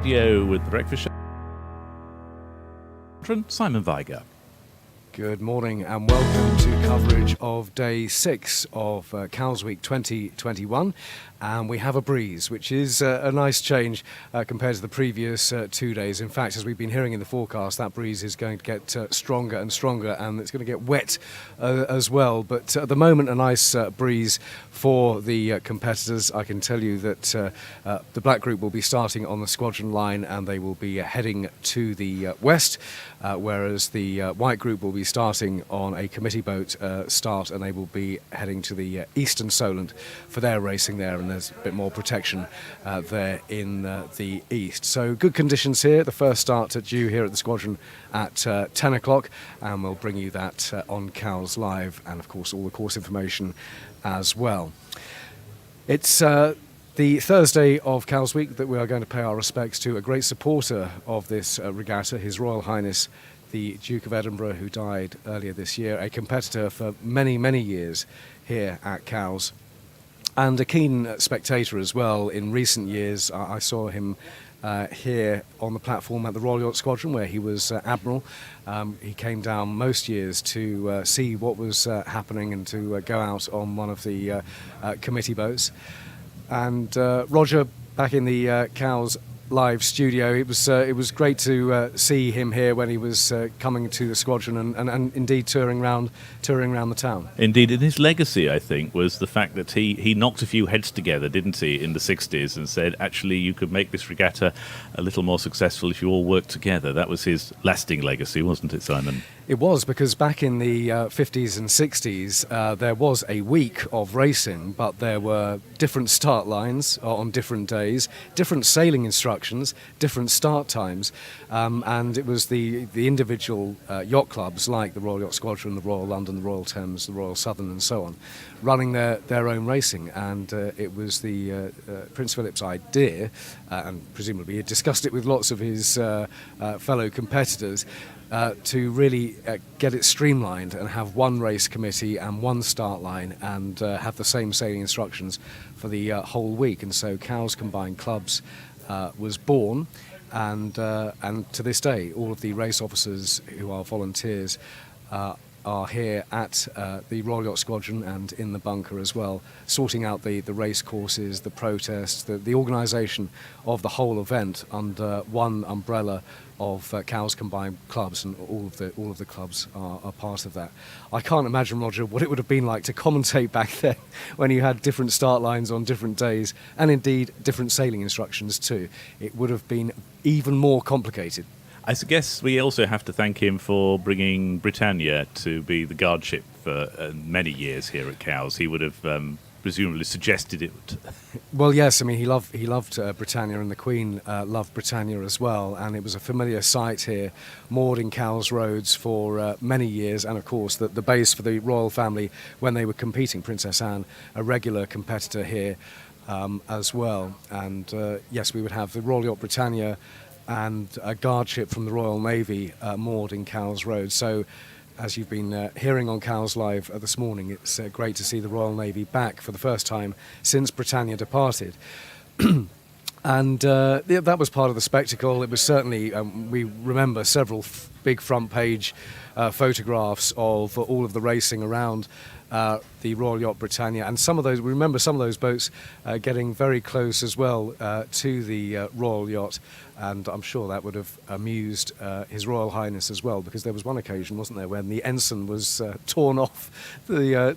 studio with the Breakfast Show, Simon Viger. Good morning and welcome to coverage of day 6 of Cows Week 2021. And we have a breeze, which is a nice change compared to the previous 2 days. In fact, as we've been hearing in the forecast, that breeze is going to get stronger and stronger, and it's going to get wet as well. But at the moment, a nice breeze for the competitors. I can tell you that the black group will be starting on the squadron line and they will be heading to the west, whereas the white group will be starting on a committee boat start, and they will be heading to the eastern Solent for their racing there. And there's a bit more protection there in the east. So good conditions here. The first start due here at the squadron at 10 o'clock, and we'll bring you that on Cows Live, and of course all the course information as well. It's the Thursday of Cows Week that we are going to pay our respects to a great supporter of this regatta, His Royal Highness the Duke of Edinburgh, who died earlier this year, a competitor for many, many years here at Cows, and a keen spectator as well. In recent years, I saw him here on the platform at the Royal Yacht Squadron, where he was Admiral. He came down most years to see what was happening and to go out on one of the committee boats. And Roger, back in the Cows Live studio, it was great to see him here when he was coming to the squadron and indeed touring around the town. Indeed, and his legacy, I think, was the fact that he knocked a few heads together, didn't he, in the 60s, and said, actually, you could make this regatta a little more successful if you all worked together. That was his lasting legacy, wasn't it, Simon? It was, because back in the 50s and 60s, there was a week of racing, but there were different start lines on different days, different sailing instructions, different start times, and it was the individual yacht clubs like the Royal Yacht Squadron, the Royal London, the Royal Thames, the Royal Southern and so on, running their own racing. And it was the Prince Philip's idea, and presumably he discussed it with lots of his fellow competitors, to really get it streamlined and have one race committee and one start line, and have the same sailing instructions for the whole week. And so Cows Combined Clubs was born, and to this day all of the race officers who are volunteers are here at the Royal Yacht Squadron and in the bunker as well, sorting out the race courses, the protests, the organisation of the whole event under one umbrella of Cows Combined Clubs, and all of the clubs are part of that. I can't imagine, Roger, what it would have been like to commentate back then when you had different start lines on different days, and indeed different sailing instructions too. It would have been even more complicated. I guess we also have to thank him for bringing Britannia to be the guard ship for many years here at Cows. He would have presumably suggested it. Well, yes, I mean, he loved Britannia, and the Queen loved Britannia as well, and it was a familiar sight here, moored in Cows Roads for many years, and of course the base for the royal family when they were competing. Princess Anne, a regular competitor here as well. And yes, we would have the Royal Yacht Britannia and a guard ship from the Royal Navy moored in Cows Road. So, as you've been hearing on Cows Live this morning, it's great to see the Royal Navy back for the first time since Britannia departed. And that was part of the spectacle. It was certainly, we remember several big front page photographs of all of the racing around the Royal Yacht Britannia, and we remember some of those boats getting very close as well to the Royal Yacht, and I'm sure that would have amused His Royal Highness as well, because there was one occasion, wasn't there, when the ensign was torn off the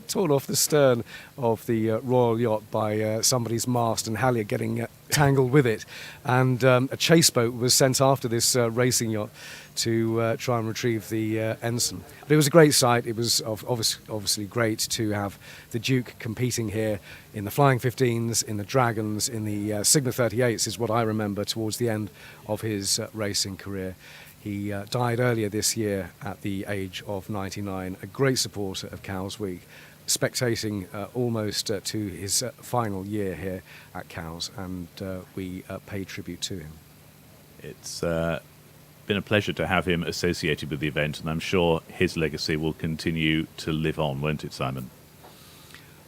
stern of the Royal Yacht by somebody's mast and halyard getting tangled with it, and a chase boat was sent after this racing yacht to try and retrieve the ensign. But it was a great sight. It was obviously great to have the Duke competing here in the Flying 15s, in the Dragons, in the Sigma 38s, is what I remember towards the end of his racing career. He died earlier this year at the age of 99, a great supporter of Cows Week, spectating almost to his final year here at Cows, and we pay tribute to him. It's been a pleasure to have him associated with the event, and I'm sure his legacy will continue to live on, won't it, Simon?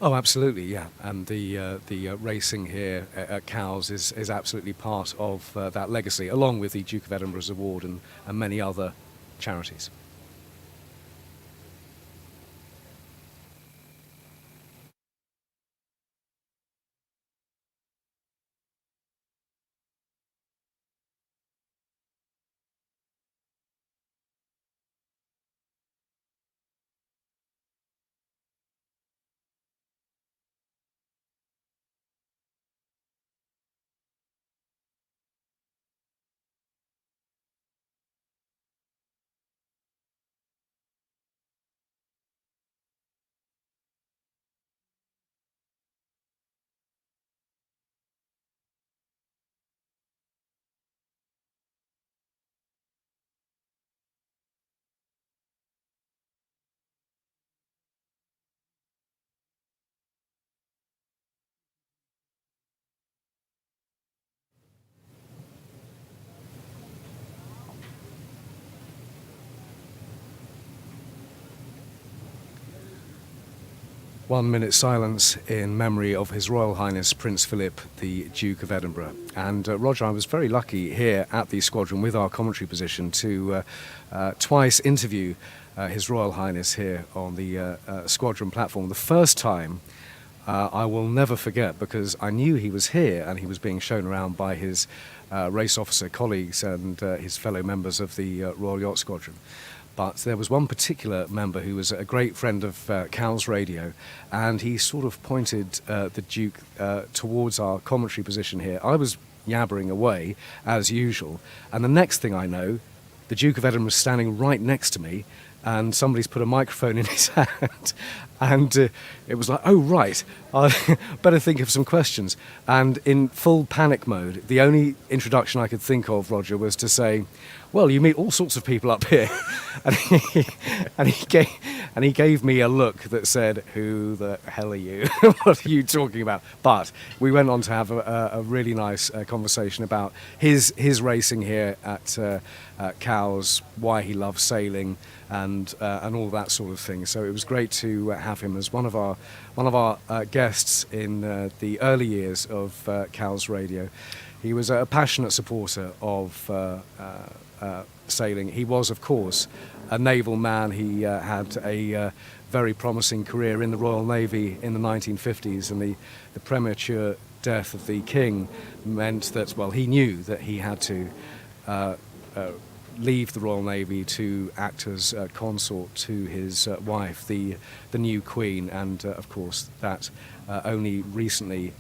Oh, absolutely, yeah. And the racing here at Cowes is absolutely part of that legacy, along with the Duke of Edinburgh's award and many other charities. One minute silence in memory of His Royal Highness Prince Philip, the Duke of Edinburgh. And Roger, I was very lucky here at the squadron with our commentary position to twice interview His Royal Highness here on the squadron platform. The first time I will never forget, because I knew he was here and he was being shown around by his race officer colleagues and his fellow members of the Royal Yacht Squadron. But there was one particular member who was a great friend of Cowes Radio, and he sort of pointed the Duke towards our commentary position here. I was yabbering away, as usual, and the next thing I know, the Duke of Edinburgh was standing right next to me, and somebody's put a microphone in his hand, and it was like, oh, right, I better think of some questions. And in full panic mode, the only introduction I could think of, Roger, was to say, well, you meet all sorts of people up here. and he gave me a look that said, who the hell are you? What are you talking about? But we went on to have a really nice conversation about his racing here at Cowes, why he loves sailing, and all that sort of thing. So it was great to have him as one of our guests in the early years of Cowes Radio. He was a passionate supporter of sailing. He was, of course, a naval man. He had a very promising career in the Royal Navy in the 1950s, and the premature death of the King meant that, well, he knew that he had to leave the Royal Navy to act as consort to his wife, the new Queen, and of course that only recently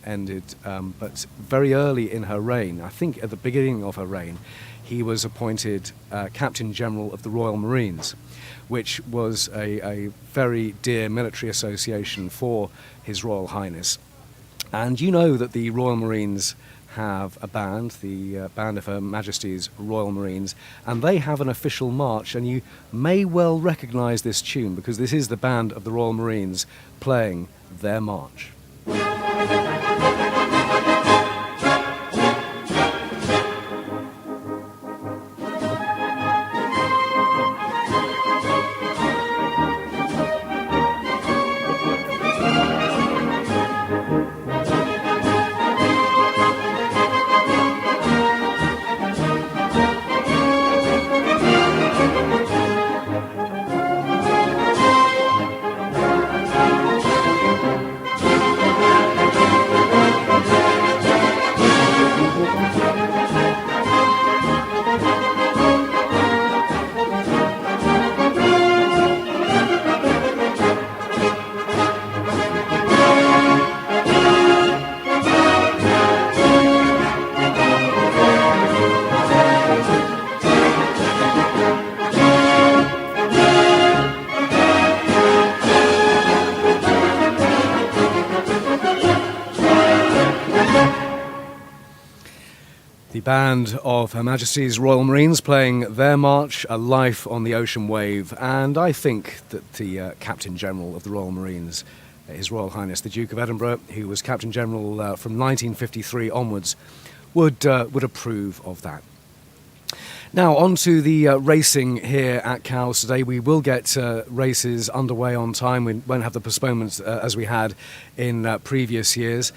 ended, but very early in her reign, I think at the beginning of her reign, he was appointed Captain General of the Royal Marines, which was a very dear military association for His Royal Highness. And you know that the Royal Marines have a band, the band of Her Majesty's Royal Marines, and they have an official march, and you may well recognise this tune because this is the band of the Royal Marines playing their march. The band of Her Majesty's Royal Marines playing their march, A Life on the Ocean Wave, and I think that the Captain General of the Royal Marines, His Royal Highness the Duke of Edinburgh, who was Captain General from 1953 onwards, would approve of that. Now, on to the racing here at Cowes today. We will get races underway on time. We won't have the postponements as we had in previous years,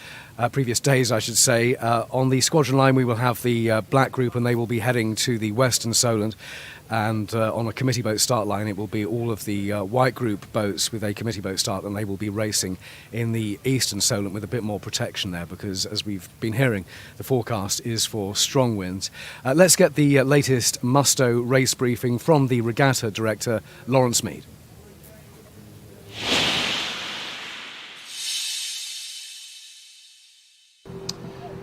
previous days, I should say. On the squadron line, we will have the black group, and they will be heading to the Western Solent. And on a committee boat start line, it will be all of the white group boats with a committee boat start, and they will be racing in the Eastern Solent with a bit more protection there, because as we've been hearing, the forecast is for strong winds. Let's get the latest Musto race briefing from the regatta director, Lawrence Mead.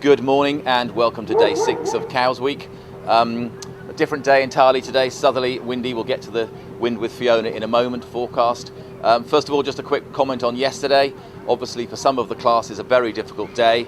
Good morning and welcome to day 6 of Cowes Week. A different day entirely today, southerly, windy. We'll get to the wind with Fiona in a moment, forecast. First of all, just a quick comment on yesterday. Obviously for some of the classes, a very difficult day.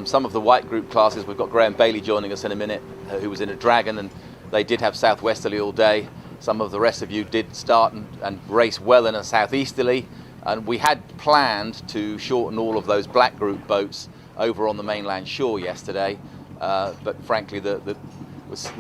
Some of the white group classes, we've got Graham Bailey joining us in a minute, who was in a Dragon, and they did have southwesterly all day. Some of the rest of you did start and race well in a southeasterly, and we had planned to shorten all of those black group boats over on the mainland shore yesterday, but frankly the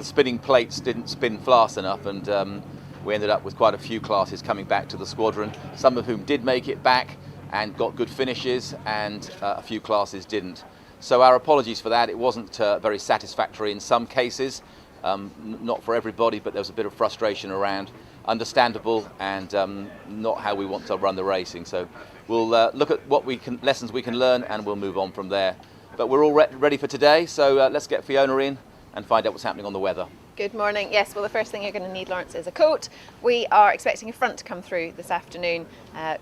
spinning plates didn't spin fast enough, and we ended up with quite a few classes coming back to the squadron, some of whom did make it back and got good finishes, and a few classes didn't. So our apologies for that. It wasn't very satisfactory in some cases, not for everybody, but there was a bit of frustration around. Understandable, and not how we want to run the racing. So we'll look at what lessons we can learn, and we'll move on from there. But we're all ready for today, so let's get Fiona in and find out what's happening on the weather. Good morning. Yes, well, the first thing you're going to need, Lawrence, is a coat. We are expecting a front to come through this afternoon.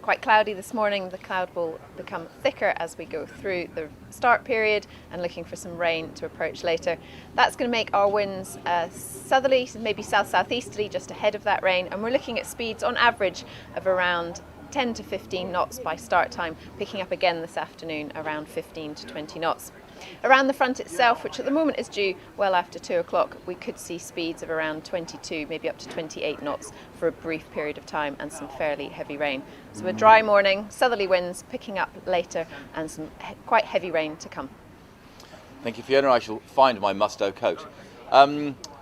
Quite cloudy this morning. The cloud will become thicker as we go through the start period, and looking for some rain to approach later. That's going to make our winds southerly, maybe south-southeasterly, just ahead of that rain. And we're looking at speeds on average of around 10 to 15 knots by start time, picking up again this afternoon around 15 to 20 knots. Around the front itself, which at the moment is due well after 2 o'clock, we could see speeds of around 22, maybe up to 28 knots for a brief period of time, and some fairly heavy rain. So a dry morning, southerly winds picking up later, and some quite heavy rain to come. Thank you, Fiona. I shall find my Musto coat.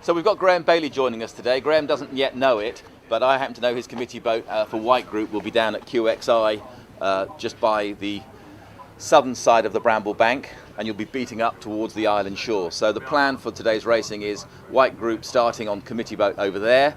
So we've got Graham Bailey joining us today. Graham doesn't yet know it, but I happen to know his committee boat for White Group will be down at QXI, just by the southern side of the Bramble Bank, and you'll be beating up towards the island shore. So the plan for today's racing is White Group starting on committee boat over there,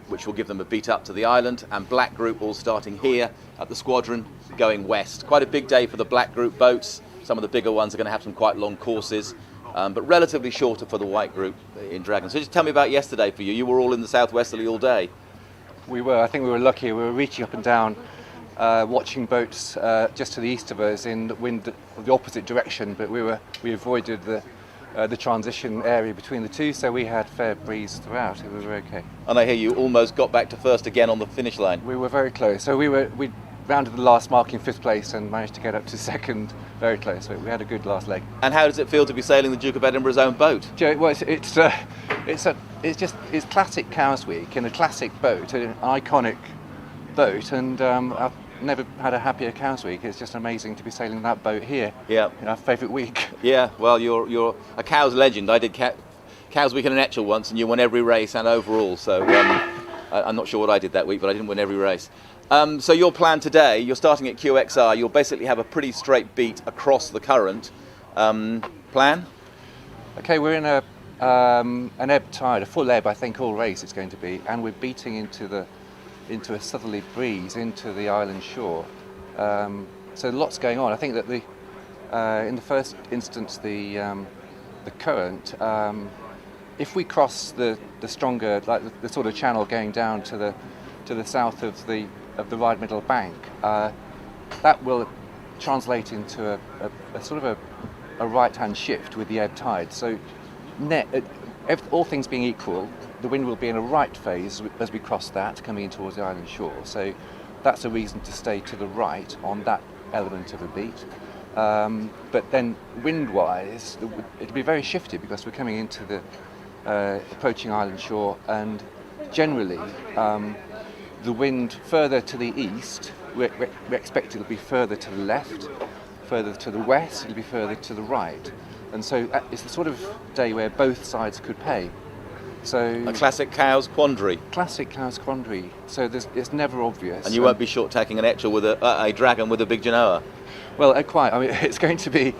which will give them a beat up to the island, and Black Group all starting here at the squadron going west. Quite a big day for the Black Group boats. Some of the bigger ones are going to have some quite long courses, but relatively shorter for the White Group in Dragon. So just tell me about yesterday for you. You were all in the southwesterly all day. We were. I think we were lucky. We were reaching up and down, watching boats just to the east of us in the wind the opposite direction, but we avoided the transition area between the two, so we had fair breeze throughout. We were okay. And I hear you almost got back to first again on the finish line. We were very close. So we rounded the last mark in 5th place and managed to get up to 2nd, very close. So we had a good last leg. And how does it feel to be sailing the Duke of Edinburgh's own boat? Well, it's classic Cowes Week in a classic boat, an iconic boat, and I've never had a happier Cowes Week. It's just amazing to be sailing that boat here. Yeah, in our favourite week. Yeah, well, you're a Cowes legend. I did Cowes Week in an Etchell once, and you won every race and overall. So I'm not sure what I did that week, but I didn't win every race. So your plan today, you're starting at QXR. You'll basically have a pretty straight beat across the current. Plan? Okay, we're in an ebb tide, a full ebb, I think, all race it's going to be, and we're beating into a southerly breeze into the island shore. So lots going on. I think that in the first instance, the current, if we cross the stronger, like the sort of channel going down to the south of the Ryde Middle Bank, that will translate into a sort of a right-hand shift with the ebb tide. So all things being equal, the wind will be in a right phase as we cross that, coming in towards the island shore. So that's a reason to stay to the right on that element of a beat. But then wind-wise, it'll be very shifty because we're coming into the approaching island shore, and generally the wind further to the east, we expect it'll be further to the left, further to the west, it'll be further to the right. And so it's the sort of day where both sides could pay. So A classic cow's quandary. classic cow's quandary. So it's never obvious. And you won't be short tacking an Etchel with a dragon with a big Genoa. Well, quite. I mean, it's going to be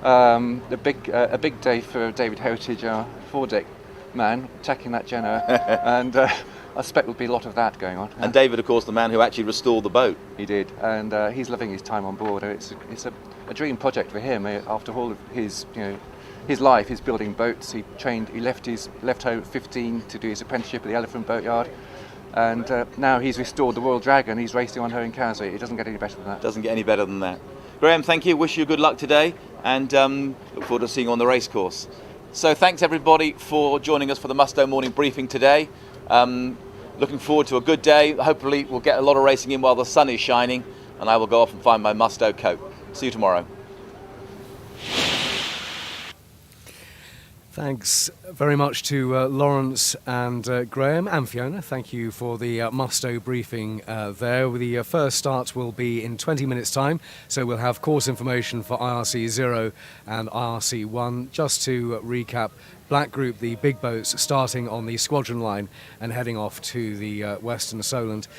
a big day for David Heritage, our foredeck man, tacking that Genoa, and I suspect there'll be a lot of that going on. And David, of course, the man who actually restored the boat. He did, and he's loving his time on board. It's a dream project for him. After all of his life, he's building boats. He left home at 15 to do his apprenticeship at the Elephant Boatyard, and now he's restored the Royal Dragon. He's racing on her in Cowes. It doesn't get any better than that. Doesn't get any better than that. Graham, thank you. Wish you good luck today, and look forward to seeing you on the racecourse. So thanks everybody for joining us for the Mustoe morning briefing today. Looking forward to a good day. Hopefully we'll get a lot of racing in while the sun is shining, and I will go off and find my Mustoe coat. See you tomorrow. Thanks very much to Lawrence and Graham and Fiona. Thank you for the Mustoe briefing there. The first start will be in 20 minutes' time, so we'll have course information for IRC 0 and IRC 1. Just to recap, Black Group, the big boats, starting on the squadron line and heading off to the Western Solent.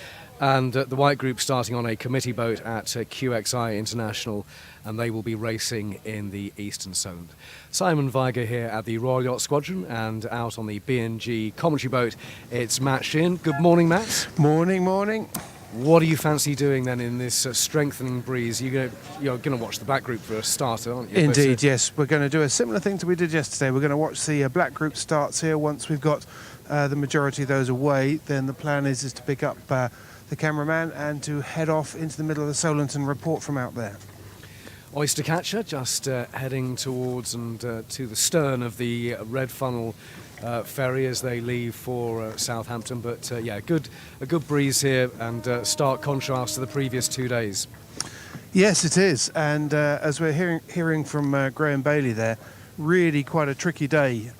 And the White Group starting on a committee boat at QXI International, and they will be racing in the Eastern Solent. Simon Viger here at the Royal Yacht Squadron, and out on the B&G commentary boat, it's Matt Sheehan. Good morning, Matt. Morning, morning. What do you fancy doing then in this strengthening breeze? You're going to watch the Black Group for a starter, aren't you? Indeed, yes. We're going to do a similar thing to we did yesterday. We're going to watch the Black Group starts here. Once we've got the majority of those away, then the plan is to pick up the cameraman and to head off into the middle of the Solent and report from out there. Oyster Catcher just heading towards and to the stern of the Red Funnel ferry as they leave for Southampton. But yeah, a good breeze here, and stark contrast to the previous 2 days. Yes, it is. And as we're hearing from Graham Bailey there, really quite a tricky day.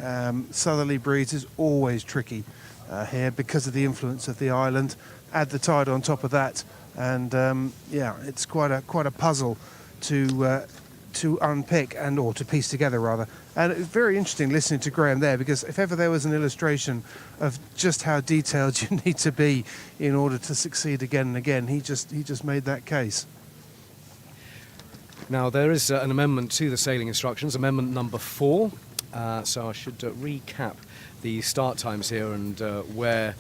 Southerly breeze is always tricky here because of the influence of the island. Add the tide on top of that, and yeah, it's quite a puzzle to unpick or to piece together rather. And it's very interesting listening to Graham there, because if ever there was an illustration of just how detailed you need to be in order to succeed again and again, he just made that case. Now there is an amendment to the sailing instructions, amendment number 4. So I should recap the start times here and where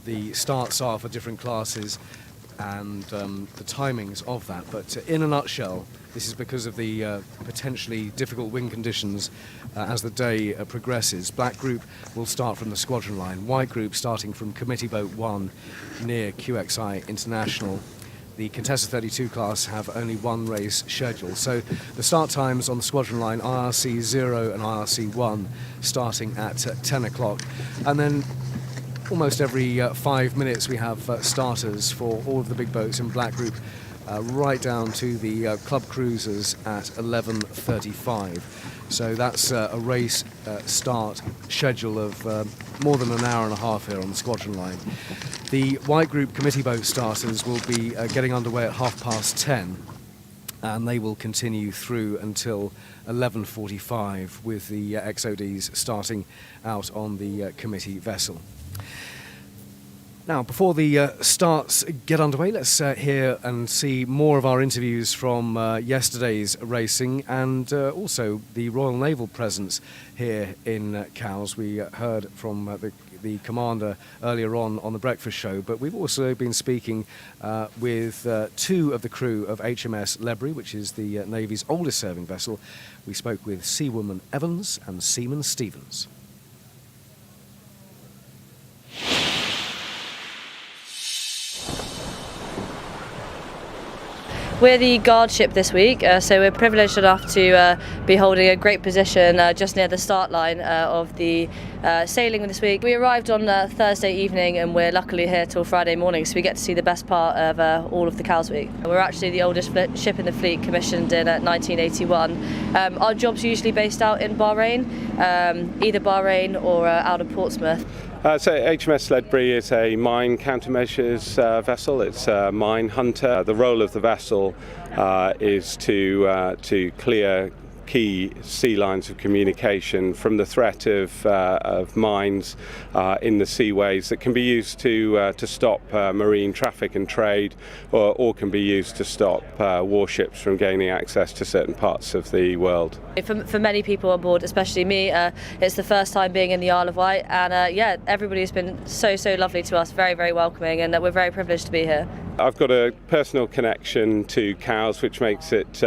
the starts are for different classes and the timings of that. But in a nutshell, this is because of the potentially difficult wind conditions as the day progresses. Black Group will start from the squadron line, White Group starting from Committee Boat 1 near QXI International. The Contessa 32 class have only one race scheduled. So the start times on the squadron line, IRC 0 and IRC 1, starting at 10 o'clock. And then almost every 5 minutes we have starters for all of the big boats in Black Group, right down to the club cruisers at 11:35. So that's a race start schedule of more than an hour and a half here on the squadron line. The White Group committee boat starters will be getting underway at 10:30, and they will continue through until 11:45 with the XODs starting out on the committee vessel. Now, before the starts get underway, let's hear and see more of our interviews from yesterday's racing, and also the Royal Naval presence here in Cowes. We heard from the commander earlier on the breakfast show, but we've also been speaking with 2 of the crew of HMS Ledbury, which is the Navy's oldest serving vessel. We spoke with Seawoman Evans and Seaman Stevens. We're the guard ship this week, so we're privileged enough to be holding a great position just near the start line of the sailing this week. We arrived on Thursday evening, and we're luckily here till Friday morning, so we get to see the best part of all of the Cowes week. We're actually the oldest ship in the fleet, commissioned in 1981. Our job's usually based out in Bahrain, either Bahrain or out of Portsmouth. So HMS Ledbury is a mine countermeasures vessel. It's a mine hunter. The role of the vessel is to clear key sea lines of communication, from the threat of mines in the seaways that can be used to stop marine traffic and trade, or can be used to stop warships from gaining access to certain parts of the world. For many people on board, especially me, it's the first time being in the Isle of Wight, and yeah, everybody's been so lovely to us, very, very welcoming, and we're very privileged to be here. I've got a personal connection to Cowes, which makes it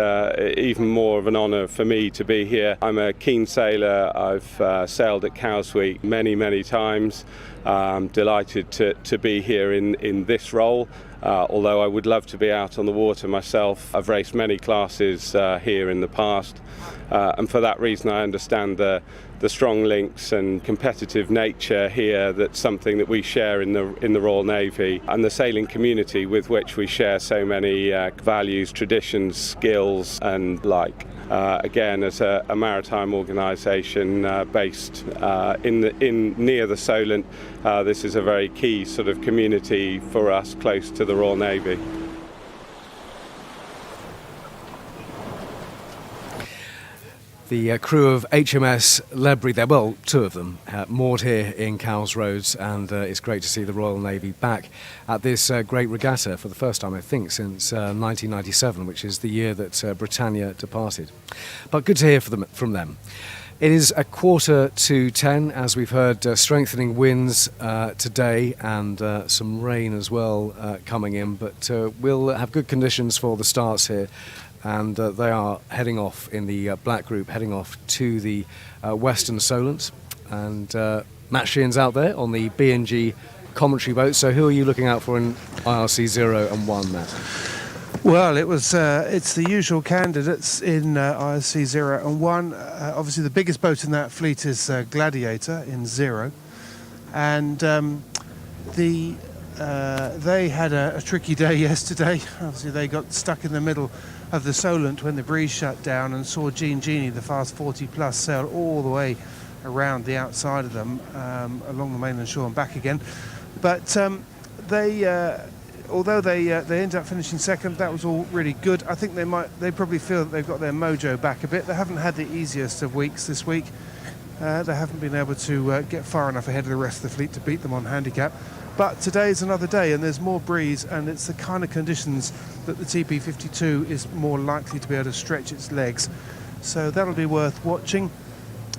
even more of an honour for me to be here. I'm a keen sailor. I've sailed at Cowes Week many times. Delighted to be here in this role. Although I would love to be out on the water myself. I've raced many classes here in the past, and for that reason I understand the strong links and competitive nature here. That's something that we share in the Royal Navy, and the sailing community with which we share so many values, traditions, skills and like. Again, as a maritime organisation based near the Solent, this is a very key sort of community for us, close to the Royal Navy. The crew of HMS Ledbury, there, well, two of them, moored here in Cowes Roads, and it's great to see the Royal Navy back at this great regatta for the first time, I think, since 1997, which is the year that Britannia departed. But good to hear from them. It is 9:45, as we've heard, strengthening winds today and some rain as well coming in, but we'll have good conditions for the starts here. And they are heading off in the black group, heading off to the Western Solent. And Matt Sheehan's out there on the B&G commentary boat. So who are you looking out for in IRC 0 and 1, Matt? Well, it's the usual candidates in IRC 0 and 1. Obviously, the biggest boat in that fleet is Gladiator in 0. And they had a tricky day yesterday. Obviously, they got stuck in the middle of the Solent when the breeze shut down, and saw Genie, the fast 40 plus, sail all the way around the outside of them along the mainland shore and back again. But although they ended up finishing second, that was all really good. I think they probably feel that they've got their mojo back a bit. They haven't had the easiest of weeks this week. They haven't been able to get far enough ahead of the rest of the fleet to beat them on handicap. But today is another day, and there's more breeze, and it's the kind of conditions that the TP52 is more likely to be able to stretch its legs. So that'll be worth watching.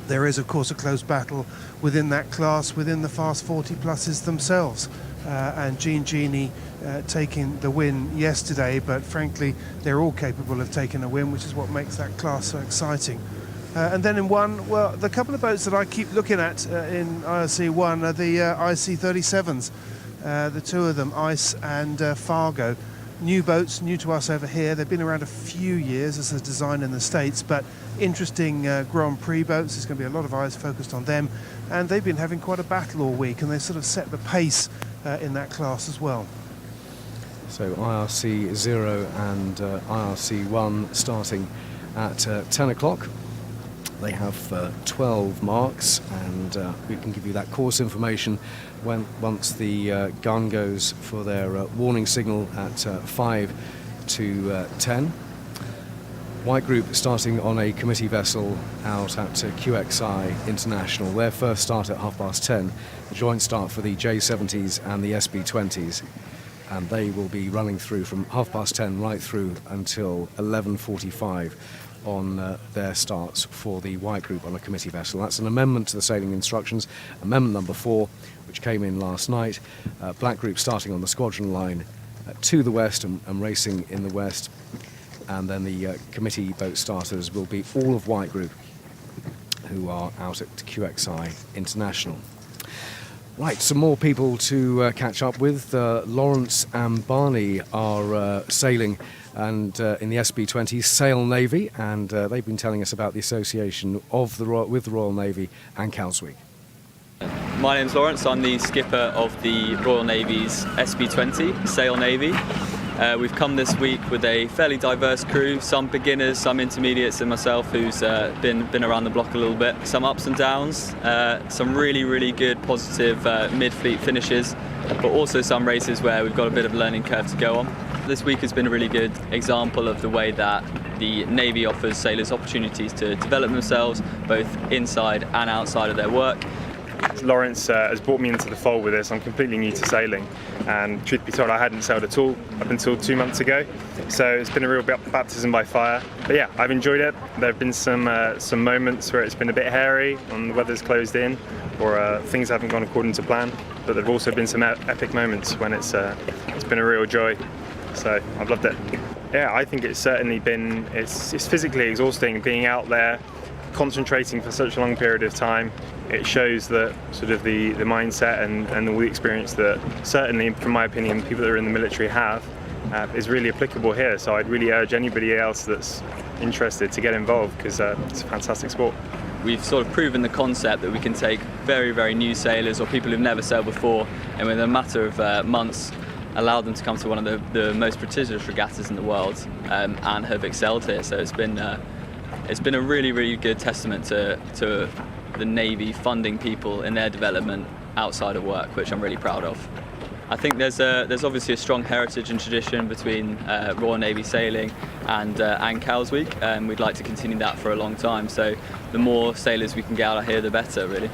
There is, of course, a close battle within that class, within the fast 40 pluses themselves. And Genie taking the win yesterday, but frankly, they're all capable of taking a win, which is what makes that class so exciting. And then in 1, well, the couple of boats that I keep looking at in IRC 1 are the IC37s, the two of them, Ice and Fargo. New boats, new to us over here. They've been around a few years as a design in the States, but interesting Grand Prix boats. There's going to be a lot of eyes focused on them, and they've been having quite a battle all week, and they sort of set the pace in that class as well. So IRC 0 and IRC 1 starting at 10 o'clock. They have 12 marks, and we can give you that course information once the gun goes for their warning signal at 5 to 10. White Group starting on a committee vessel out at QXI International. Their first start at 10:30, the joint start for the J70s and the SB20s. And they will be running through from 10:30 right through until 11:45 on their starts for the White Group on a committee vessel. That's an amendment to the sailing instructions, amendment number 4, which came in last night. Black Group starting on the squadron line to the west and racing in the west. And then the committee boat starters will be all of White Group, who are out at QXI International. Right, some more people to catch up with. Lawrence and Barney are sailing and in the SB20 Sail Navy, and they've been telling us about the association of with the Royal Navy and Cowes Week. My name's Lawrence. I'm the skipper of the Royal Navy's SB20 Sail Navy. We've come this week with a fairly diverse crew, some beginners, some intermediates, and myself, who's been around the block a little bit. Some ups and downs, some really good positive mid-fleet finishes, but also some races where we've got a bit of a learning curve to go on. This week has been a really good example of the way that the Navy offers sailors opportunities to develop themselves both inside and outside of their work. Lawrence has brought me into the fold with this. I'm completely new to sailing, and truth be told, I hadn't sailed at all up until 2 months ago. So it's been a real baptism by fire. But yeah, I've enjoyed it. There have been some moments where it's been a bit hairy, and the weather's closed in, or things haven't gone according to plan. But there have also been some epic moments when it's been a real joy. So I've loved it. Yeah, I think it's certainly been. It's physically exhausting being out there, concentrating for such a long period of time. It shows that sort of the mindset and all the experience that certainly, from my opinion, people that are in the military have is really applicable here. So I'd really urge anybody else that's interested to get involved, because it's a fantastic sport. We've sort of proven the concept that we can take very, very new sailors or people who've never sailed before, and within a matter of months allow them to come to one of the most prestigious regattas in the world and have excelled here. So it's been a really, really good testament to the Navy funding people in their development outside of work, which I'm really proud of. I think there's obviously a strong heritage and tradition between Royal Navy sailing and Cows Week, and we'd like to continue that for a long time. So the more sailors we can get out of here, the better, really.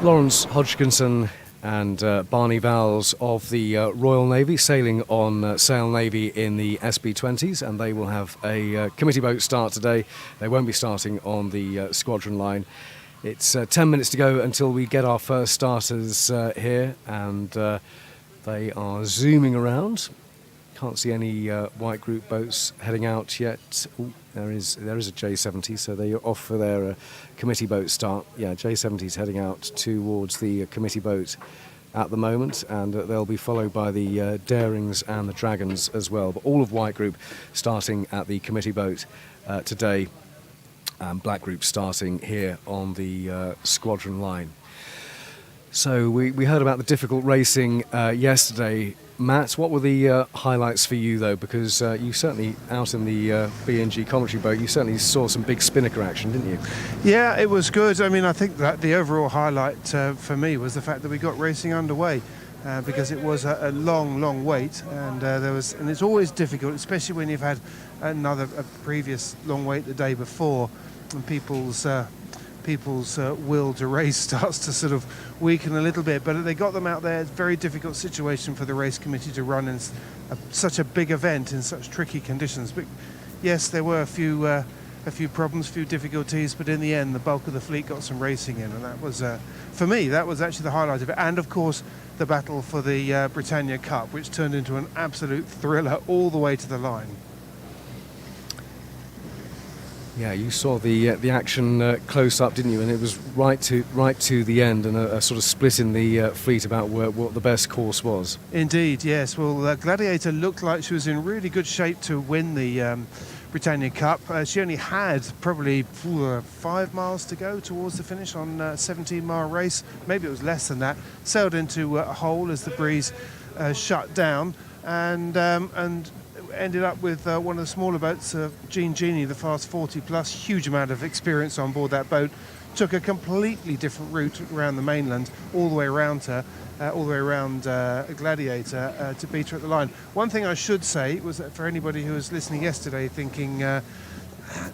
Lawrence Hodgkinson and Barney Vowles of the Royal Navy sailing on Sail Navy in the SB20s, and they will have a committee boat start today. They won't be starting on the squadron line. It's 10 minutes to go until we get our first starters here, and they are zooming around. Can't see any white group boats heading out yet. Ooh, there is a J70, so they're off for their committee boat start. Yeah, J70's heading out towards the committee boat at the moment, and they'll be followed by the Darings and the Dragons as well. But all of white group starting at the committee boat today, and black group starting here on the squadron line. So we heard about the difficult racing yesterday. Matt, what were the highlights for you, though? Because you certainly, out in the B&G commentary boat, you certainly saw some big spinnaker action, didn't you? Yeah, it was good. I mean, I think that the overall highlight for me was the fact that we got racing underway, because it was a long wait, and and it's always difficult, especially when you've had a previous long wait the day before, and people's will to race starts to sort of weaken a little bit. But they got them out there. It's a very difficult situation for the race committee to run in such a big event in such tricky conditions. But yes, there were a few problems, a few difficulties, but in the end the bulk of the fleet got some racing in, and that was for me, that was actually the highlight of it. And of course the battle for the Britannia Cup, which turned into an absolute thriller all the way to the line. Yeah, you saw the action close up, didn't you? And it was right to the end, and a sort of split in the fleet about what the best course was. Indeed, yes. Well, Gladiator looked like she was in really good shape to win the Britannia Cup. She only had probably 5 miles to go towards the finish on a 17-mile race. Maybe it was less than that. Sailed into a hole as the breeze shut down, and ended up with one of the smaller boats, Jean Genie, the Fast 40 Plus. Huge amount of experience on board that boat. Took a completely different route around the mainland, all the way around her, all the way around Gladiator to beat her at the line. One thing I should say was that for anybody who was listening yesterday thinking, that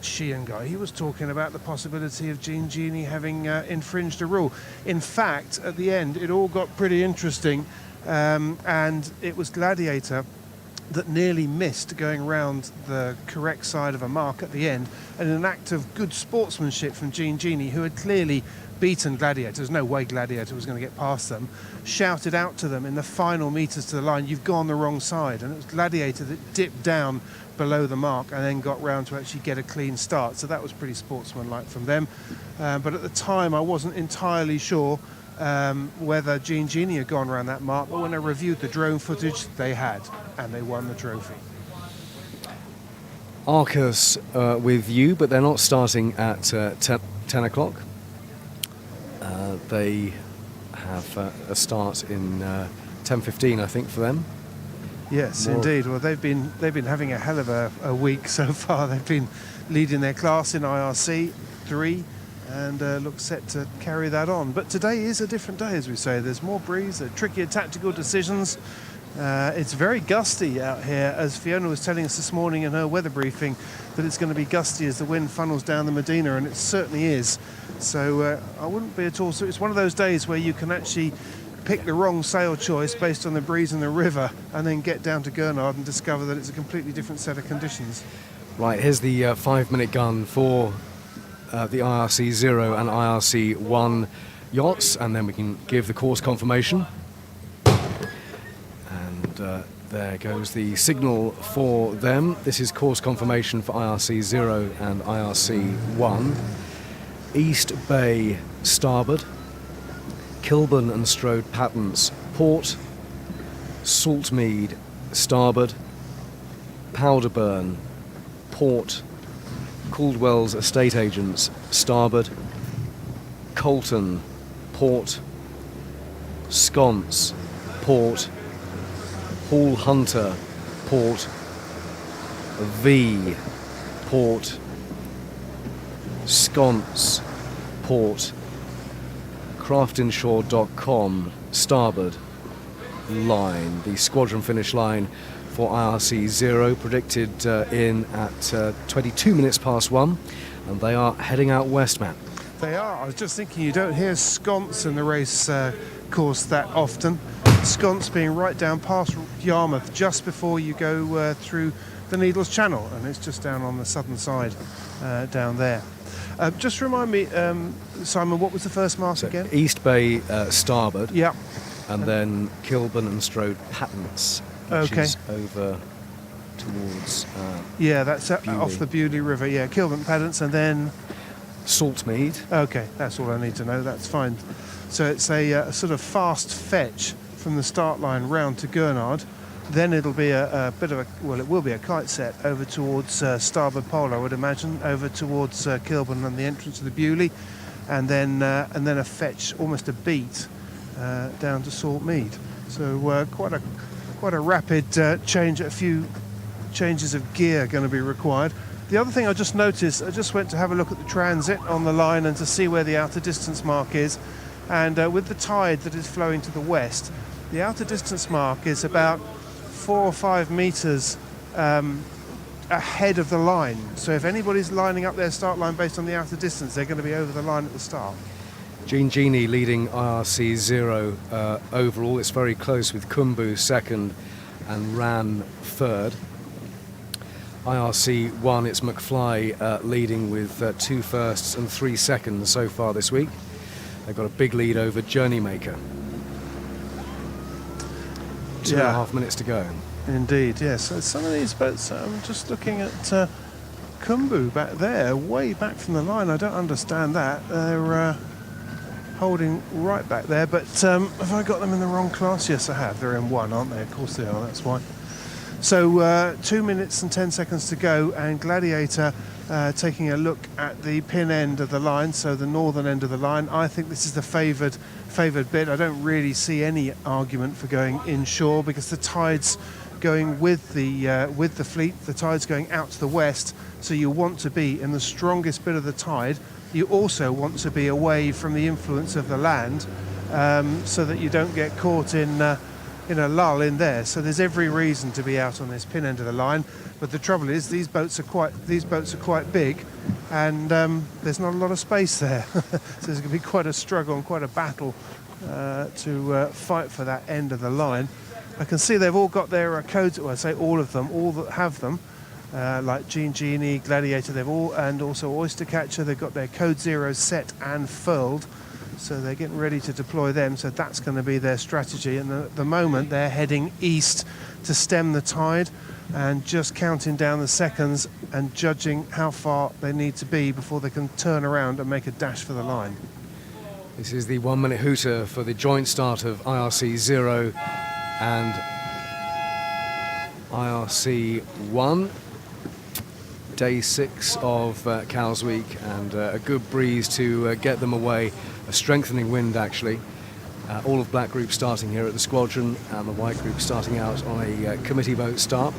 Sheehan guy, he was talking about the possibility of Jean Genie having infringed a rule. In fact, at the end, it all got pretty interesting, and it was Gladiator that nearly missed going around the correct side of a mark at the end, and in an act of good sportsmanship from Jean Genie, who had clearly beaten Gladiator, there's no way Gladiator was going to get past them, shouted out to them in the final metres to the line, "You've gone the wrong side," and it was Gladiator that dipped down below the mark and then got round to actually get a clean start. So that was pretty sportsmanlike from them, but at the time I wasn't entirely sure whether Jean Genie had gone around that mark, but when I reviewed the drone footage, they had, and they won the trophy. Arcus with you, but they're not starting at 10 o'clock. They have a start in 10:15, I think, for them. Yes, indeed. Well, they've been having a hell of a week so far. They've been leading their class in IRC 3. And look set to carry that on. But today is a different day, as we say. There's more breeze, trickier tactical decisions, It's very gusty out here, as Fiona was telling us this morning in her weather briefing, that it's going to be gusty as the wind funnels down the Medina, and it certainly is. So I wouldn't be at all. So it's one of those days where you can actually pick the wrong sail choice based on the breeze in the river, and then get down to Gurnard and discover that it's a completely different set of conditions. Right, here's the 5-minute gun for the IRC 0 and IRC 1 yachts, and then we can give the course confirmation. And there goes the signal for them. This is course confirmation for IRC 0 and IRC 1. East Bay starboard, Kilburn and Strode Patents port, Saltmead starboard, Powderburn port, Caldwell's estate agents starboard, Colton port, Sconce port, Hall Hunter port, V port, Sconce port, craftinshore.com starboard line. The squadron finish line for IRC 0 predicted in at 22 minutes past 1, and they are heading out west, Matt. They are. I was just thinking, you don't hear Sconce in the race course that often. Sconce being right down past Yarmouth just before you go through the Needles Channel, and it's just down on the southern side down there. Just remind me, Simon, what was the first mast again? East Bay starboard. Yeah. And then Kilburn and Strode Patents, which Okay. is over towards Yeah, that's Bewley. off the Bewley River. Yeah, Kilburn Patents, and then Saltmead. okay, that's all I need to know. That's fine. So it's a sort of fast fetch from the start line round to Gurnard. Then it'll be a bit of a, well, it will be a kite set over towards starboard pole, I would imagine, over towards Kilburn and the entrance of the Bewley, and then a fetch, almost a beat, down to Saltmead. So quite a rapid change. A few changes of gear going to be required. The other thing I just noticed, I just went to have a look at the transit on the line and to see where the outer distance mark is, and with the tide that is flowing to the west, the outer distance mark is about 4 or 5 meters ahead of the line. So if anybody's lining up their start line based on the outer distance, they're going to be over the line at the start. Jean Genie leading IRC 0 overall. It's very close with Kumbu second and Ran third. IRC 1, it's McFly leading with 2 firsts and 3 seconds so far this week. They've got a big lead over Journeymaker. 2.5 minutes to go. Indeed, yes. So some of these boats, I'm just looking at Kumbu back there, way back from the line. I don't understand that. They're holding right back there, but have I got them in the wrong class? Yes, I have. They're in 1, aren't they? Of course they are, that's why. So 2 minutes and 10 seconds to go, and Gladiator taking a look at the pin end of the line, so the northern end of the line. I think this is the favoured bit. I don't really see any argument for going inshore, because the tide's going with the fleet. The tide's going out to the west, so you want to be in the strongest bit of the tide. You also want to be away from the influence of the land, so that you don't get caught in a lull in there. So there's every reason to be out on this pin end of the line. But the trouble is, these boats are quite big, and there's not a lot of space there. So there's going to be quite a struggle and quite a battle to fight for that end of the line. I can see they've all got their codes. Well, I say all of them, all that have them, like Jean Genie, Gladiator. They've all, and also Oyster Catcher. They've got their code 0 set and furled. So they're getting ready to deploy them, so that's going to be their strategy. And at the moment, they're heading east to stem the tide and just counting down the seconds and judging how far they need to be before they can turn around and make a dash for the line. This is the 1 minute hooter for the joint start of IRC 0 and IRC 1. Day 6 of Cowes Week, and a good breeze to get them away. A strengthening wind, actually. All of Black Group starting here at the squadron, and the White Group starting out on a committee boat start.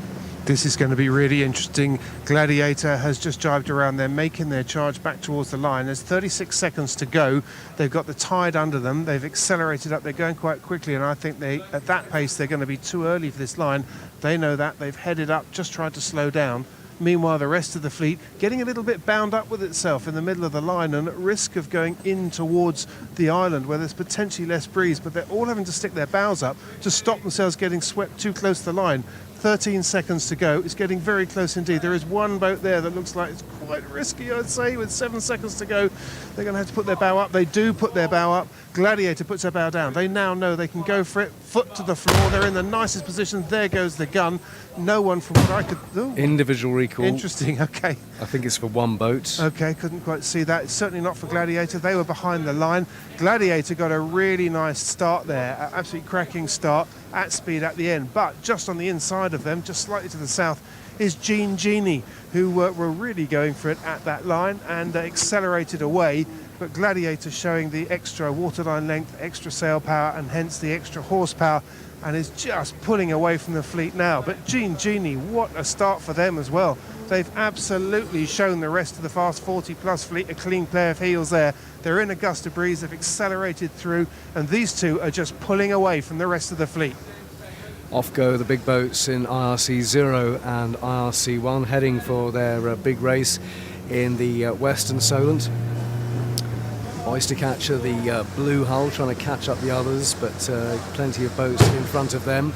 This is going to be really interesting. Gladiator has just jibed around. They're making their charge back towards the line. There's 36 seconds to go. They've got the tide under them. They've accelerated up. They're going quite quickly, and I think at that pace they're going to be too early for this line. They know that. They've headed up, just tried to slow down. Meanwhile, the rest of the fleet getting a little bit bound up with itself in the middle of the line and at risk of going in towards the island where there's potentially less breeze, but they're all having to stick their bows up to stop themselves getting swept too close to the line. 13 seconds to go. It's getting very close indeed. There is one boat there that looks like it's quite risky, I'd say, with 7 seconds to go. They're going to have to put their bow up. They do put their bow up. Gladiator puts her bow down. They now know they can go for it. Foot to the floor. They're in the nicest position. There goes the gun. No one from what I could... Ooh. Individual recall. Interesting, okay. I think it's for one boat. Okay, couldn't quite see that. It's certainly not for Gladiator. They were behind the line. Gladiator got a really nice start there. Absolutely cracking start at speed at the end. But just on the inside of them, just slightly to the south, is Jean Genie, who were really going for it at that line and accelerated away. But Gladiator showing the extra waterline length, extra sail power, and hence the extra horsepower, and is just pulling away from the fleet now. But Jean Genie, what a start for them as well. They've absolutely shown the rest of the Fast 40 Plus fleet a clean pair of heels there. They're in a gust of breeze, they've accelerated through, and these two are just pulling away from the rest of the fleet. Off go the big boats in IRC 0 and IRC 1, heading for their big race in the Western Solent. Oystercatcher, the blue hull, trying to catch up the others, but plenty of boats in front of them.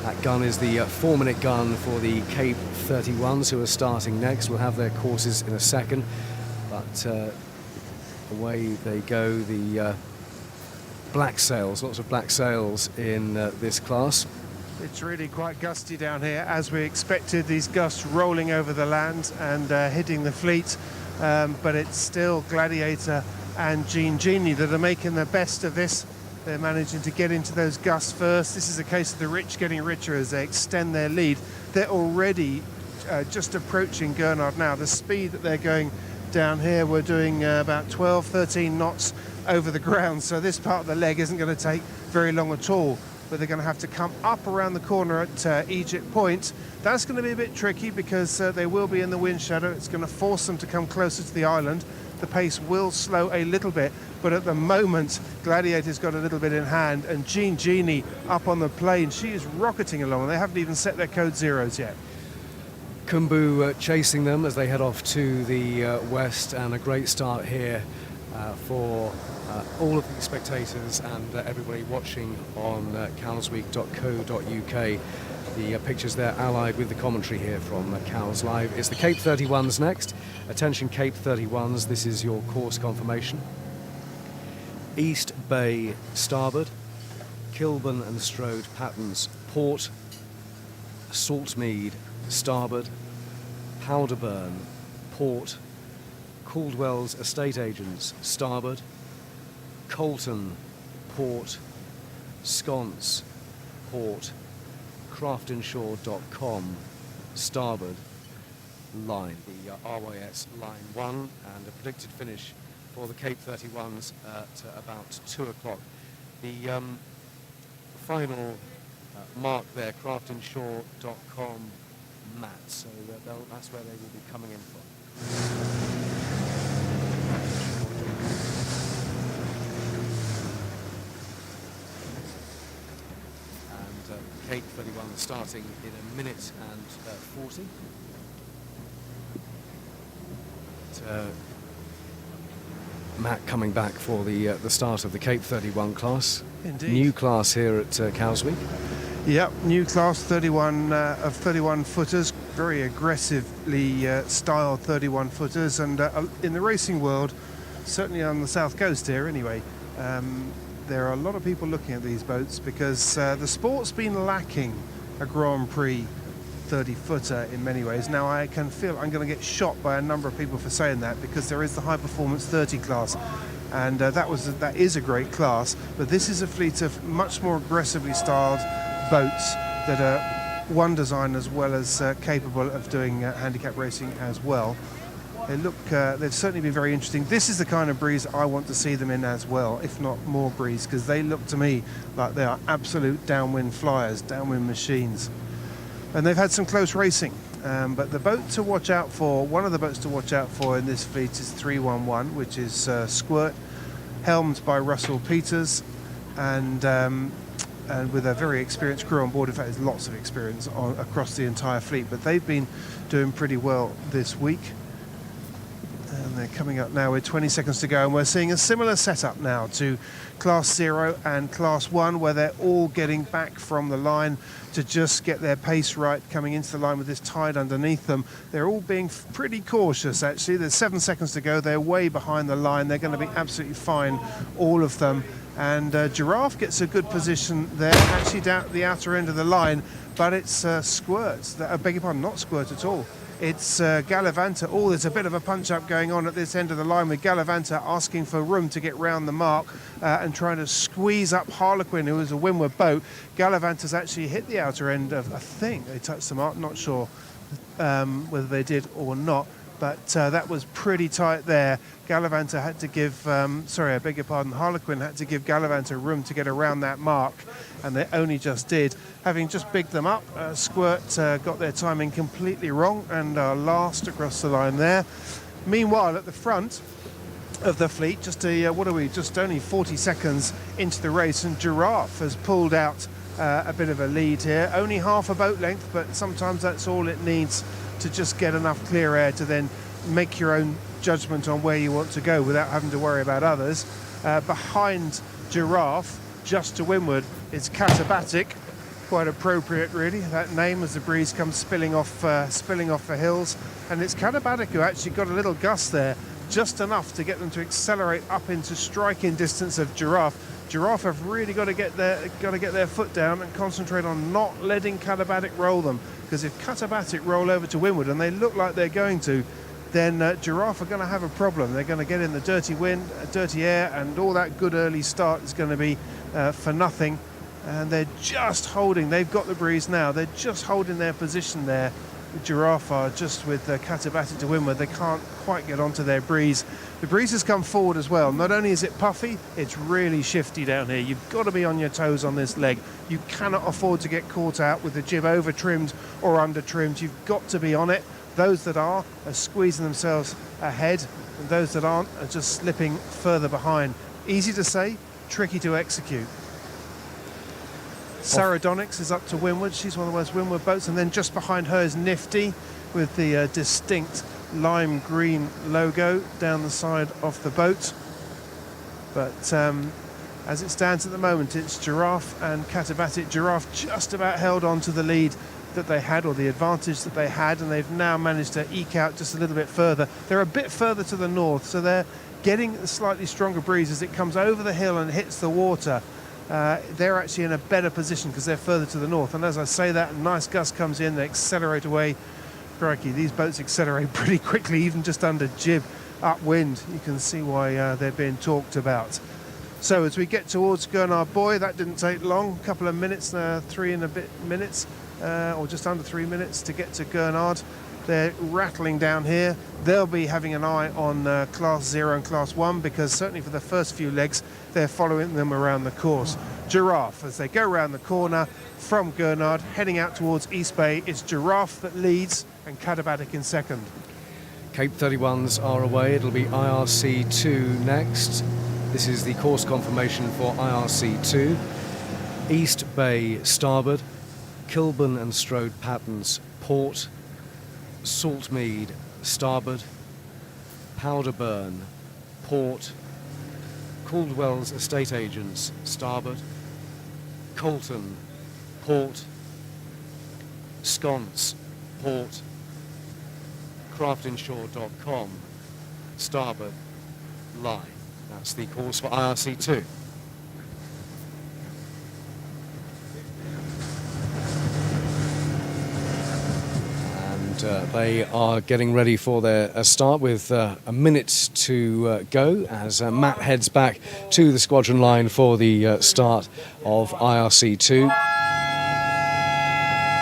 That gun is the 4-minute gun for the Cape 31s, who are starting next. We'll have their courses in a second, but away they go. The black sails, lots of black sails in this class. It's really quite gusty down here, as we expected. These gusts rolling over the land and hitting the fleet. But it's still Gladiator and Jean Genie that are making the best of this. They're managing to get into those gusts first. This is a case of the rich getting richer as they extend their lead. They're already just approaching Gurnard now. The speed that they're going down here, we're doing about 12, 13 knots over the ground. So this part of the leg isn't going to take very long at all. But they're going to have to come up around the corner at Egypt Point. That's going to be a bit tricky because they will be in the wind shadow. It's going to force them to come closer to the island. The pace will slow a little bit, but at the moment, Gladiator's got a little bit in hand, and Jean Genie up on the plane. She is rocketing along, and they haven't even set their code zeros yet. Kumbu chasing them as they head off to the west, and a great start here for all of the spectators and everybody watching on cowsweek.co.uk. The pictures there allied with the commentary here from Cows Live. It's the Cape 31s next. Attention Cape 31s, this is your course confirmation. East Bay starboard, Kilburn and Strode patterns port, Saltmead starboard, Powderburn port, Caldwell's estate agents starboard, Colton port, Sconce port, craftinsure.com starboard line, the RYS line 1, and a predicted finish for the Cape 31s at about 2 o'clock. The final mark there, craftinsure.com mat, so that's where they will be coming in from. Cape 31 starting in a minute and 40. Matt coming back for the start of the Cape 31 class. Indeed. New class here at Cowsweek. Yep, new class 31 of 31 footers, very aggressively styled 31 footers, and in the racing world, certainly on the south coast here anyway, there are a lot of people looking at these boats because the sport's been lacking a Grand Prix 30-footer in many ways. Now I can feel I'm going to get shot by a number of people for saying that, because there is the high performance 30 class, and that is a great class, but this is a fleet of much more aggressively styled boats that are one design as well as capable of doing handicap racing as well. They look, they've certainly been very interesting. This is the kind of breeze I want to see them in as well, if not more breeze, because they look to me like they are absolute downwind flyers, downwind machines. and they've had some close racing. But the boat to watch out for, one of the boats to watch out for in this fleet is 311, which is Squirt, helmed by Russell Peters, and with a very experienced crew on board. In fact, there's lots of experience across the entire fleet, but they've been doing pretty well this week. And they're coming up now with 20 seconds to go, and we're seeing a similar setup now to Class 0 and Class 1, where they're all getting back from the line to just get their pace right coming into the line with this tide underneath them. They're all being pretty cautious, actually. There's 7 seconds to go. They're way behind the line. They're going to be absolutely fine, all of them. And Giraffe gets a good position there, actually down at the outer end of the line, but it's Squirt. I beg your pardon, not Squirt at all. It's Galavanta. Oh, there's a bit of a punch-up going on at this end of the line with Galavanta asking for room to get round the mark and trying to squeeze up Harlequin, who is a windward boat. Galavanta's actually hit the outer end of, I think they touched the mark, not sure whether they did or not, but that was pretty tight there. Galavanta had to give, Harlequin had to give Galavanta room to get around that mark, and they only just did. Having just bigged them up, Squirt got their timing completely wrong and are last across the line there. Meanwhile, at the front of the fleet, just only 40 seconds into the race, and Giraffe has pulled out a bit of a lead here. Only half a boat length, but sometimes that's all it needs to just get enough clear air to then make your own judgment on where you want to go without having to worry about others. Behind Giraffe, just to windward, is Catabatic. Quite appropriate, really, that name, as the breeze comes spilling off the hills. And it's Catabatic who actually got a little gust there, just enough to get them to accelerate up into striking distance of Giraffe. Giraffe have really got to get their foot down and concentrate on not letting Catabatic roll them, because if Catabatic roll over to windward, and they look like they're going to, then Giraffe are going to have a problem. They're going to get in the dirty wind, dirty air, and all that good early start is going to be for nothing. And they're just holding. They've got the breeze now. They're just holding their position there. The Giraffe are just with Catabatic to windward. They can't quite get onto their breeze. The breeze has come forward as well. Not only is it puffy, it's really shifty down here. You've got to be on your toes on this leg. You cannot afford to get caught out with the jib over trimmed or under trimmed. You've got to be on it. Those that are squeezing themselves ahead, and those that aren't are just slipping further behind. Easy to say, tricky to execute. Saradonyx is up to windward. She's one of the most windward boats, and then just behind her is Nifty with the distinct lime green logo down the side of the boat. But as it stands at the moment, it's Giraffe and Catabatic. Giraffe just about held on to the lead that they had, or the advantage that they had, and they've now managed to eke out just a little bit further. They're a bit further to the north, so they're getting a slightly stronger breeze as it comes over the hill and hits the water. They're actually in a better position because they're further to the north, and as I say that, a nice gust comes in, they accelerate away. Crikey, these boats accelerate pretty quickly, even just under jib upwind. You can see why they're being talked about. So as we get towards Gurnard Buoy, that didn't take long, a couple of minutes, 3 and a bit minutes, or just under 3 minutes to get to Gurnard. They're rattling down here. They'll be having an eye on Class 0 and Class 1, because certainly for the first few legs, they're following them around the course. Giraffe, as they go around the corner from Gurnard, heading out towards East Bay, it's Giraffe that leads and Catabatic in second. Cape 31s are away. It'll be IRC2 next. This is the course confirmation for IRC2. East Bay starboard, Kilburn and Strode Patterns port, Saltmead starboard, Powderburn port, Caldwell's estate agents starboard, Colton port, Sconce port, craftinshore.com starboard line. That's the course for IRC2. They are getting ready for their start with a minute to go as Matt heads back to the squadron line for the start of IRC2.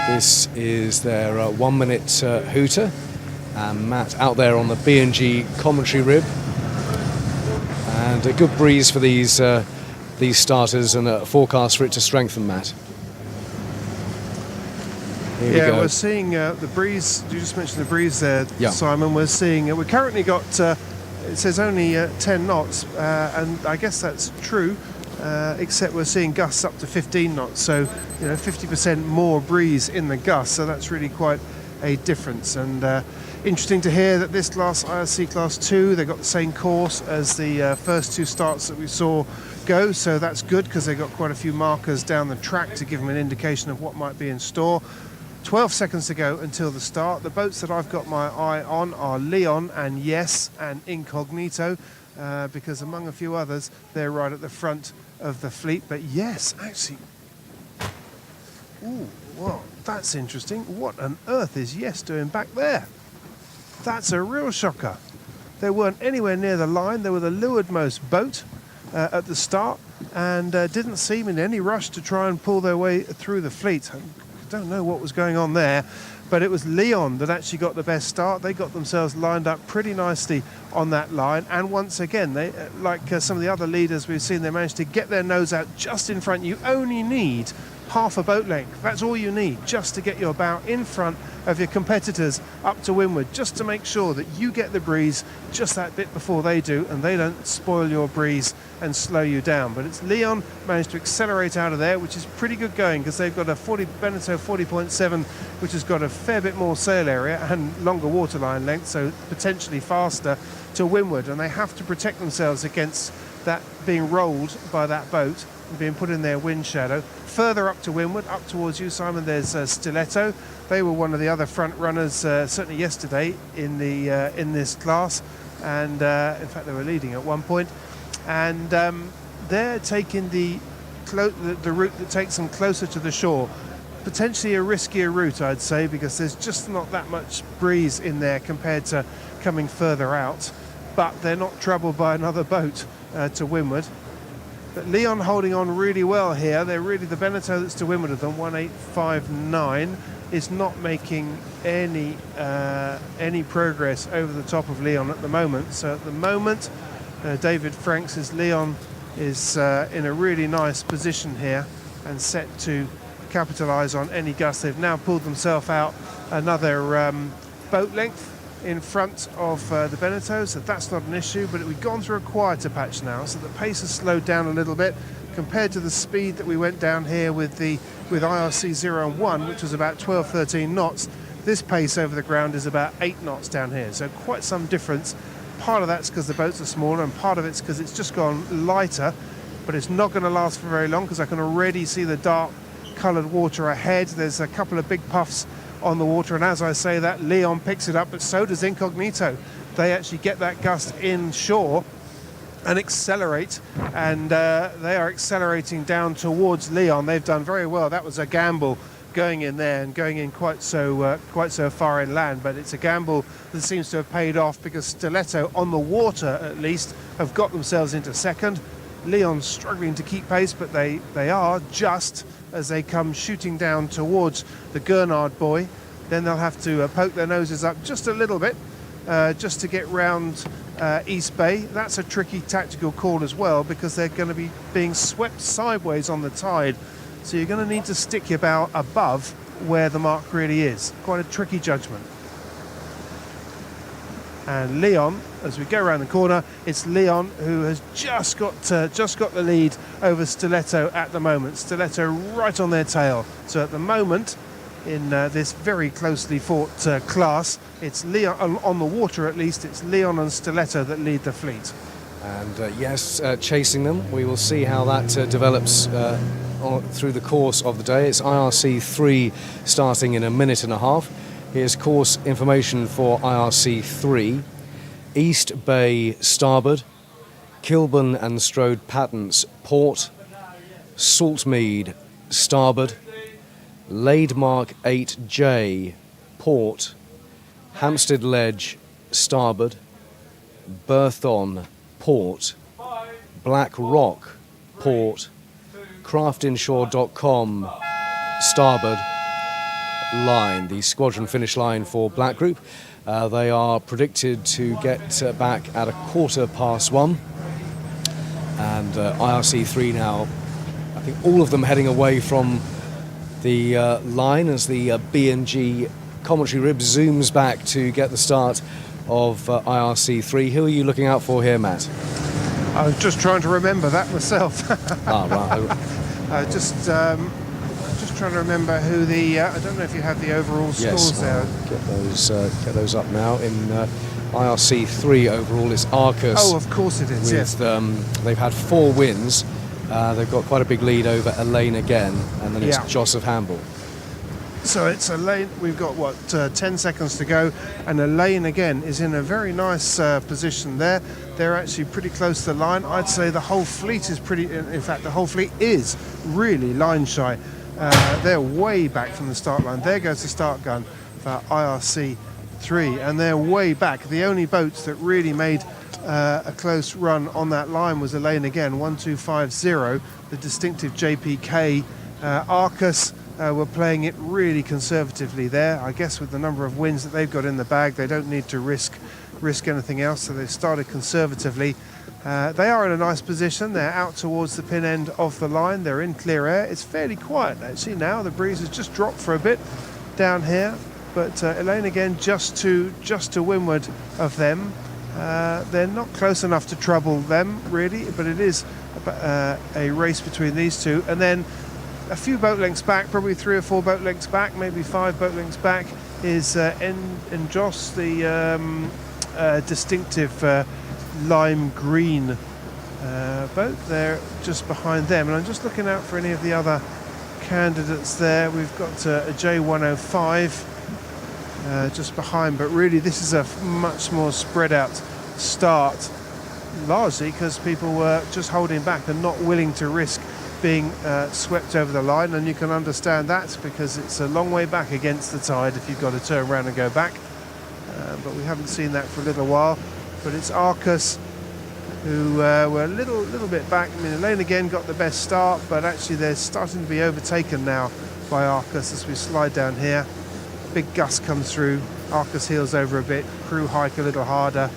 This is their 1 minute hooter, and Matt out there on the B&G commentary rib, and a good breeze for these starters, and a forecast for it to strengthen, Matt. Here we Yeah, go. we're seeing the breeze. You just mentioned the breeze there, Yeah. Simon. We're seeing. We currently got. It says only 10 knots, and I guess that's true. Except we're seeing gusts up to 15 knots, so 50% more breeze in the gusts. So that's really quite a difference. And interesting to hear that this class, IRC Class 2, they got the same course as the first two starts that we saw go. So that's good because they got quite a few markers down the track to give them an indication of what might be in store. 12 seconds to go until the start. The boats that I've got my eye on are Leon and Yes and Incognito, because among a few others, they're right at the front of the fleet. But Yes, actually, ooh, well, that's interesting. What on earth is Yes doing back there? That's a real shocker. They weren't anywhere near the line. They were the leewardmost boat at the start, and didn't seem in any rush to try and pull their way through the fleet. I don't know what was going on there, but it was Leon that actually got the best start. They got themselves lined up pretty nicely on that line, and once again, they, like some of the other leaders we've seen, they managed to get their nose out just in front. You only need half a boat length. That's all you need, just to get your bow in front of your competitors up to windward, just to make sure that you get the breeze just that bit before they do, and they don't spoil your breeze and slow you down. But it's Leon managed to accelerate out of there, which is pretty good going, because they've got a Beneteau 40.7, which has got a fair bit more sail area and longer waterline length, so potentially faster to windward, and they have to protect themselves against that being rolled by that boat and being put in their wind shadow. Further up to windward, up towards you, Simon, there's Stiletto. They were one of the other front runners, certainly yesterday in this class, and in fact they were leading at one point. And they're taking the route that takes them closer to the shore. Potentially a riskier route, I'd say, because there's just not that much breeze in there compared to coming further out. But they're not troubled by another boat to windward. But Leon holding on really well here. They're really the Beneteau that's to windward of them, 1859, is not making any progress over the top of Leon at the moment. So at the moment, David Frank says Leon is in a really nice position here and set to capitalise on any gust. They've now pulled themselves out another boat length in front of the Beneteau, so that's not an issue. But we've gone through a quieter patch now, so the pace has slowed down a little bit compared to the speed that we went down here with IRC 0 and 1, which was about 12-13 knots. This pace over the ground is about 8 knots down here, so quite some difference. Part of that's because the boats are smaller, and part of it's because it's just gone lighter, but it's not going to last for very long, because I can already see the dark coloured water ahead. There's a couple of big puffs on the water, and as I say that, Leon picks it up, but so does Incognito. They actually get that gust inshore and accelerate, and they are accelerating down towards Leon. They've done very well. That was a gamble going in there and going in quite so far inland, but it's a gamble that seems to have paid off, because Stiletto, on the water at least, have got themselves into second. Leon's struggling to keep pace, but they are, just as they come shooting down towards the Gurnard buoy. Then they'll have to poke their noses up just a little bit, just to get round East Bay. That's a tricky tactical call as well, because they're going to be being swept sideways on the tide. So you're going to need to stick your bow above where the mark really is. Quite a tricky judgment. And Leon, as we go around the corner, it's Leon who has just got the lead over Stiletto at the moment. Stiletto right on their tail. So at the moment, in this very closely fought class, it's Leon, on the water at least, it's Leon and Stiletto that lead the fleet. And yes, chasing them. We will see how that develops through the course of the day. It's IRC 3 starting in a minute and a half. Here's course information for IRC 3. East Bay starboard, Kilburn and Strode Patents port, Saltmead starboard, Lademark 8J port, Hampstead Ledge starboard, Berthon port, Black Rock port, craftinshore.com starboard line, the squadron finish line for Black Group. They are predicted to get back at 1:15, and IRC 3 now, I think all of them heading away from the line as the B&G commentary rib zooms back to get the start of IRC3. Who are you looking out for here, Matt? I was just trying to remember that myself. Right. Just trying to remember who the. I don't know if you have the overall scores there. Get those up now. In IRC3 overall, it's Arcus. Oh, of course it is. Yes. They've had 4 wins. They've got quite a big lead over Elaine again, and then it's Joseph Hamble. So it's Elaine. We've got 10 seconds to go, and Elaine again is in a very nice position there. They're actually pretty close to the line. I'd say the whole fleet is pretty. In fact, the whole fleet is really line shy. They're way back from the start line. There goes the start gun for IRC3, and they're way back. The only boats that really made a close run on that line was Elaine again, 1250, the distinctive JPK. Arcus were playing it really conservatively there. I guess with the number of wins that they've got in the bag, they don't need to risk anything else, so they've started conservatively. They are in a nice position. They're out towards the pin end of the line. They're in clear air. It's fairly quiet actually now. The breeze has just dropped for a bit down here, but Elaine again just to windward of them. They're not close enough to trouble them really, but it is a race between these two. And then a few boat lengths back, probably 3 or 4 boat lengths back, maybe 5 boat lengths back, is Joss, the distinctive lime green boat. They're just behind them, and I'm just looking out for any of the other candidates there. We've got a J105 just behind, but really this is a much more spread out start, largely because people were just holding back and not willing to risk being swept over the line, and you can understand that because it's a long way back against the tide if you've got to turn around and go back. But we haven't seen that for a little while. But it's Arcus who were a little bit back. I mean, Elaine again got the best start, but actually they're starting to be overtaken now by Arcus as we slide down here. Big gust comes through, Arcus heels over a bit, crew hike a little harder.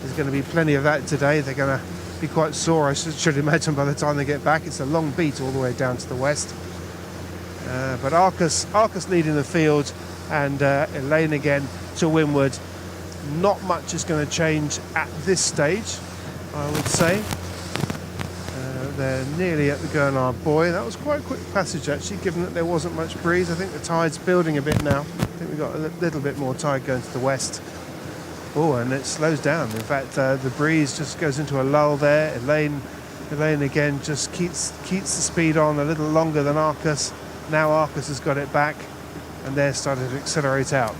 There's going to be plenty of that today. They're going to be quite sore, I should imagine, by the time they get back. It's a long beat all the way down to the west. But Arcus leading the field, and Elaine again to windward. Not much is going to change at this stage, I would say. They're nearly at the Gurnard buoy. That was quite a quick passage actually, given that there wasn't much breeze. I think the tide's building a bit now. I think we've got a little bit more tide going to the west. Oh, and it slows down. In fact, the breeze just goes into a lull there. Elaine again just keeps the speed on a little longer than Arcus. Now Arcus has got it back, and they're starting to accelerate out.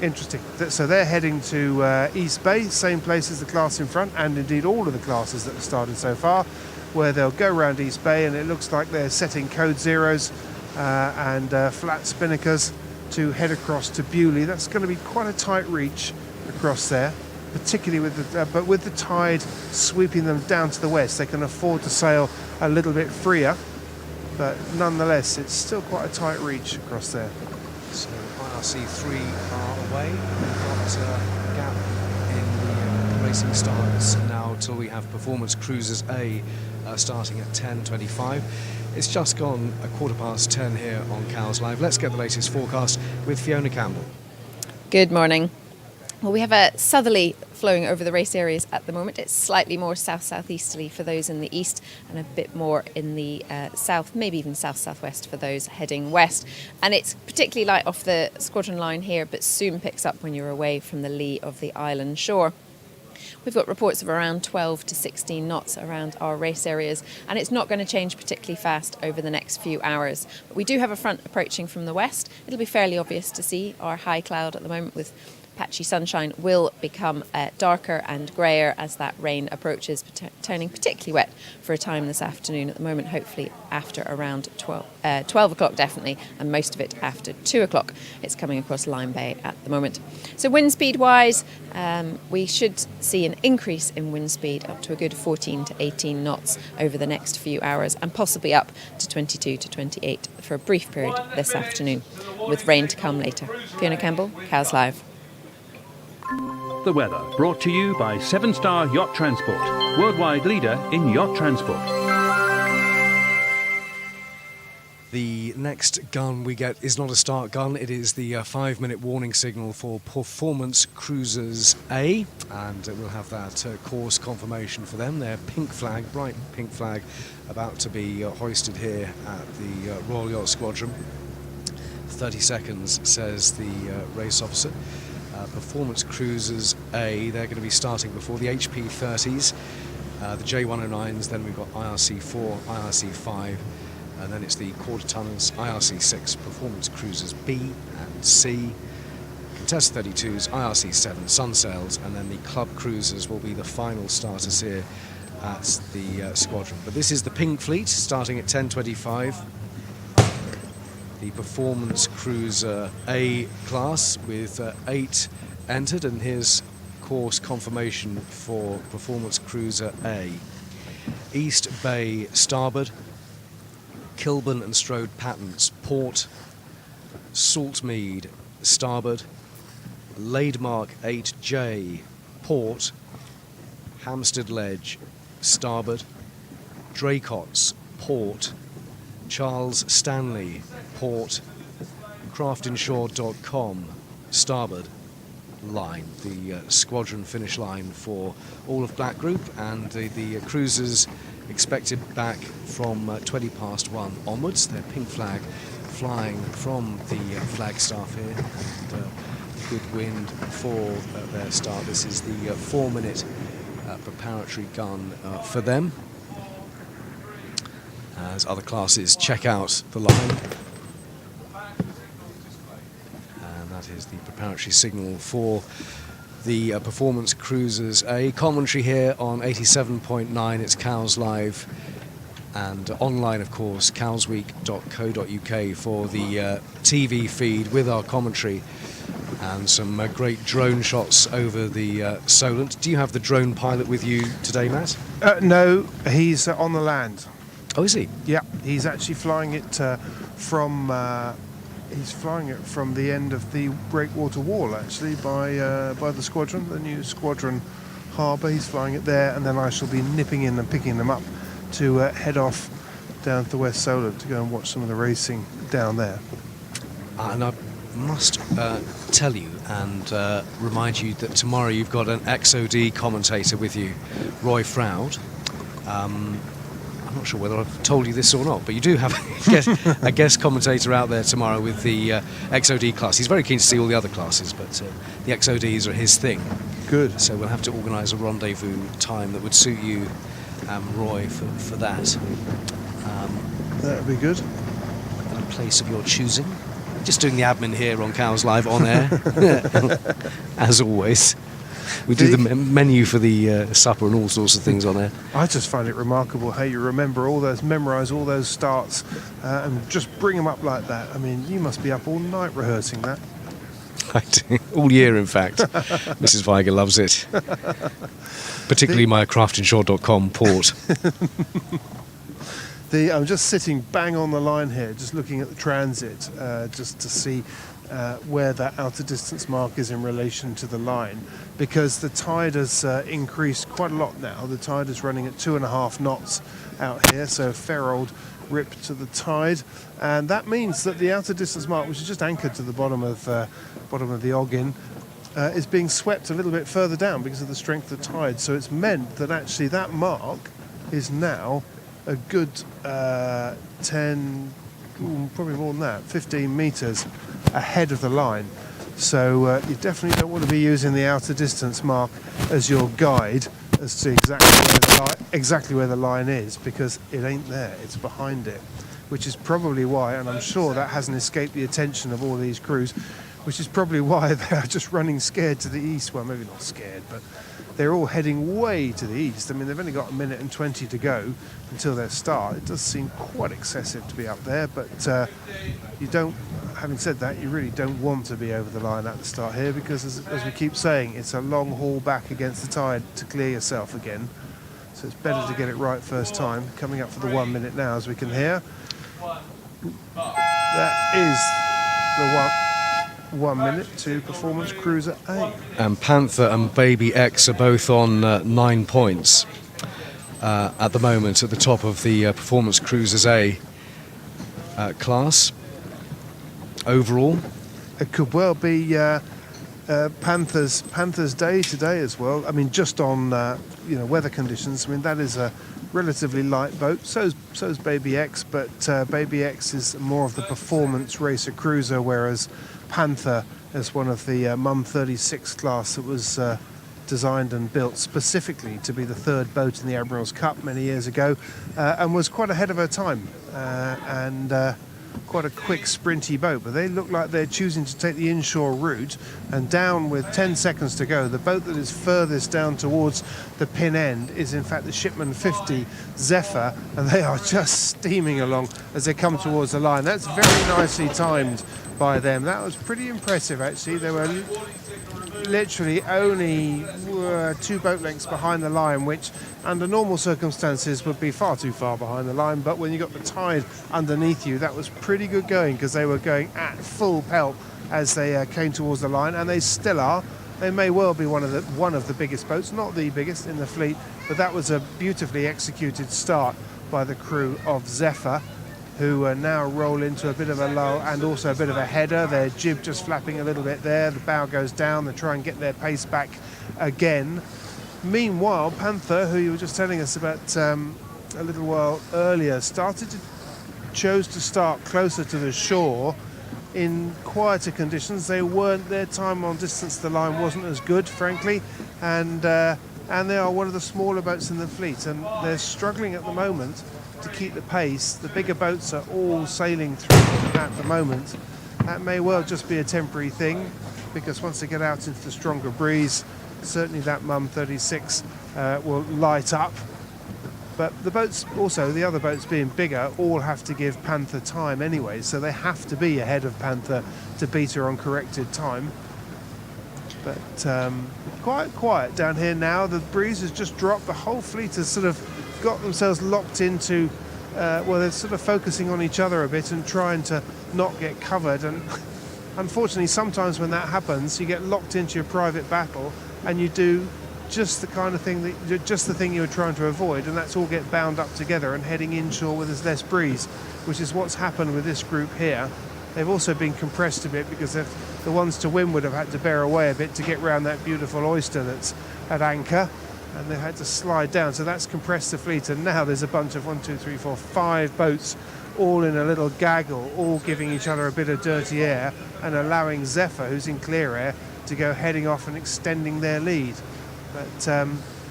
Interesting. So they're heading to East Bay, same place as the class in front, and indeed all of the classes that have started so far, where they'll go around East Bay, and it looks like they're setting code zeros and flat spinnakers to head across to Bewley. That's going to be quite a tight reach across there, particularly with the tide sweeping them down to the west. They can afford to sail a little bit freer, but nonetheless, it's still quite a tight reach across there. So IRC3 are away. We've got a gap in the racing starts now till we have Performance Cruisers A starting at 10:25. It's just gone 10:15 here on Cows Live. Let's get the latest forecast with Fiona Campbell. Good morning. Well, we have a southerly flowing over the race areas at the moment. It's slightly more south-southeasterly for those in the east and a bit more in the south, maybe even south-southwest for those heading west. And it's particularly light off the squadron line here, but soon picks up when you're away from the lee of the island shore. We've got reports of around 12 to 16 knots around our race areas, and it's not going to change particularly fast over the next few hours. But we do have a front approaching from the west. It'll be fairly obvious to see our high cloud at the moment with patchy sunshine will become darker and greyer as that rain approaches, turning particularly wet for a time this afternoon. At the moment, hopefully after around 12 o'clock definitely, and most of it after 2 o'clock. It's coming across Lyme Bay at the moment. So wind speed wise, we should see an increase in wind speed up to a good 14 to 18 knots over the next few hours, and possibly up to 22 to 28 for a brief period this afternoon, with rain to come later. Fiona Campbell, Cows Live. The weather brought to you by 7-Star Yacht Transport, worldwide leader in yacht transport. The next gun we get is not a start gun, it is the 5-minute warning signal for Performance Cruisers A, and we'll have that course confirmation for them. Their pink flag, bright pink flag, about to be hoisted here at the Royal Yacht Squadron. 30 seconds, says the race officer. Performance Cruisers A, they're going to be starting before the HP 30s, the J109s, then we've got IRC 4, IRC 5, and then it's the quarter tonners, IRC 6, Performance Cruisers B and C, Contessa 32s, IRC 7, Sunsails, and then the Club Cruisers will be the final starters here at the squadron. But this is the Pink Fleet starting at 10:25. The Performance Cruiser A class with 8 entered, and here's course confirmation for Performance Cruiser A. East Bay starboard, Kilburn and Strode Patents port, Saltmead starboard, Laidmark 8J port, Hampstead Ledge starboard, Draycott's port, Charles Stanley port, craftinshore.com starboard line, the squadron finish line for all of Black Group, and the cruisers expected back from 1:20 onwards. Their pink flag flying from the flagstaff here, and good wind for their start. This is the 4-minute preparatory gun for them, as other classes check out the line. And that is the preparatory signal for the Performance Cruisers A. Commentary here on 87.9, it's Cows Live, and online, of course, cowsweek.co.uk for the TV feed with our commentary and some great drone shots over the Solent. Do you have the drone pilot with you today, Matt? No, he's on the land. Oh, is he? Yeah, he's actually flying it from the end of the breakwater wall, actually, by the squadron, the new squadron harbour. He's flying it there, and then I shall be nipping in and picking them up to head off down to West Solent to go and watch some of the racing down there. And I must tell you and remind you that tomorrow you've got an XOD commentator with you, Roy Froud. I'm not sure whether I've told you this or not, but you do have a guest commentator out there tomorrow with the XOD class. He's very keen to see all the other classes, but the XODs are his thing. Good. So we'll have to organise a rendezvous time that would suit you, Roy, for that. That would be good. A place of your choosing. Just doing the admin here on Cows Live on air, as always. We do the menu for the supper and all sorts of things on there. I just find it remarkable how you memorise all those starts and just bring them up like that. I mean, you must be up all night rehearsing that. I do. All year, in fact. Mrs. Weiger loves it. Particularly my craftinshore.com port. I'm just sitting bang on the line here, just looking at the transit, just to see where that outer distance mark is in relation to the line, because the tide has increased quite a lot now. The tide is running at 2.5 knots out here, so a fair old rip to the tide, and that means that the outer distance mark, which is just anchored to the bottom of the Oggen, is being swept a little bit further down because of the strength of the tide. So it's meant that actually that mark is now a good 10, probably more than that, 15 metres ahead of the line. So you definitely don't want to be using the outer distance mark as your guide as to exactly where the line is, because it ain't there, it's behind it, which is probably why, and I'm sure that hasn't escaped the attention of all these crews, which is probably why they are just running scared to the east. Well, maybe not scared, but they're all heading way to the east. I mean, they've only got 1:20 to go until their start. It does seem quite excessive to be up there, but you don't, having said that, you really don't want to be over the line at the start here, because as we keep saying, it's a long haul back against the tide to clear yourself again. So it's better to get it right first time. Coming up for the 1 minute now, as we can hear. That is the 1 minute to Performance Cruiser A. And Panther and Baby X are both on 9 points at the moment at the top of the Performance Cruisers A. class overall. It could well be Panther's day today as well. I mean, just on weather conditions. I mean, that is a relatively light boat. So's Baby X, but Baby X is more of the performance racer cruiser, whereas Panther is one of the Mum 36 class that was designed and built specifically to be the third boat in the Admiral's Cup many years ago, and was quite ahead of her time, and quite a quick sprinty boat. But they look like they're choosing to take the inshore route, and down with 10 seconds to go, the boat that is furthest down towards the pin end is in fact the Shipman 50 Zephyr, and they are just steaming along as they come towards the line. That's very nicely timed by them. That was pretty impressive, actually. They were literally only 2 boat lengths behind the line, which under normal circumstances would be far too far behind the line, but when you got the tide underneath you, that was pretty good going, because they were going at full pelt as they came towards the line, and they still are. They may well be one of the biggest boats, not the biggest in the fleet, but that was a beautifully executed start by the crew of Zephyr, who now roll into a bit of a lull and also a bit of a header. Their jib just flapping a little bit there. The bow goes down. They try and get their pace back again. Meanwhile, Panther, who you were just telling us about a little while earlier, chose to start closer to the shore in quieter conditions. Their time on distance to the line wasn't as good, frankly, and they are one of the smaller boats in the fleet, and they're struggling at the moment to keep the pace. The bigger boats are all sailing through at the moment. That may well just be a temporary thing, because once they get out into the stronger breeze, certainly that Mum 36 will light up. But the boats, also the other boats being bigger, all have to give Panther time anyway, so they have to be ahead of Panther to beat her on corrected time. But quite quiet down here now. The breeze has just dropped. The whole fleet has sort of got themselves locked into, they're sort of focusing on each other a bit and trying to not get covered. And unfortunately, sometimes when that happens, you get locked into your private battle, and you do just the kind of thing the thing you were trying to avoid, and that's all get bound up together and heading inshore where there's less breeze, which is what's happened with this group here. They've also been compressed a bit, because the ones to windward have had to bear away a bit to get around that beautiful oyster that's at anchor, and they've had to slide down, so that's compressed the fleet. And now there's a bunch of 5 boats all in a little gaggle, all giving each other a bit of dirty air and allowing Zephyr, who's in clear air, to go heading off and extending their lead. But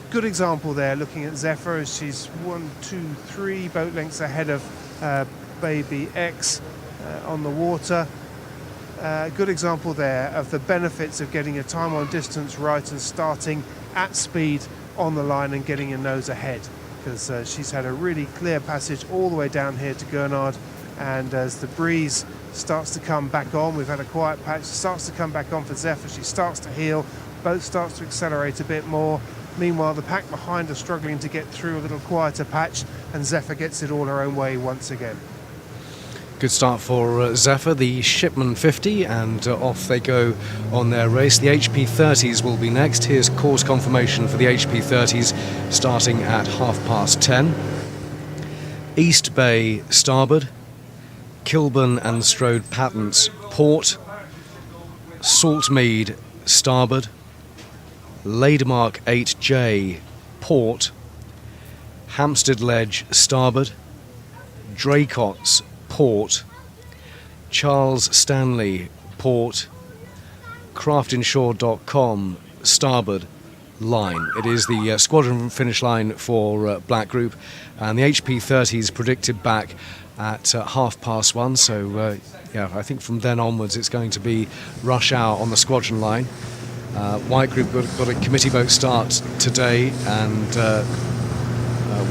good example there, looking at Zephyr, as she's 3 boat lengths ahead of Baby X on the water. Good example there of the benefits of getting a time on distance right and starting at speed on the line and getting your nose ahead, because she's had a really clear passage all the way down here to Gurnard, and as the breeze starts to come back on, we've had a quiet patch, starts to come back on for Zephyr, she starts to heel, boat starts to accelerate a bit more. Meanwhile, the pack behind are struggling to get through a little quieter patch, and Zephyr gets it all her own way once again. Good start for Zephyr, the Shipman 50, and off they go on their race. The HP 30s will be next. Here's course confirmation for the HP 30s starting at 10:30. East Bay starboard, Kilburn and Strode Patents port, Saltmead starboard, Lademark 8J port, Hampstead Ledge starboard, Draycott's port, Charles Stanley port, craftinshore.com starboard line. It is the squadron finish line for Black Group, and the HP 30s predicted back at 1:30. So I think from then onwards it's going to be rush hour on the squadron line. White Group got a committee boat start today, and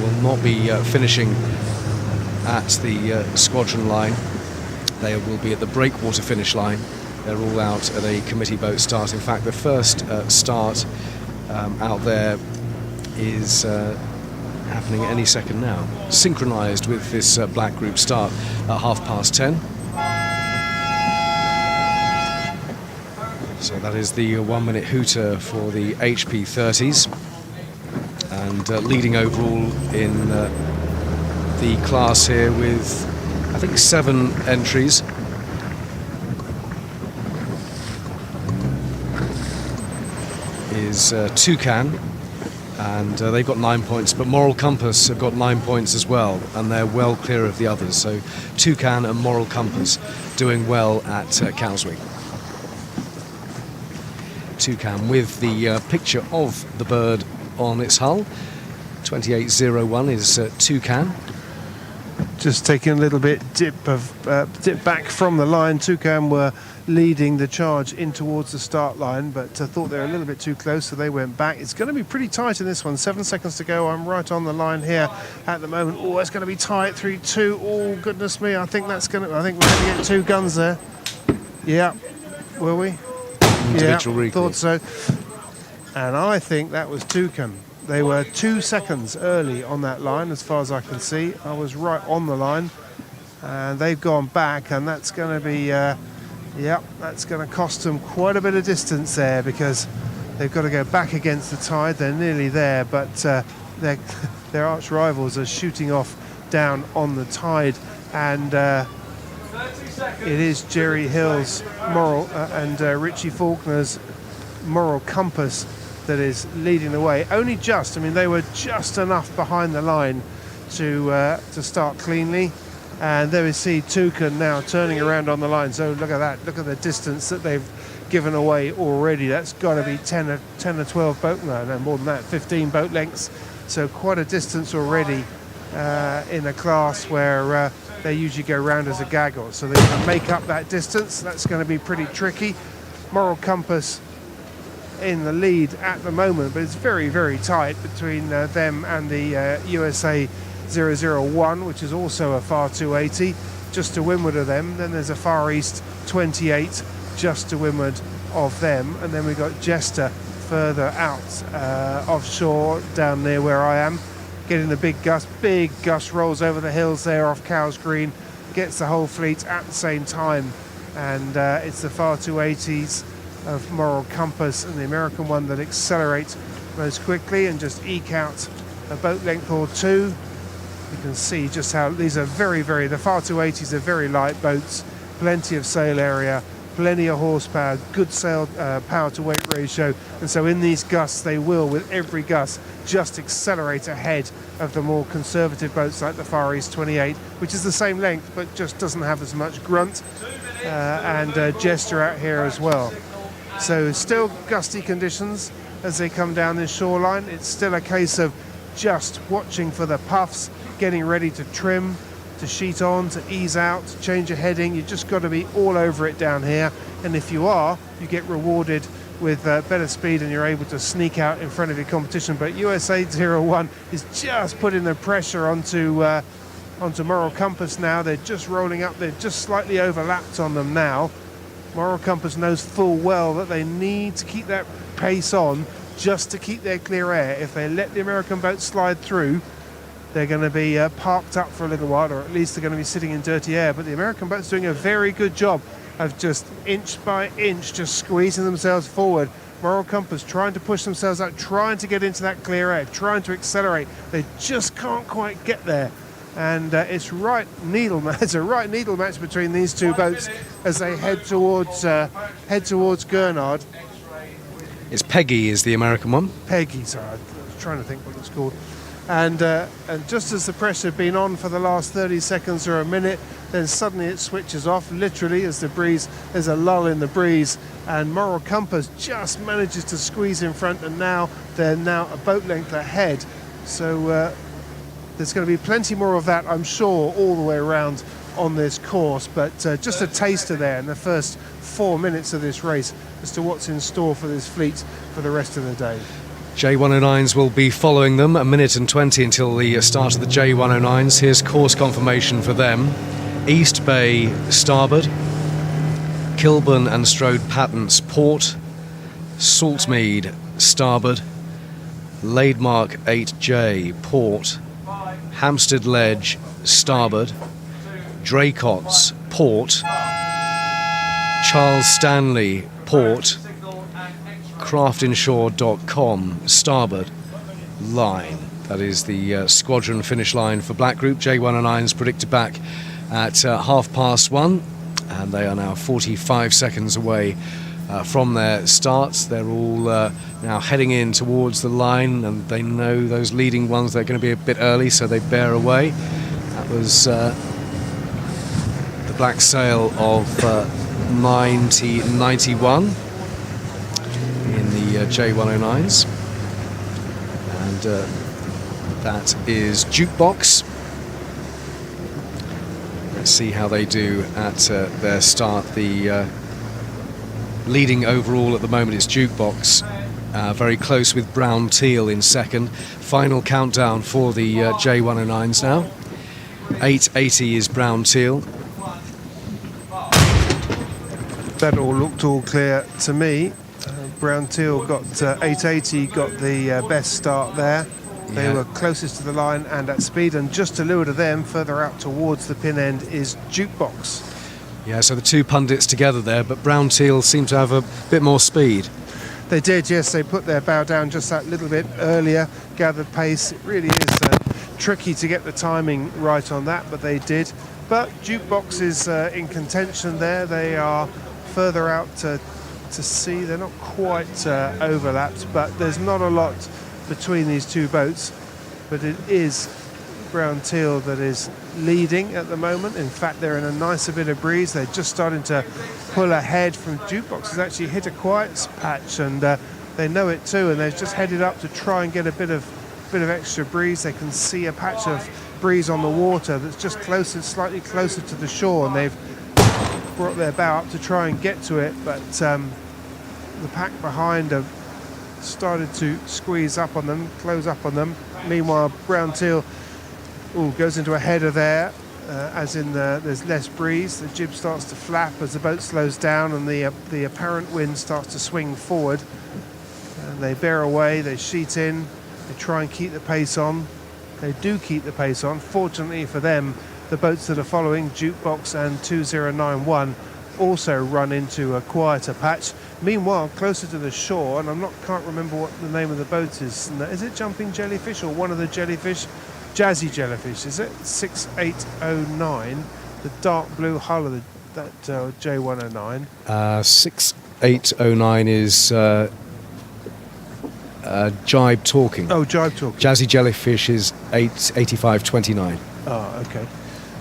will not be finishing at the squadron line. They will be at the breakwater finish line. They're all out at a committee boat start. In fact, the first start out there is happening any second now, synchronised with this Black Group start at 10:30. So that is the 1-minute hooter for the HP 30s, and leading overall in the class here with I think 7 entries. Is Toucan, and they've got 9 points, but Moral Compass have got 9 points as well, and they're well clear of the others. So Toucan and Moral Compass doing well at Cowswick. Toucan with the picture of the bird on its hull. 2801 is Toucan. Just taking a little bit dip back from the line. Toucan were leading the charge in towards the start line, but thought they were a little bit too close, so they went back. It's going to be pretty tight in this one. 7 seconds to go. I'm right on the line here at the moment. Oh, it's going to be tight. 3-2. Oh, goodness me! I think we're going to get 2 guns there. Yeah, will we? Individual yeah, thought so. And I think that was Toucan. They were 2 seconds early on that line, as far as I can see. I was right on the line, and they've gone back, and that's going to be, that's going to cost them quite a bit of distance there, because they've got to go back against the tide. They're nearly there, but their arch rivals are shooting off down on the tide, and it is Jerry Hill's Moral and Richie Faulkner's Moral Compass that is leading the way. Only just, I mean, they were just enough behind the line to start cleanly. And there we see Toucan now turning around on the line. So look at that, look at the distance that they've given away already. That's got to be 10 or 12 boat, no more than that, 15 boat lengths. So quite a distance already in a class where they usually go round as a gaggle. So they can make up that distance. That's going to be pretty tricky. Moral Compass in the lead at the moment, but it's very, very tight between them and the USA 001, which is also a FAR 280, just to windward of them. Then there's a Far East 28 just to windward of them, and then we've got Jester further out offshore down near where I am, getting the big gust rolls over the hills there off Cowes Green, gets the whole fleet at the same time, and it's the FAR 280s of Moral Compass and the American one that accelerate most quickly and just eke out a boat length or 2. You can see just how these are the FAR 280s are very light boats, plenty of sail area, plenty of horsepower, good sail power to weight ratio, and so in these gusts they will, with every gust, just accelerate ahead of the more conservative boats like the Far East 28, which is the same length but just doesn't have as much grunt, and Jester out here as well. So still gusty conditions as they come down this shoreline. It's still a case of just watching for the puffs, getting ready to trim, to sheet on, to ease out, to change your heading. You've just got to be all over it down here, and if you are, you get rewarded with better speed and you're able to sneak out in front of your competition. But USA 01 is just putting the pressure onto Moral Compass now. They're just rolling up, they're just slightly overlapped on them now. Moral Compass knows full well that they need to keep that pace on just to keep their clear air. If they let the American boat slide through, they're going to be parked up for a little while, or at least they're going to be sitting in dirty air. But the American boat's doing a very good job of just inch by inch just squeezing themselves forward. Moral Compass trying to push themselves out, trying to get into that clear air, trying to accelerate. They just can't quite get there. And it's a right needle match between these two boats as they head towards Gurnard. It's Peggy is the American one. Peggy, sorry, I was trying to think what it's called. And just as the pressure had been on for the last 30 seconds or a minute, then suddenly it switches off, literally, as the breeze, there's a lull in the breeze, and Moral Compass just manages to squeeze in front, and now they're a boat length ahead. So there's going to be plenty more of that, I'm sure, all the way around on this course, but just a taster there in the first 4 minutes of this race as to what's in store for this fleet for the rest of the day. J109s will be following them, 1 minute and 20 until the start of the J109s. Here's course confirmation for them. East Bay starboard, Kilburn and Strode Patents port, Saltmead starboard, Laidmark 8J port, Hampstead Ledge starboard, Draycott's port, Charles Stanley port, craftinshore.com starboard line. That is the squadron finish line for Black Group. J109's predicted back at 1:30, and they are now 45 seconds away from their starts. They're all now heading in towards the line, and they know those leading ones, they're going to be a bit early, so they bear away. That was the black sail of 91 in the J109s, and that is Jukebox. Let's see how they do at their start. The leading overall at the moment is Jukebox, very close with Brown Teal in second. Final countdown for the J109s now. 8:80 is Brown Teal. That all looked all clear to me. Brown Teal got 8:80, got the best start there. They were closest to the line and at speed, and just to leeward of them, further out towards the pin end, is Jukebox. Yeah, so the two pundits together there, but Brown Teal seemed to have a bit more speed. They did, yes. They put their bow down just that little bit earlier, gathered pace. It really is tricky to get the timing right on that, but they did. But Jukebox is in contention there. They are further out to sea. They're not quite overlapped, but there's not a lot between these two boats. But it is Brown Teal that is leading at the moment. In fact, they're in a nicer bit of breeze. They're just starting to pull ahead from Jukebox. Has actually hit a quiet patch, and they know it too, and they've just headed up to try and get a bit of extra breeze. They can see a patch of breeze on the water that's just closer, slightly closer to the shore, and they've brought their bow up to try and get to it, but the pack behind have started to squeeze up on them, close up on them. Meanwhile, Brown Teal goes into a header there, as in there's less breeze. The jib starts to flap as the boat slows down, and the apparent wind starts to swing forward. And they bear away, they sheet in, they try and keep the pace on. They do keep the pace on. Fortunately for them, the boats that are following, Jukebox and 2091, also run into a quieter patch. Meanwhile, closer to the shore, and can't remember what the name of the boat is. Is it Jumping Jellyfish or one of the jellyfish? Jazzy Jellyfish, is it? 6809, the dark blue hull of that J109. 6809 is Jibe Talking. Oh, Jibe Talking. Jazzy Jellyfish is 8529. Oh, okay.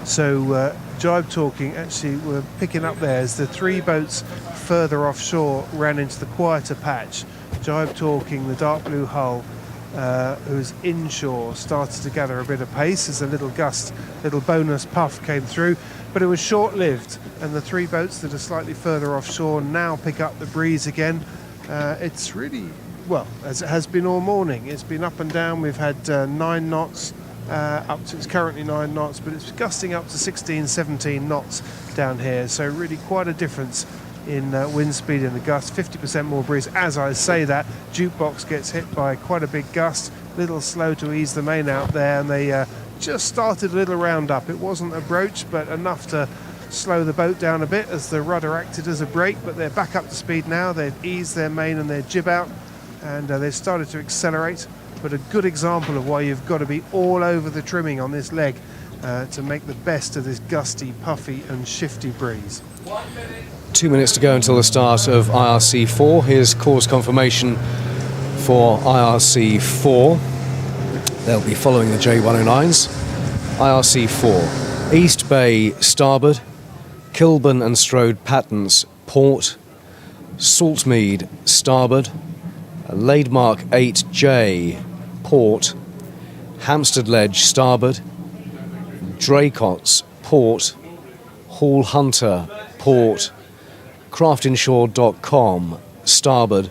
So Jibe Talking actually were picking up there as the three boats further offshore ran into the quieter patch. Jibe Talking, the dark blue hull, who's inshore, started to gather a bit of pace as a little bonus puff came through, but it was short-lived, and the three boats that are slightly further offshore now pick up the breeze again. It's really, well, as it has been all morning, it's been up and down. We've had 9 knots up to, it's currently 9 knots, but it's gusting up to 16, 17 knots down here, so really quite a difference in wind speed and the gust. 50% more breeze. As I say that, Jukebox gets hit by quite a big gust, a little slow to ease the main out there, and they just started a little round up. It wasn't a broach, but enough to slow the boat down a bit as the rudder acted as a brake, but they're back up to speed now. They've eased their main and their jib out, and they've started to accelerate. But a good example of why you've got to be all over the trimming on this leg to make the best of this gusty, puffy and shifty breeze. 2 minutes to go until the start of IRC4. Here's course confirmation for IRC4. They'll be following the J109s. IRC4, East Bay starboard, Kilburn and Strode Pattens port, Saltmead starboard, Laidmark 8J port, Hampstead Ledge starboard, Draycott's port, Hall Hunter port, craftinshore.com starboard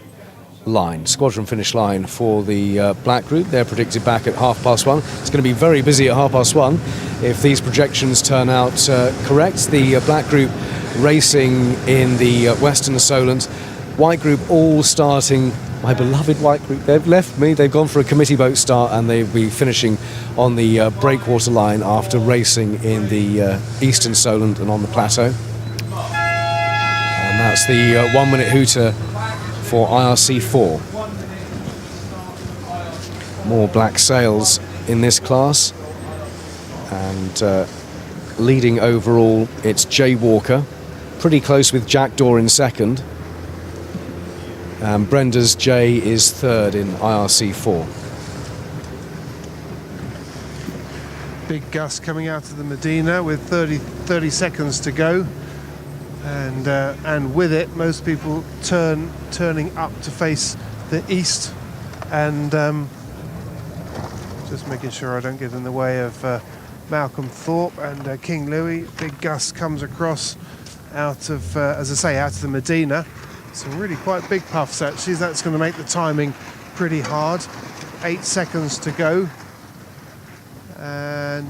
line. Squadron finish line for the black group. They're predicted back at 1:30. It's going to be very busy at 1:30 if these projections turn out correct. The black group racing in the Western Solent. White group all starting. My beloved white group, they've left me. They've gone for a committee boat start, and they'll be finishing on the breakwater line after racing in the Eastern Solent and on the plateau. And that's the 1 minute hooter for IRC4. More black sails in this class, and leading overall, it's Jay Walker. Pretty close with Jackdaw in second. Brenda's Jay is third in IRC4. Big Gus coming out of the Medina with 30 seconds to go. And with it, most people turning up to face the east, and just making sure I don't get in the way of Malcolm Thorpe and King Louis. Big Gus comes across out of, as I say, out of the Medina. Some really quite big puffs actually. That's going to make the timing pretty hard. 8 seconds to go, and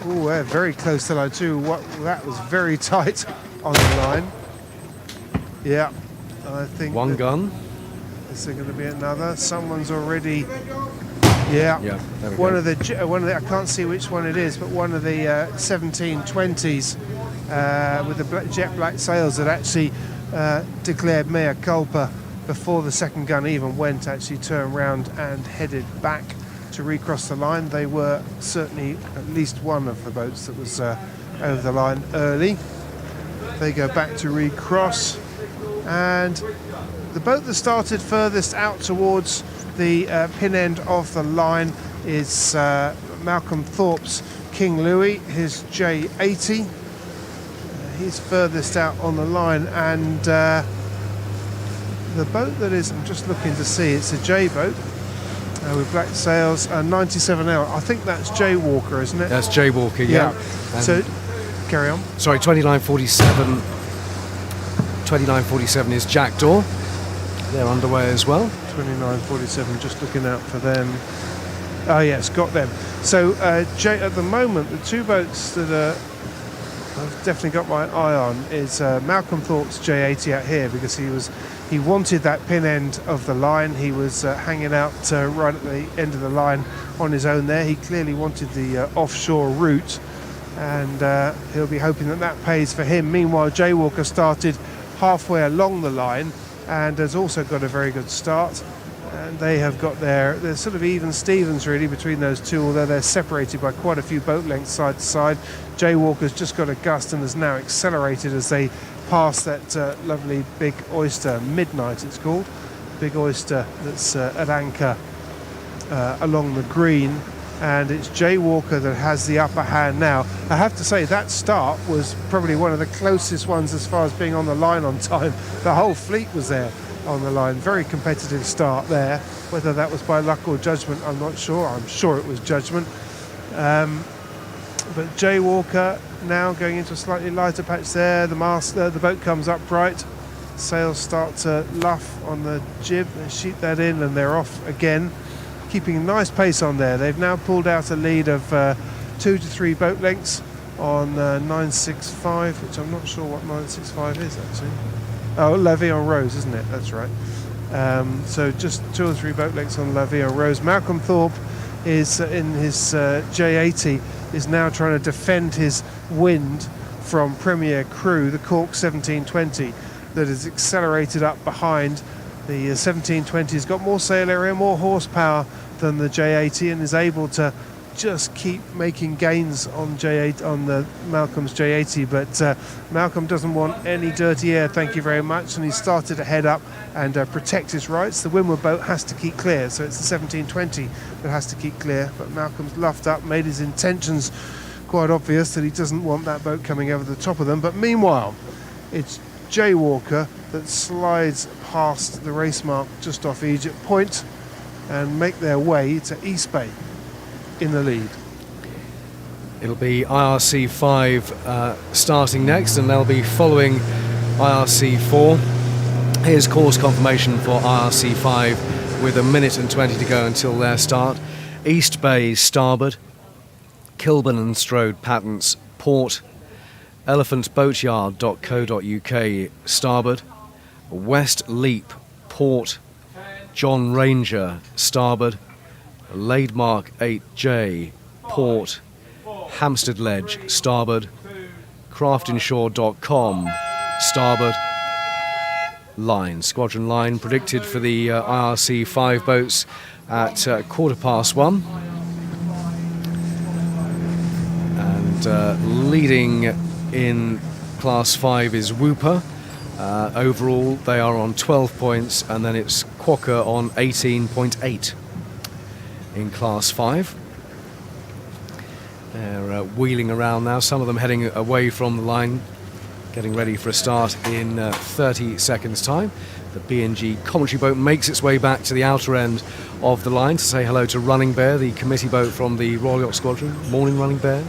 very close to line two. That was very tight on the line. Yeah, I think one gun. Is there going to be another? Someone's already. Yeah. There we one go. of the I can't see which one it is, but one of the 1720s with the jet black sails that actually declared mea culpa before the second gun even went. Actually turned round and headed back to recross the line. They were certainly at least one of the boats that was over the line early. They go back to recross, and the boat that started furthest out towards the pin end of the line is Malcolm Thorpe's King Louis, his J80. He's furthest out on the line, and the boat that is, I'm just looking to see, it's a J boat with black sails, 97L. I think that's Jay Walker, isn't it? That's Jay Walker, yeah. So, carry on. Sorry, 2947. 2947 is Jackdaw. They're underway as well. 2947, just looking out for them. Oh yes, got them. So at the moment, the two boats that I've definitely got my eye on is Malcolm Thorpe's J80 out here, because he wanted that pin end of the line. He was hanging out right at the end of the line on his own there. He clearly wanted the offshore route, and he'll be hoping that pays for him. Meanwhile, Jay Walker started halfway along the line and has also got a very good start, and they have got they're sort of even Stevens really between those two, although they're separated by quite a few boat lengths side to side. Jay Walker's just got a gust and has now accelerated as they pass that lovely big oyster, Midnight it's called, big oyster that's at anchor along the green, and it's Jay Walker that has the upper hand now. I have to say that start was probably one of the closest ones as far as being on the line on time. The whole fleet was there on the line. Very competitive start there. Whether that was by luck or judgment, I'm not sure. I'm sure it was judgment. But Jay Walker now going into a slightly lighter patch there. The boat comes upright. Sails start to luff on the jib. They sheet that in and they're off again, keeping a nice pace on there. They've now pulled out a lead of 2 to 3 boat lengths on 965, which I'm not sure what 965 is actually. Oh, La Vie en Rose, isn't it? That's right. So just 2 or 3 boat lengths on La Vie en Rose. Malcolm Thorpe is in his J80, is now trying to defend his wind from Premier Crew, the Cork 1720, that has accelerated up behind. The 1720's got more sail area, more horsepower than the J80, and is able to just keep making gains on J8 on the Malcolm's J80. But Malcolm doesn't want any dirty air, thank you very much, and he started to head up and protect his rights. The windward boat has to keep clear, so it's the 1720 that has to keep clear. But Malcolm's luffed up, made his intentions quite obvious that he doesn't want that boat coming over the top of them. But meanwhile, it's Jay Walker that slides past the race mark just off Egypt Point and make their way to East Bay in the lead. It'll be IRC 5 starting next, and they'll be following IRC 4. Here's course confirmation for IRC 5 with 1 minute and 20 to go until their start. East Bay starboard, Kilburn and Strode Patents port, elephantboatyard.co.uk starboard, West Leap port, John Ranger starboard, Laidmark 8J port, Hampstead Ledge starboard, craftinshore.com starboard. Line, squadron line predicted for the IRC 5 boats at 1:15. And And leading in Class 5 is Whooper. Overall, they are on 12 points, and then it's Quokka on 18.8 in Class 5. They're wheeling around now, some of them heading away from the line, getting ready for a start in 30 seconds' time. The B&G commentary boat makes its way back to the outer end of the line to say hello to Running Bear, the committee boat from the Royal Yacht Squadron. Morning, Running Bear.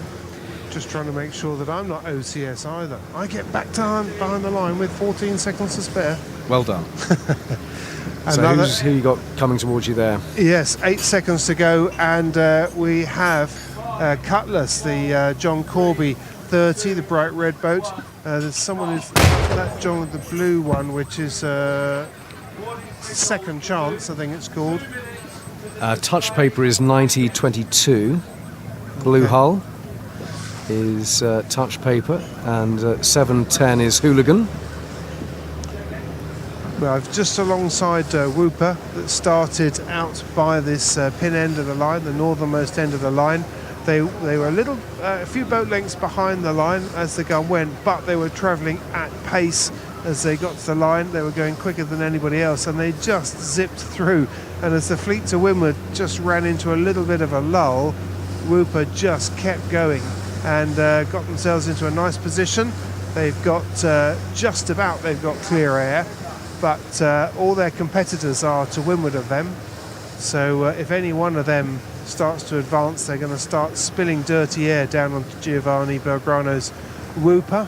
Just trying to make sure that I'm not OCS either. I get back down behind the line with 14 seconds to spare. Well done. So who you got coming towards you there? Yes, 8 seconds to go, and we have Cutlass, the John Corby 30, the bright red boat. There's someone who's that John with the blue one, which is Second Chance, I think it's called. Touch paper is 90.22. Blue Hull is touch paper, and 7.10 is Hooligan. Well, just alongside Whooper, that started out by this pin end of the line, the northernmost end of the line. They were a few boat lengths behind the line as the gun went, but they were travelling at pace as they got to the line. They were going quicker than anybody else, and they just zipped through. And as the fleet to windward just ran into a little bit of a lull, Whooper just kept going and got themselves into a nice position. They've got they've got clear air, but all their competitors are to windward of them. So if any one of them starts to advance, they're going to start spilling dirty air down onto Giovanni Belgrano's Whooper.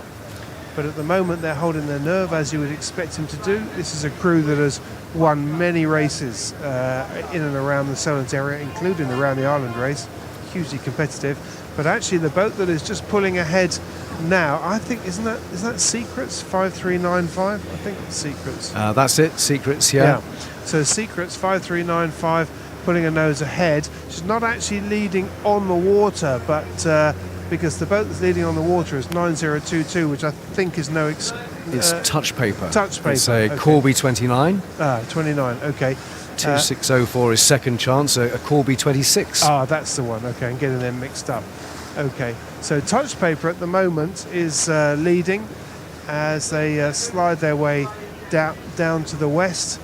But at the moment they're holding their nerve, as you would expect them to do. This is a crew that has won many races in and around the Solent area, including around the Island race. Hugely competitive. But actually the boat that is just pulling ahead now, I think, is that Secrets 5395? I think it's Secrets. That's it, Secrets, yeah. So Secrets 5395 pulling a nose ahead. She's not actually leading on the water, but because the boat that's leading on the water is 9022, which I think is it's touch paper. Touch paper. It's a Corby 29. 29, okay. 2604 is Second Chance, a Corby 26. That's the one. Okay, I'm getting them mixed up. Okay, so touch paper at the moment is leading as they slide their way down to the west.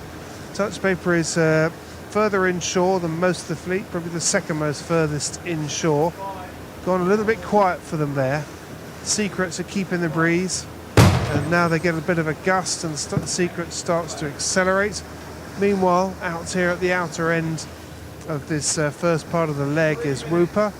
Touch paper is further inshore than most of the fleet, probably the second most furthest inshore. Gone a little bit quiet for them there. Secrets are keeping the breeze, and now they get a bit of a gust, and Secrets starts to accelerate. Meanwhile, out here at the outer end of this first part of the leg is Whooper,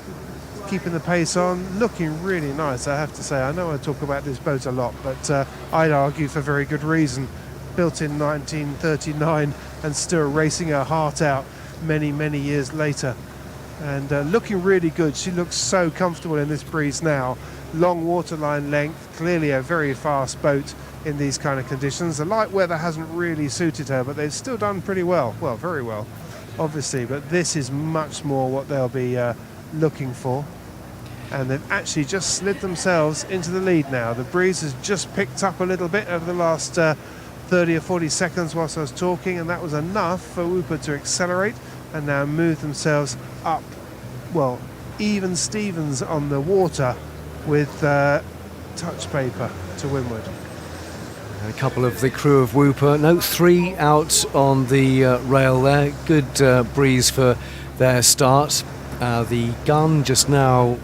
keeping the pace on, looking really nice, I have to say. I know I talk about this boat a lot, but I'd argue for very good reason. Built in 1939 and still racing her heart out many, many years later. And looking really good. She looks so comfortable in this breeze now. Long waterline length, clearly a very fast boat in these kind of conditions. The light weather hasn't really suited her, but they've still done pretty well. Well, very well, obviously, but this is much more what they'll be looking for. And they've actually just slid themselves into the lead now. The breeze has just picked up a little bit over the last 30 or 40 seconds whilst I was talking, and that was enough for Whooper to accelerate and now move themselves up, well, even Stevens on the water with touch paper to windward. A couple of the crew of Whooper, no, 3 out on the rail there. Good breeze for their start. The gun just now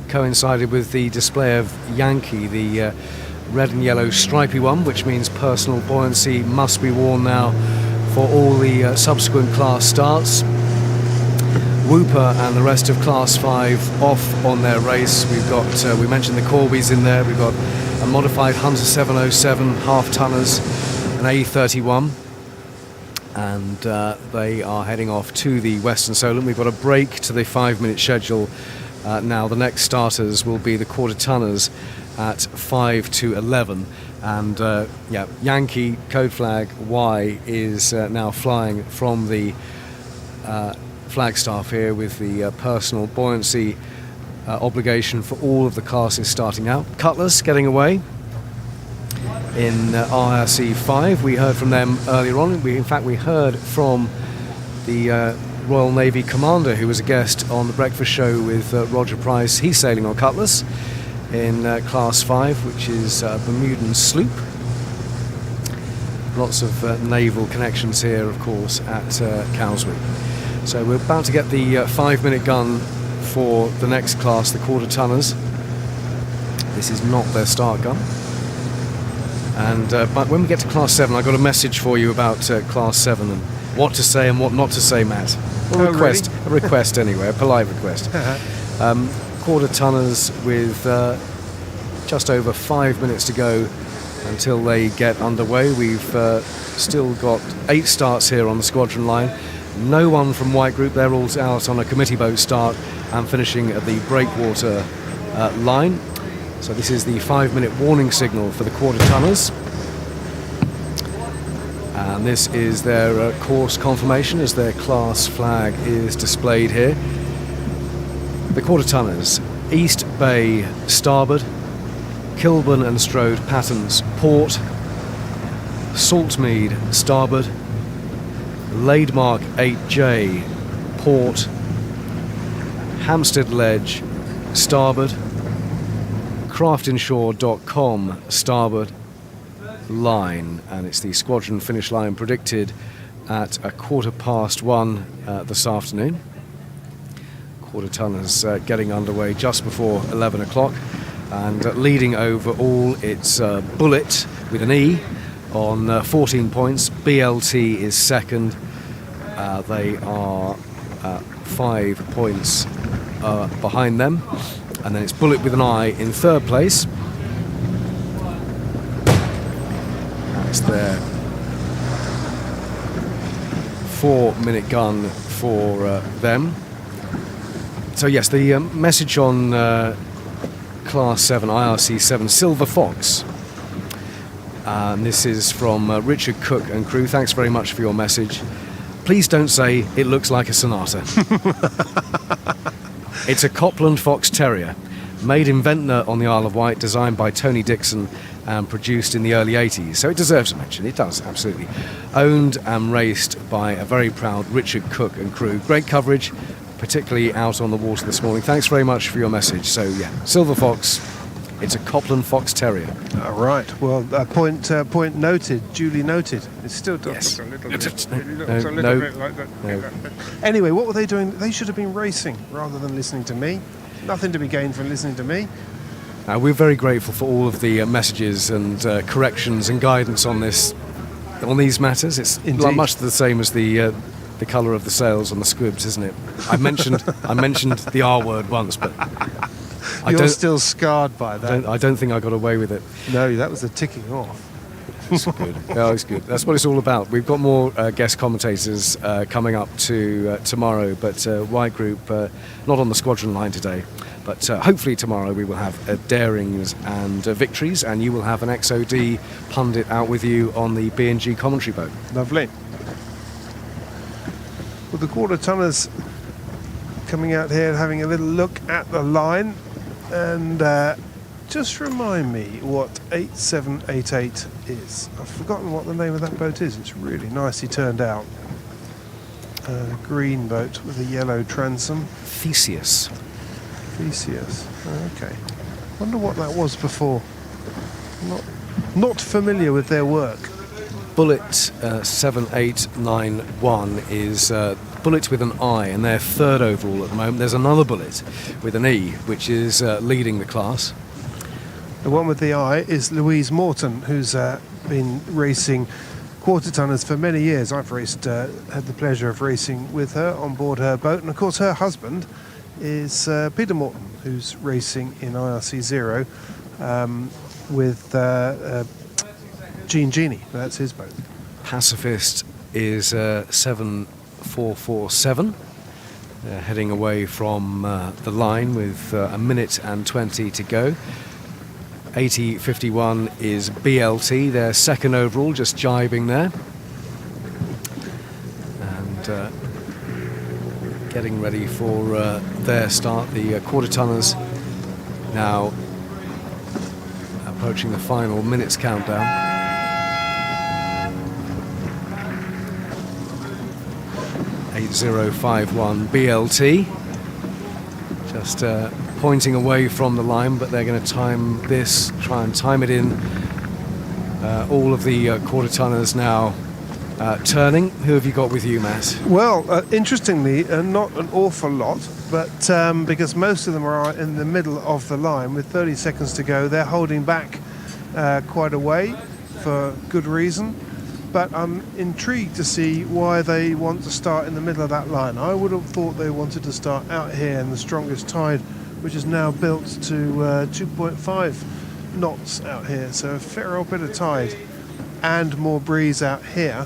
coincided with the display of Yankee, the red and yellow stripy one, which means personal buoyancy must be worn now for all the subsequent class starts. Whooper and the rest of Class 5 off on their race. We've got, we mentioned the Corbys in there. We've got a modified Hunter 707 half-tonners, an A31, and they are heading off to the Western Solent. We've got a break to the 5-minute schedule. Now the next starters will be the quarter-tonners at 5 to 11, and Yankee code flag Y is now flying from the Flagstaff here with the personal buoyancy obligation for all of the classes starting out. Cutlass getting away in RRC 5. We heard from them earlier on. In fact, we heard from the Royal Navy commander who was a guest on the breakfast show with Roger Price. He's sailing on Cutlass. in Class 5, which is Bermudan sloop. Lots of naval connections here, of course, at Cowswick. So we're about to get the 5-minute gun for the next class, the quarter tonners. This is not their start gun. And but when we get to Class 7, I've got a message for you about Class 7 and what to say and what not to say, Matt. A request, really? A request anyway, a polite request. Quarter tonners with just over 5 minutes to go until they get underway. We've still got 8 starts here on the squadron line. No one from White Group, they're all out on a committee boat start and finishing at the breakwater line. So this is the 5-minute warning signal for the quarter tonners. And this is their course confirmation as their class flag is displayed here. The quarter tonners, East Bay starboard, Kilburn and Strode Pattens port, Saltmead starboard, Laidmark 8J port, Hampstead Ledge starboard, craftinshore.com starboard line, and it's the squadron finish line predicted at 1:15 this afternoon. Quarter tonners getting underway just before 11 o'clock, and leading over all it's Bullet with an E on 14 points. BLT is second. They are 5 points behind them, and then it's Bullet with an I in third place. That's their 4-minute gun for them. So yes, the message on Class 7, IRC 7, Silver Fox. And this is from Richard Cook and crew. Thanks very much for your message. Please don't say it looks like a Sonata. It's a Copland Fox Terrier, made in Ventnor on the Isle of Wight, designed by Tony Dixon and produced in the early 80s. So it deserves a mention. It does, absolutely. Owned and raced by a very proud Richard Cook and crew. Great coverage, particularly out on the water this morning. Thanks very much for your message. So yeah, Silver Fox, it's a Copland Fox Terrier. All right. Well, point noted, duly noted. It still does Yes. look a little bit. It looks No, a little no, bit like that. no. Anyway, what were they doing? They should have been racing rather than listening to me. Nothing to be gained from listening to me. We're very grateful for all of the messages and corrections and guidance on these matters. It's Indeed. much the same as the colour of the sails on the squibs, isn't it? I mentioned the R word once, but You're still scarred by that. I don't think I got away with it. No, that was a ticking off. It's good. Oh, it's good. That's what it's all about. We've got more guest commentators coming up to tomorrow, but White Group not on the squadron line today. But hopefully tomorrow we will have darings and victories, and you will have an XOD pundit out with you on the B&G commentary boat. Lovely. Well, the quarter tonners coming out here and having a little look at the line, and just remind me what 8788 is. I've forgotten what the name of that boat is. It's really nicely turned out. Green boat with a yellow transom. Theseus. Okay. Wonder what that was before. Not familiar with their work. Bullet 7891 is Bullet with an I, and they're third overall at the moment. There's another Bullet with an E, which is leading the class. The one with the I is Louise Morton, who's been racing quarter tonners for many years. I've had the pleasure of racing with her on board her boat, and of course her husband is Peter Morton, who's racing in IRC 0 with Genie. That's his boat. Pacifist is 7447, heading away from the line with a minute and 20 to go. 8051 is BLT, their second overall, just jibing there. And getting ready for their start. The quarter tonners now approaching the final minutes countdown. .8051 BLT, Just pointing away from the line, but they're going to try and time it in. All of the quarter tonners now turning. Who have you got with you, Matt? Well, interestingly, not an awful lot, but because most of them are in the middle of the line with 30 seconds to go, they're holding back quite a way for good reason. But I'm intrigued to see why they want to start in the middle of that line. I would have thought they wanted to start out here in the strongest tide, which is now built to 2.5 knots out here, so a fair old bit of tide and more breeze out here.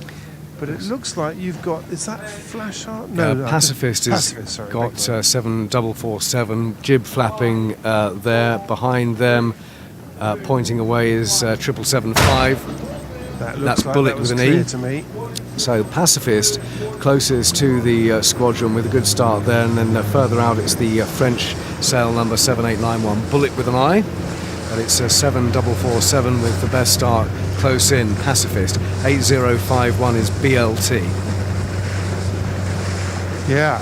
But it looks like you've got, is that Flash Art? No, Pacifist has got 7447, jib flapping there. Behind them, pointing away is 7775. That's like Bullet that was with an E. to me. So Pacifist closest to the squadron with a good start there, and then further out it's the French sail number 7891, Bullet with an I. But it's 7447 with the best start close in, Pacifist. 8051 is BLT. Yeah,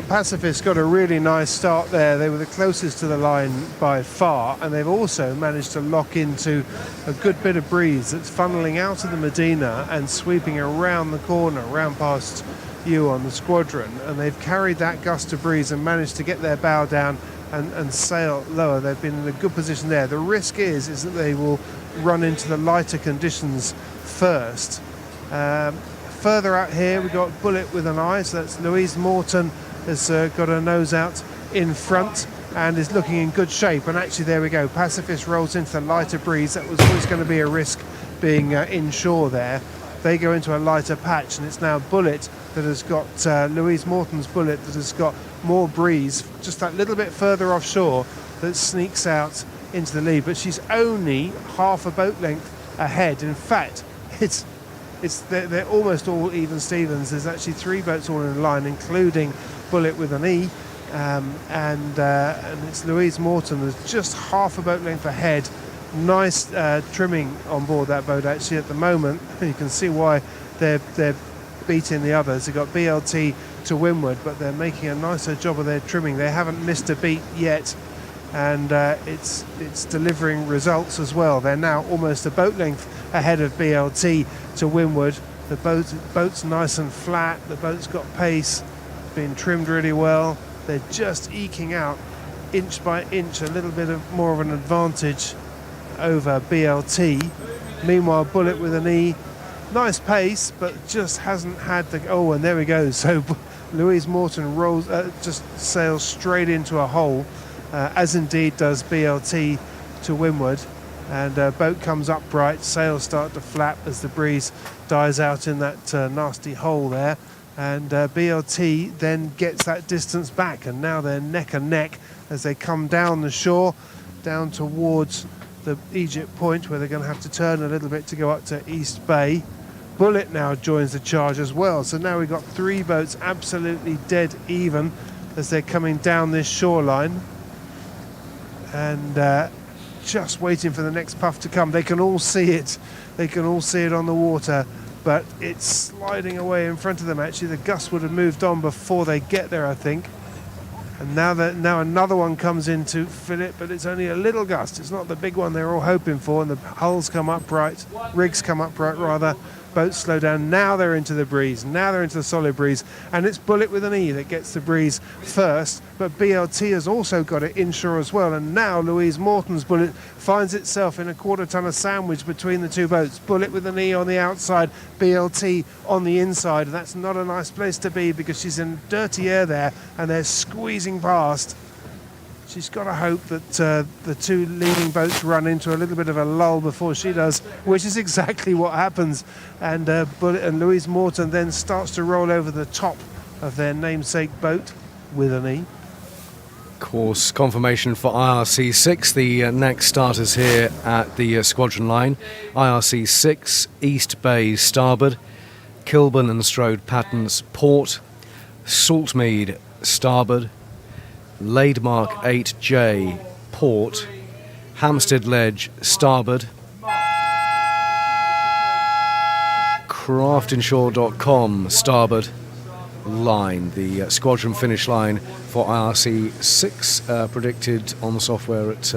Pacifist got a really nice start there. They were the closest to the line by far, and they've also managed to lock into a good bit of breeze that's funneling out of the Medina and sweeping around the corner, around past you on the squadron, and they've carried that gust of breeze and managed to get their bow down and sail lower. They've been in a good position there. The risk is that they will run into the lighter conditions first. Further out here we've got Bullet with an I, so that's Louise Morton has got her nose out in front and is looking in good shape. And actually there we go, Pacifist rolls into the lighter breeze. That was always going to be a risk being inshore there. They go into a lighter patch, and it's now Bullet that has got Louise Morton's Bullet that has got more breeze just that little bit further offshore that sneaks out into the lead, but she's only half a boat length ahead. In fact, they're almost all even Stevens. There's actually 3 boats all in a line, including Bullet with an E, and it's Louise Morton that's just half a boat length ahead. Nice trimming on board that boat actually at the moment. You can see why they're beating the others. They've got BLT to windward, but they're making a nicer job of their trimming. They haven't missed a beat yet, and it's delivering results as well. They're now almost a boat length ahead of BLT to windward. The boat's nice and flat. The boat's got pace, been trimmed really well. They're just eking out inch by inch a little bit of more of an advantage over BLT. Meanwhile, Bullet with an E, nice pace, but just hasn't had the... Oh, and there we go. So Louise Morton rolls, just sails straight into a hole, as indeed does BLT to windward. And boat comes upright, sails start to flap as the breeze dies out in that nasty hole there. And BLT then gets that distance back, and now they're neck and neck as they come down the shore, down towards the Egypt point, where they're going to have to turn a little bit to go up to East Bay. Bullet now joins the charge as well, so now we've got 3 boats absolutely dead even as they're coming down this shoreline, and just waiting for the next puff to come. They can all see it on the water, but it's sliding away in front of them. Actually, the gust would have moved on before they get there, I think. And now another one comes in to fill it, but it's only a little gust. It's not the big one they're all hoping for, and the hulls come upright, rigs come upright rather, boats slow down. Now they're into the breeze, now they're into the solid breeze, and it's Bullet with an E that gets the breeze first, but BLT has also got it inshore as well, and now Louise Morton's Bullet finds itself in a quarter-tonner sandwich between the 2 boats. Bullet with an E on the outside, BLT on the inside, and that's not a nice place to be because she's in dirty air there, and they're squeezing past. She's got to hope that the 2 leading boats run into a little bit of a lull before she does, which is exactly what happens. And Bullet and Louise Morton then starts to roll over the top of their namesake boat with an E. Course confirmation for IRC 6. The next starters here at the squadron line. IRC 6, East Bay starboard, Kilburn and Strode Pattens port, Saltmead starboard, Laidmark 8J port, Hampstead Ledge starboard, craftinshore.com starboard, line. The squadron finish line for IRC 6 predicted on the software at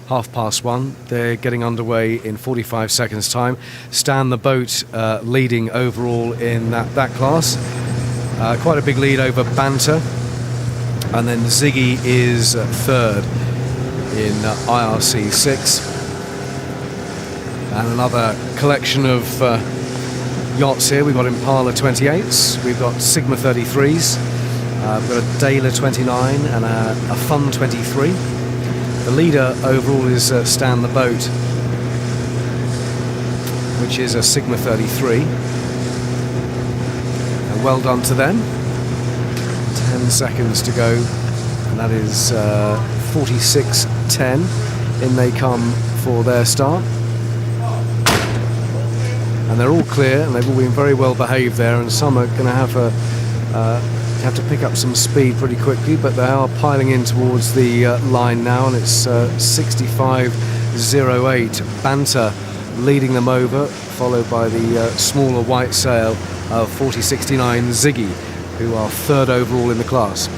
1:30. They're getting underway in 45 seconds time. Stan the boat leading overall in that class. Quite a big lead over Banter. And then Ziggy is third in IRC 6. And another collection of yachts here. We've got Impala 28s, we've got Sigma 33s, we've got a Dailer 29 and a Fun 23. The leader overall is Stan the Boat, which is a Sigma 33. And well done to them. 10 seconds to go, and that is 46.10. In they come for their start. And they're all clear, and they've all been very well behaved there, and some are going to have to pick up some speed pretty quickly, but they are piling in towards the line now, and it's 65.08. Banter leading them over, followed by the smaller white sail of 40.69 Ziggy, who are third overall in the class.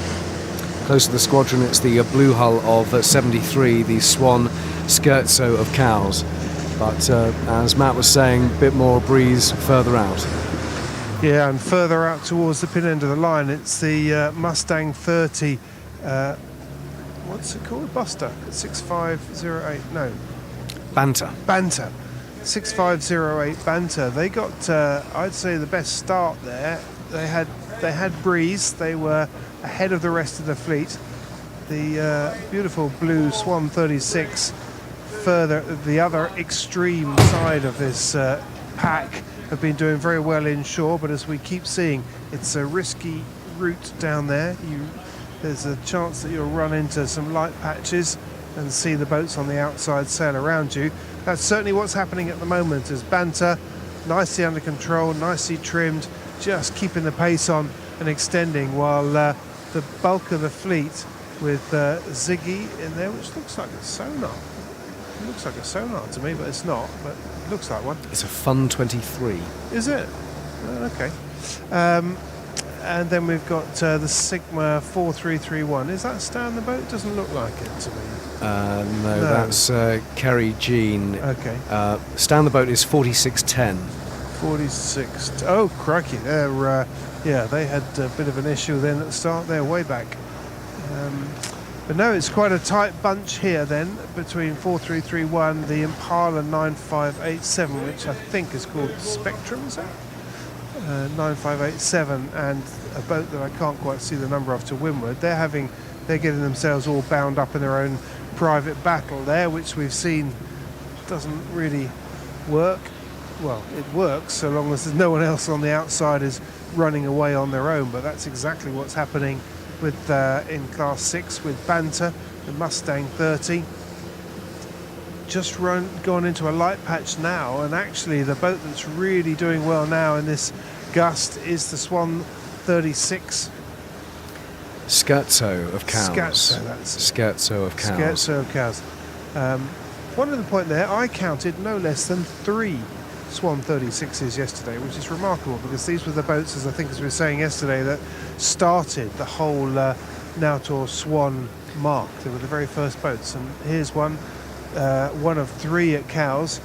Close to the squadron, it's the blue hull of 73, the Swan Scherzo of Cowes. But as Matt was saying, a bit more breeze further out. Yeah, and further out towards the pin end of the line, it's the Mustang 30. What's it called? Buster. 6508. No. Banter. 6508 Banter. They got, I'd say, the best start there. They had breeze. They were ahead of the rest of the fleet. The beautiful blue Swan 36. Further, the other extreme side of this pack have been doing very well inshore, but as we keep seeing, it's a risky route down there. There's a chance that you'll run into some light patches and see the boats on the outside sail around you. That's certainly what's happening at the moment, as Banter, nicely under control, nicely trimmed, just keeping the pace on and extending, while the bulk of the fleet with Ziggy in there, which looks like a sonar. It looks like a sonar to me, but it's not. But it looks like one. It's a Fun 23. Is it? Oh, okay. And then we've got the Sigma 4331. Is that Stan the Boat? Doesn't look like it to me. No, that's Kerry Jean. Okay. Stan the Boat is 46.10. 46. Oh, crikey! Yeah, they had a bit of an issue then at the start. They're way back. But no, it's quite a tight bunch here then between 4331, the Impala 9587, which I think is called Spectrum, is that? 9587, and a boat that I can't quite see the number of to windward. They're getting themselves all bound up in their own private battle there, which we've seen doesn't really work. Well, it works so long as there's no one else on the outside is running away on their own, but that's exactly what's happening with in Class 6 with Banter, the Mustang 30. Just gone into a light patch now, and actually the boat that's really doing well now in this gust is the Swan 36. Scherzo of Cowes. Scherzo of Cowes. Scherzo of Cowes. One other point there, I counted no less than 3 Swan 36s yesterday, which is remarkable, because these were the boats, as we were saying yesterday, that started the whole Nautor Swan mark. They were the very first boats, and here's one of 3 at Cowes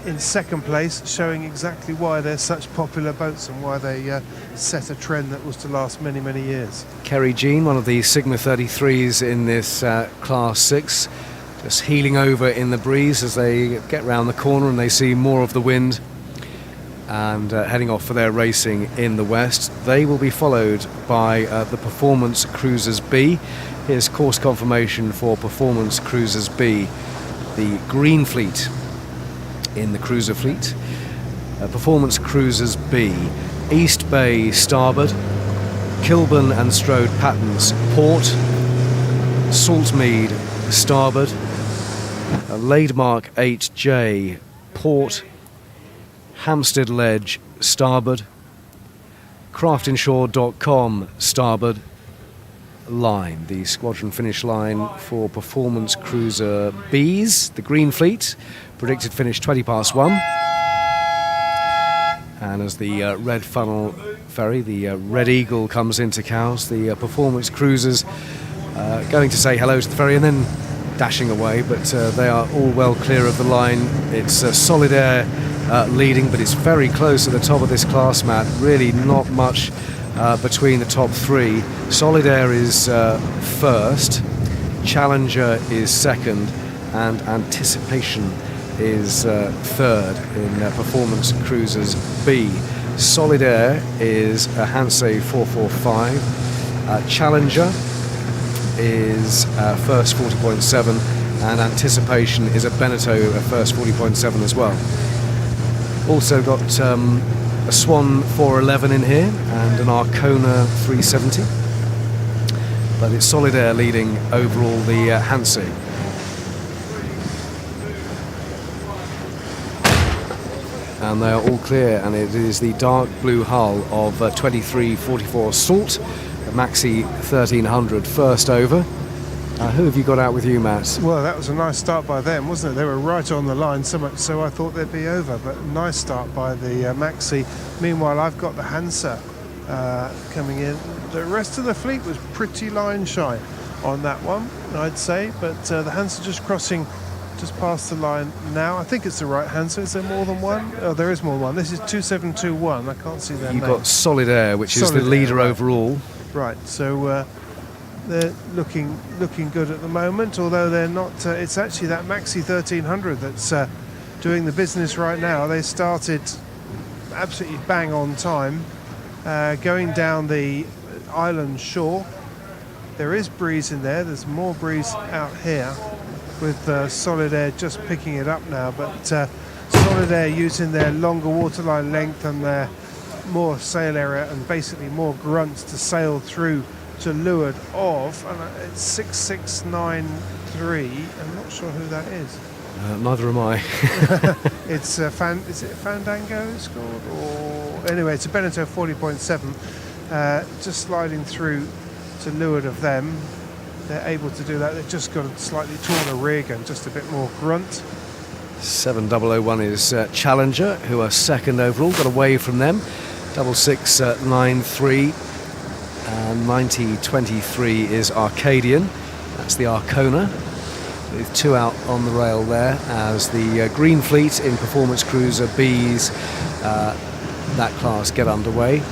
in second place, showing exactly why they're such popular boats and why they set a trend that was to last many, many years. Kerry Jean, one of the Sigma 33s in this Class 6, just heeling over in the breeze as they get round the corner and they see more of the wind, and heading off for their racing in the west. They will be followed by the Performance Cruisers B. Here's course confirmation for Performance Cruisers B, the green fleet in the cruiser fleet. Performance Cruisers B, East Bay starboard, Kilburn and Strode Patterns port, Saltmead starboard, Laidmark 8J port, Hampstead Ledge starboard, craftinshore.com starboard line. The squadron finish line for Performance Cruiser B's, the green fleet, predicted finish 1:20. And as the red funnel ferry. The Red Eagle comes into Cowes. The performance cruisers going to say hello to the ferry and then dashing away, but they are all well clear of the line. It's Solid Air leading, but it's very close at the top of this class, Matt. Really not much between the top three. Solid Air is first, Challenger is second, and Anticipation is third in Performance Cruisers B. Solid Air is a Hansei 445. Challenger is first 40.7, and Anticipation is a Beneteau first 40.7 as well. Also got a Swan 411 in here and an Arcona 370, but it's Solid Air leading overall the Hansei. And they are all clear, and it is the dark blue hull of 2344 Salt, a Maxi 1300 first over. Who have you got out with you, Matt? Well, that was a nice start by them, wasn't it? They were right on the line, so much so I thought they'd be over, but nice start by the Maxi. Meanwhile, I've got the Hansa coming in. The rest of the fleet was pretty line shy on that one, I'd say, but the Hansa just crossing just past the line now. I think it's the right Hansa. Is there more than one? Oh, there is more than one. This is 2721. I can't see their name. You've got Solid Air, which is the leader right. overall. Right, so they're looking good at the moment, although they're not. It's actually that Maxi 1300 that's doing the business right now. They started absolutely bang on time, going down the island shore. There is breeze in there. There's more breeze out here, with Solid Air just picking it up now, but Solid Air using their longer waterline length and their more sail area and basically more grunts to sail through to leeward of, and it's 6693. I'm not sure who that is. Neither am I. It's is it Fandango it's called? Or anyway, it's a Beneteau 40.7, just sliding through to leeward of them. They're able to do that. They've just got a slightly taller rig and just a bit more grunt. 7001 is Challenger, who are second overall. Got away from them. 6693 and 9023 is Arcadian. That's the Arcona, with two out on the rail there, as the Green Fleet in Performance Cruiser B's that class get underway.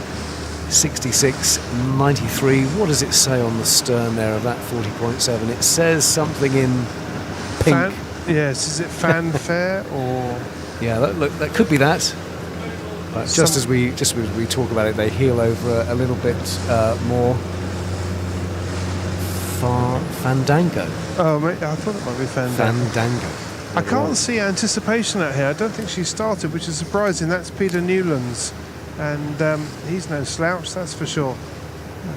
6693. What does it say on the stern there of that 40.7? It says something in pink. Yes, is it fanfare or? Yeah, that could be that. But just as we talk about it, they heel over a little bit more. Fandango. Oh, mate, I thought it might be Fandango. I can't see Anticipation out here. I don't think she started, which is surprising. That's Peter Newlands. And he's no slouch, that's for sure.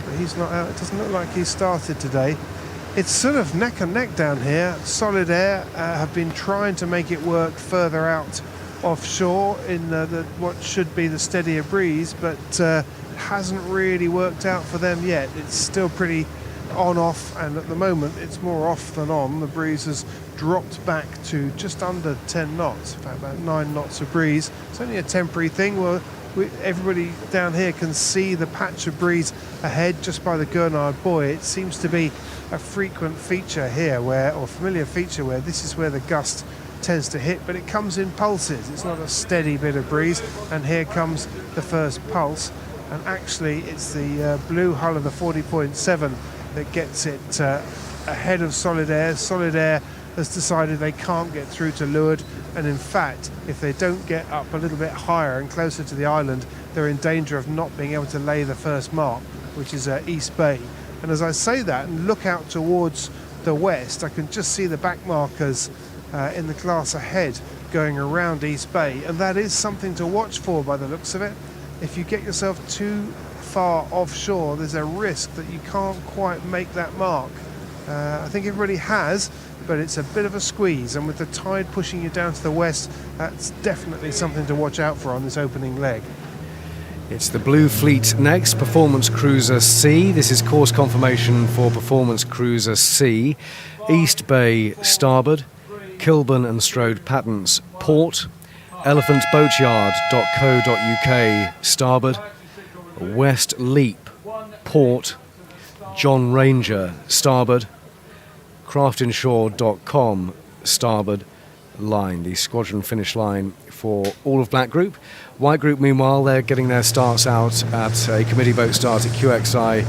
But he's not out. It doesn't look like he started today. It's sort of neck and neck down here. Solid Air have been trying to make it work further out offshore in what should be the steadier breeze, but hasn't really worked out for them yet. It's still pretty on-off, and at the moment it's more off than on. The breeze has dropped back to just under 10 knots, in fact about 9 knots of breeze. It's only a temporary thing. Everybody down here can see the patch of breeze ahead just by the Gurnard buoy. It seems to be a frequent feature here, or familiar feature, where this is where the gust tends to hit, but it comes in pulses. It's not a steady bit of breeze, and here comes the first pulse, and actually it's the blue hull of the 40.7 that gets it ahead of Solid Air. Solid Air has decided they can't get through to leeward, and in fact if they don't get up a little bit higher and closer to the island, they're in danger of not being able to lay the first mark, which is East Bay. And as I say that and look out towards the west, I can just see the back markers in the class ahead going around East Bay, and that is something to watch for by the looks of it. If you get yourself too far offshore, there's a risk that you can't quite make that mark. I think everybody has, but it's a bit of a squeeze, and with the tide pushing you down to the west, that's definitely something to watch out for on this opening leg. It's the Blue Fleet next, Performance Cruiser C. This is course confirmation for Performance Cruiser C. East Bay starboard, Kilburn and Strode Patents port, elephantboatyard.co.uk starboard, West Leap, Port, John Ranger, starboard, craftinshore.com, starboard line, the squadron finish line for all of Black Group. White Group, meanwhile, they're getting their starts out at a committee boat start at QXI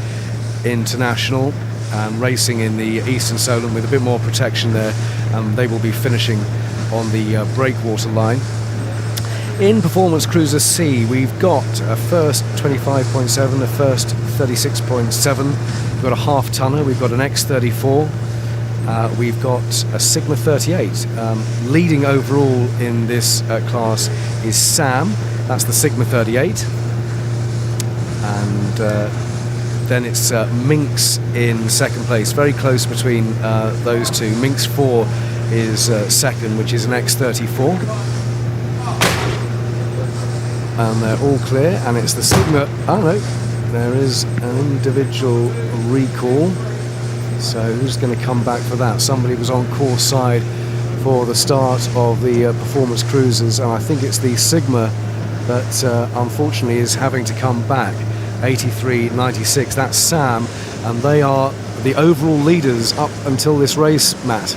International, racing in the Eastern Solent with a bit more protection there, and they will be finishing on the breakwater line. In Performance Cruiser C, we've got a first 25.7, a first 36.7, we've got a half tonner, we've got an X34, we've got a Sigma 38. Leading overall in this class is Sam, that's the Sigma 38, and then it's Minx in second place, very close between those two. Minx 4 is second, which is an X34. And they're all clear, and it's the Sigma. Oh no, there is an individual recall. So who's going to come back for that? Somebody was on course side for the start of the Performance Cruisers, and I think it's the Sigma that unfortunately is having to come back. 83.96. That's Sam, and they are the overall leaders up until this race, Matt.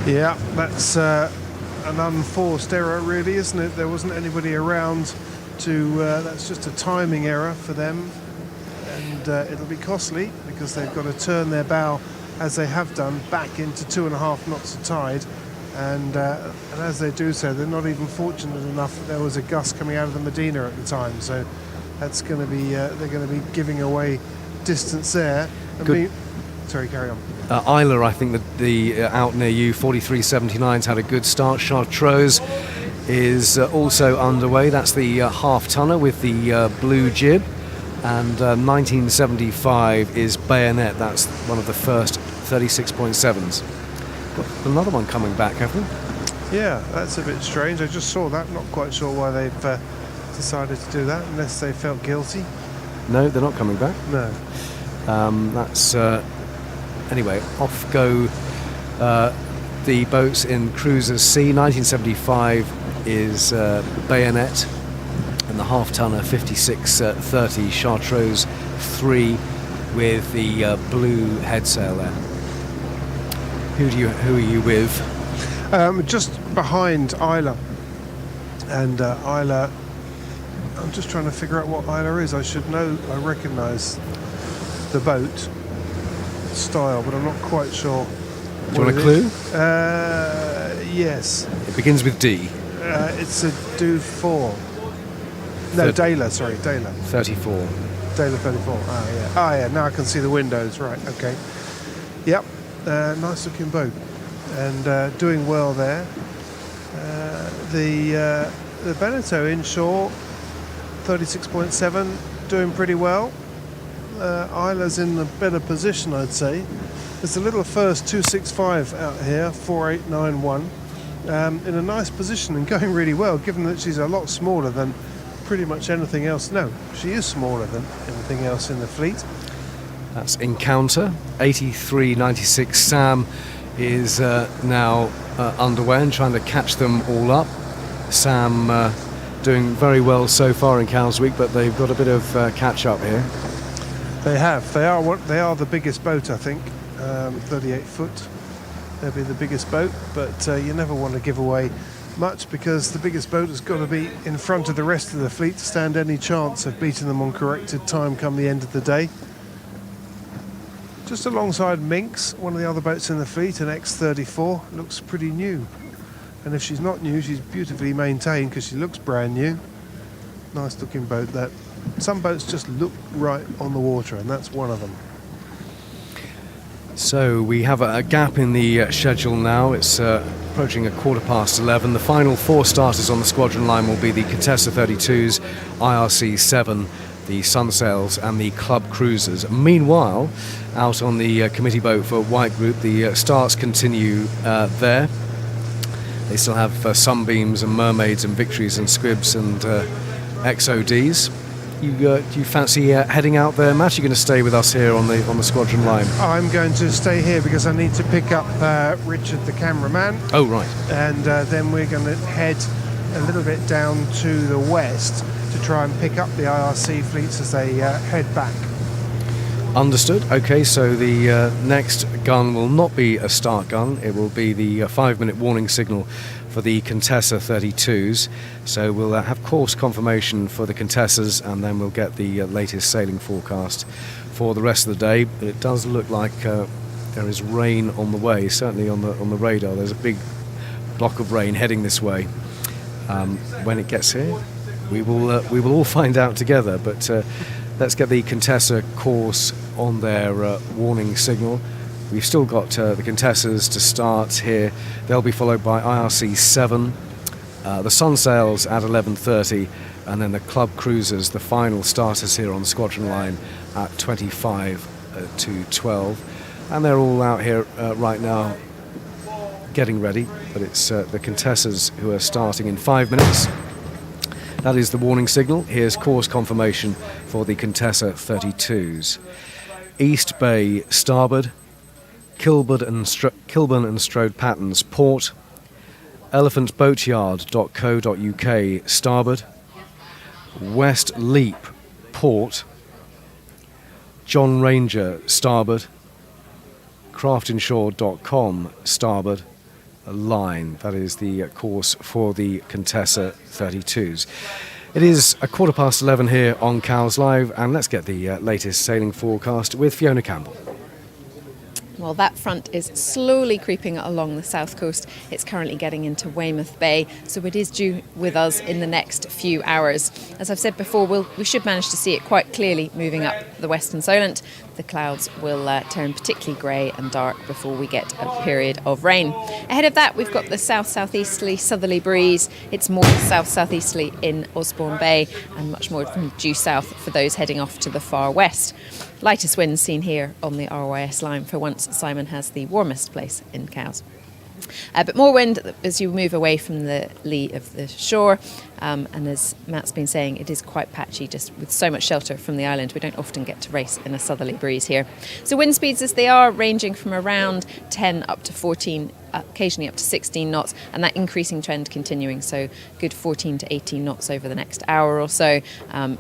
Yeah, that's an unforced error, really, isn't it? There wasn't anybody around to. That's just a timing error for them, and it'll be costly because they've got to turn their bow, as they have done, back into 2.5 knots of tide, and as they do so, they're not even fortunate enough that there was a gust coming out of the Medina at the time. So that's going to be they're going to be giving away distance there. Sorry, carry on. Isla, I think that the out near you, 43.79's had a good start. Chartreuse is also underway. That's the half tonner with the blue jib, and 1975 is Bayonet. That's one of the first 36.7s. Got another one coming back, have we? Yeah, that's a bit strange. I just saw that. Not quite sure why they've decided to do that, unless they felt guilty. No, they're not coming back. No. That's anyway, off go the boats in Cruiser C. 1975 is Bayonet, and the half tonner 56.30 Chartreuse 3 with the blue head sail there. Who are you with? Just behind Isla, and Isla. I'm just trying to figure out what Isla is. I should know. I recognise the boat style, but I'm not quite sure. Do you want a clue? Yes. It begins with D. It's a Do 4. No, Dela, sorry, Dela. 34. Dela 34. Oh, yeah. Oh, yeah, now I can see the windows. Right, okay. Yep, nice looking boat. And doing well there. The Beneteau inshore, 36.7, doing pretty well. Isla's in a better position, I'd say. There's a little first 265 out here, 4891, in a nice position and going really well, given that she's a lot smaller than pretty much anything else. No, she is smaller than anything else in the fleet. That's Encounter. 83.96. Sam is now underway and trying to catch them all up. Sam doing very well so far in Cowes Week, but they've got a bit of catch up here. They have. They are the biggest boat, I think. 38 foot. They'll be the biggest boat, but you never want to give away much, because the biggest boat has got to be in front of the rest of the fleet to stand any chance of beating them on corrected time come the end of the day. Just alongside Minx, one of the other boats in the fleet, an X34, looks pretty new. And if she's not new, she's beautifully maintained because she looks brand new. Nice looking boat that. Some boats just look right on the water, and that's one of them. So we have a gap in the schedule now. It's approaching 11:15. The final 4 starters on the squadron line will be the Contessa 32s, IRC 7, the Sunsails and the Club Cruisers. Meanwhile, out on the committee boat for White Group, the starts continue there. They still have Sunbeams and Mermaids and Victories and Squibs and XODs. Do you fancy heading out there, Matt? You're going to stay with us here on the squadron line? I'm going to stay here because I need to pick up Richard, the cameraman. Oh, right. And then we're going to head a little bit down to the west to try and pick up the IRC fleets as they head back. Understood. Okay, so the next gun will not be a start gun. It will be the 5-minute warning signal for the Contessa 32s. So we'll have course confirmation for the Contessas, and then we'll get the latest sailing forecast for the rest of the day. But it does look like there is rain on the way. Certainly on the radar, there's a big block of rain heading this way. When it gets here, we will all find out together. But let's get the Contessa course on their warning signal. We've still got the Contessas to start here. They'll be followed by IRC 7. The sun sails at 11:30, and then the club cruisers, the final starters here on the squadron line at 25 to 12. And they're all out here right now getting ready, but it's the Contessas who are starting in 5 minutes. That is the warning signal. Here's course confirmation for the Contessa 32s. East Bay starboard, Kilburn and Strode Pattens port, elephantboatyard.co.uk starboard, West Leap port, John Ranger starboard, craftinshore.com starboard line. That is the course for the Contessa 32s. It is 11:15 here on Cowes Live, and let's get the latest sailing forecast with Fiona Campbell. Well, that front is slowly creeping along the south coast. It's currently getting into Weymouth Bay, so it is due with us in the next few hours. As I've said before, we should manage to see it quite clearly moving up the western Solent. The clouds will turn particularly grey and dark before we get a period of rain. Ahead of that, we've got the south-southeasterly southerly breeze. It's more south-southeasterly in Osborne Bay and much more from due south for those heading off to the far west. Lightest winds seen here on the RYS line. For once, Simon has the warmest place in Cowes. But more wind as you move away from the lee of the shore. And as Matt's been saying, it is quite patchy, just with so much shelter from the island. We don't often get to race in a southerly breeze here. So wind speeds as they are ranging from around 10 up to 14, occasionally up to 16 knots, and that increasing trend continuing. So good 14 to 18 knots over the next hour or so.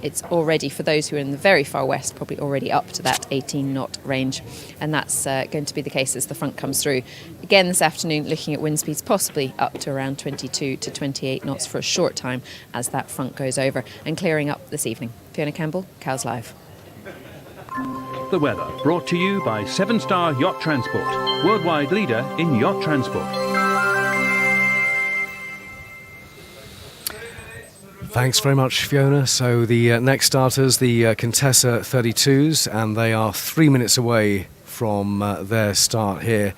It's already, for those who are in the very far west, probably already up to that 18 knot range. And that's going to be the case as the front comes through. Again this afternoon, looking at wind speeds possibly up to around 22 to 28 knots for a short time as that front goes over, and clearing up this evening. Fiona Campbell, Cowes Live. The weather brought to you by 7-Star Yacht Transport, worldwide leader in yacht transport. Thanks very much, Fiona. So the next starters, the Contessa 32s, and they are 3 minutes away from their start here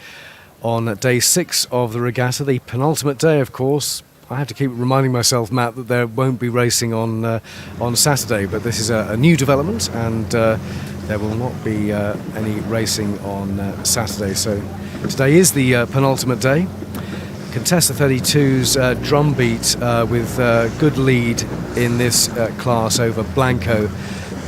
on day 6 of the regatta, the penultimate day, of course. I have to keep reminding myself, Matt, that there won't be racing on Saturday, but this is a new development, and there will not be any racing on Saturday. So today is the penultimate day. Contessa 32's drumbeat with good lead in this class over Blanco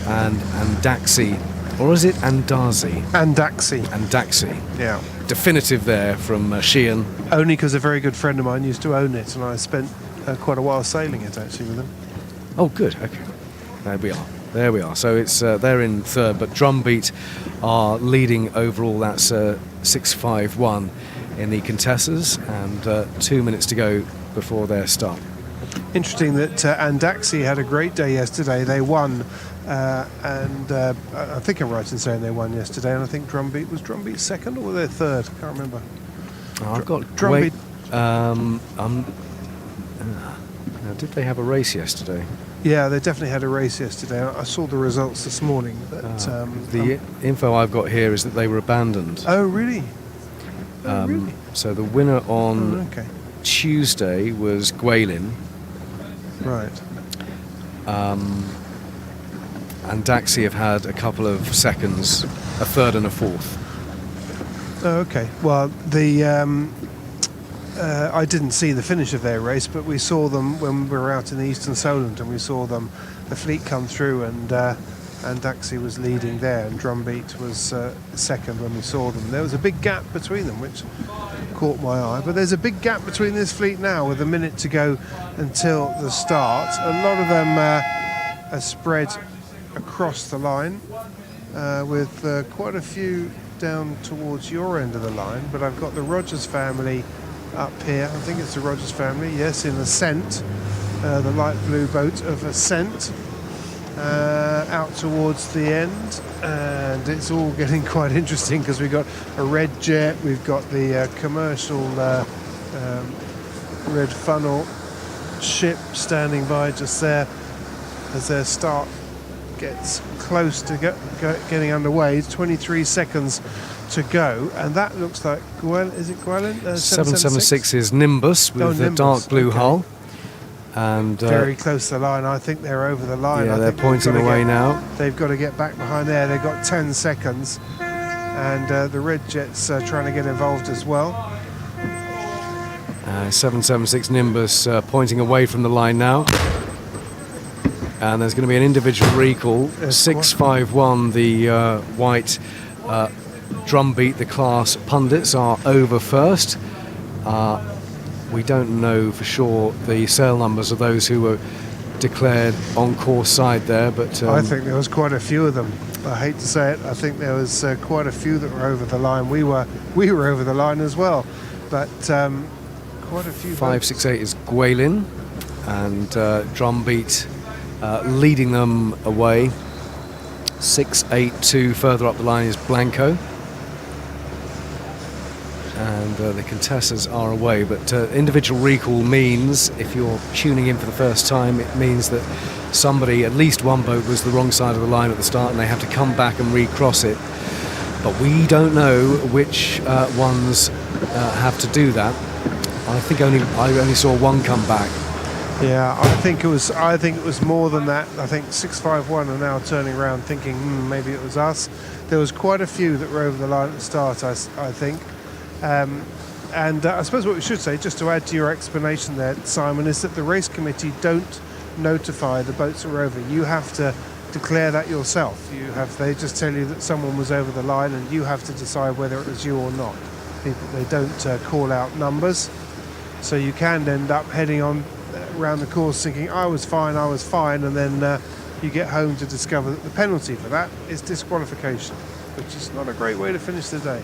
and Daxi. Or is it Andazi? Andaxi. Andaxi. Yeah. Definitive there from Sheehan. Only because a very good friend of mine used to own it, and I spent quite a while sailing it actually with him. Oh, good. Okay. There we are. So it's they're in third, but Drumbeat are leading overall. That's 6.51 in the Contessas, and 2 minutes to go before their start. Interesting that Andaxi had a great day yesterday. They won. And I think I'm right in saying they won yesterday, and I think Drumbeat was second, or were they third? I can't remember. I've got Drumbeat. Did they have a race yesterday? Yeah, they definitely had a race yesterday. I saw the results this morning. But, the info I've got here is that they were abandoned. Oh, really? Really? So the winner on Tuesday was Gwaelin. Right. And Daxi have had a couple of seconds, a third and a fourth. Oh, okay. Well, I didn't see the finish of their race, but we saw them when we were out in the eastern Solent, and we saw the fleet come through, and Daxi was leading there, and Drumbeat was second when we saw them. There was a big gap between them, which caught my eye. But there's a big gap between this fleet now, with a minute to go until the start. A lot of them a spread across the line with quite a few down towards your end of the line, but I've got the Rogers family up here. I think it's the Rogers family, yes, in Ascent, the light blue boat of Ascent, out towards the end, and it's all getting quite interesting because we've got a red jet, we've got the commercial red funnel ship standing by just there as their start gets close to getting underway. 23 seconds to go, and that looks like is it Gwelin? 776 is Nimbus with a dark blue hull, and very close to the line. I think they're over the line. Yeah, they're pointing away now. They've got to get back behind there. They've got 10 seconds, and the red jet's trying to get involved as well. 776 Nimbus pointing away from the line now. And there's going to be an individual recall. 651, the white drumbeat, the class pundits are over first. We don't know for sure the sail numbers of those who were declared on course side there, but I think there was quite a few of them. I hate to say it, I think there was quite a few that were over the line. We were over the line as well, but quite a few. 568 is Gwelin, and drumbeat leading them away. 682 further up the line is Blanco, and the Contessas are away, but individual recall means, if you're tuning in for the first time, it means that somebody, at least one boat, was the wrong side of the line at the start and they have to come back and recross it, but we don't know which ones have to do that. I only saw one come back. Yeah, I think it was more than that. I think 651 are now turning around thinking maybe it was us. There was quite a few that were over the line at the start, I think. And I suppose what we should say, just to add to your explanation there, Simon, is that the race committee don't notify the boats that are over. You have to declare that yourself. They just tell you that someone was over the line, and you have to decide whether it was you or not. They don't call out numbers, so you can end up heading on around the course thinking I was fine, and then you get home to discover that the penalty for that is disqualification, which is not a great way to finish the day.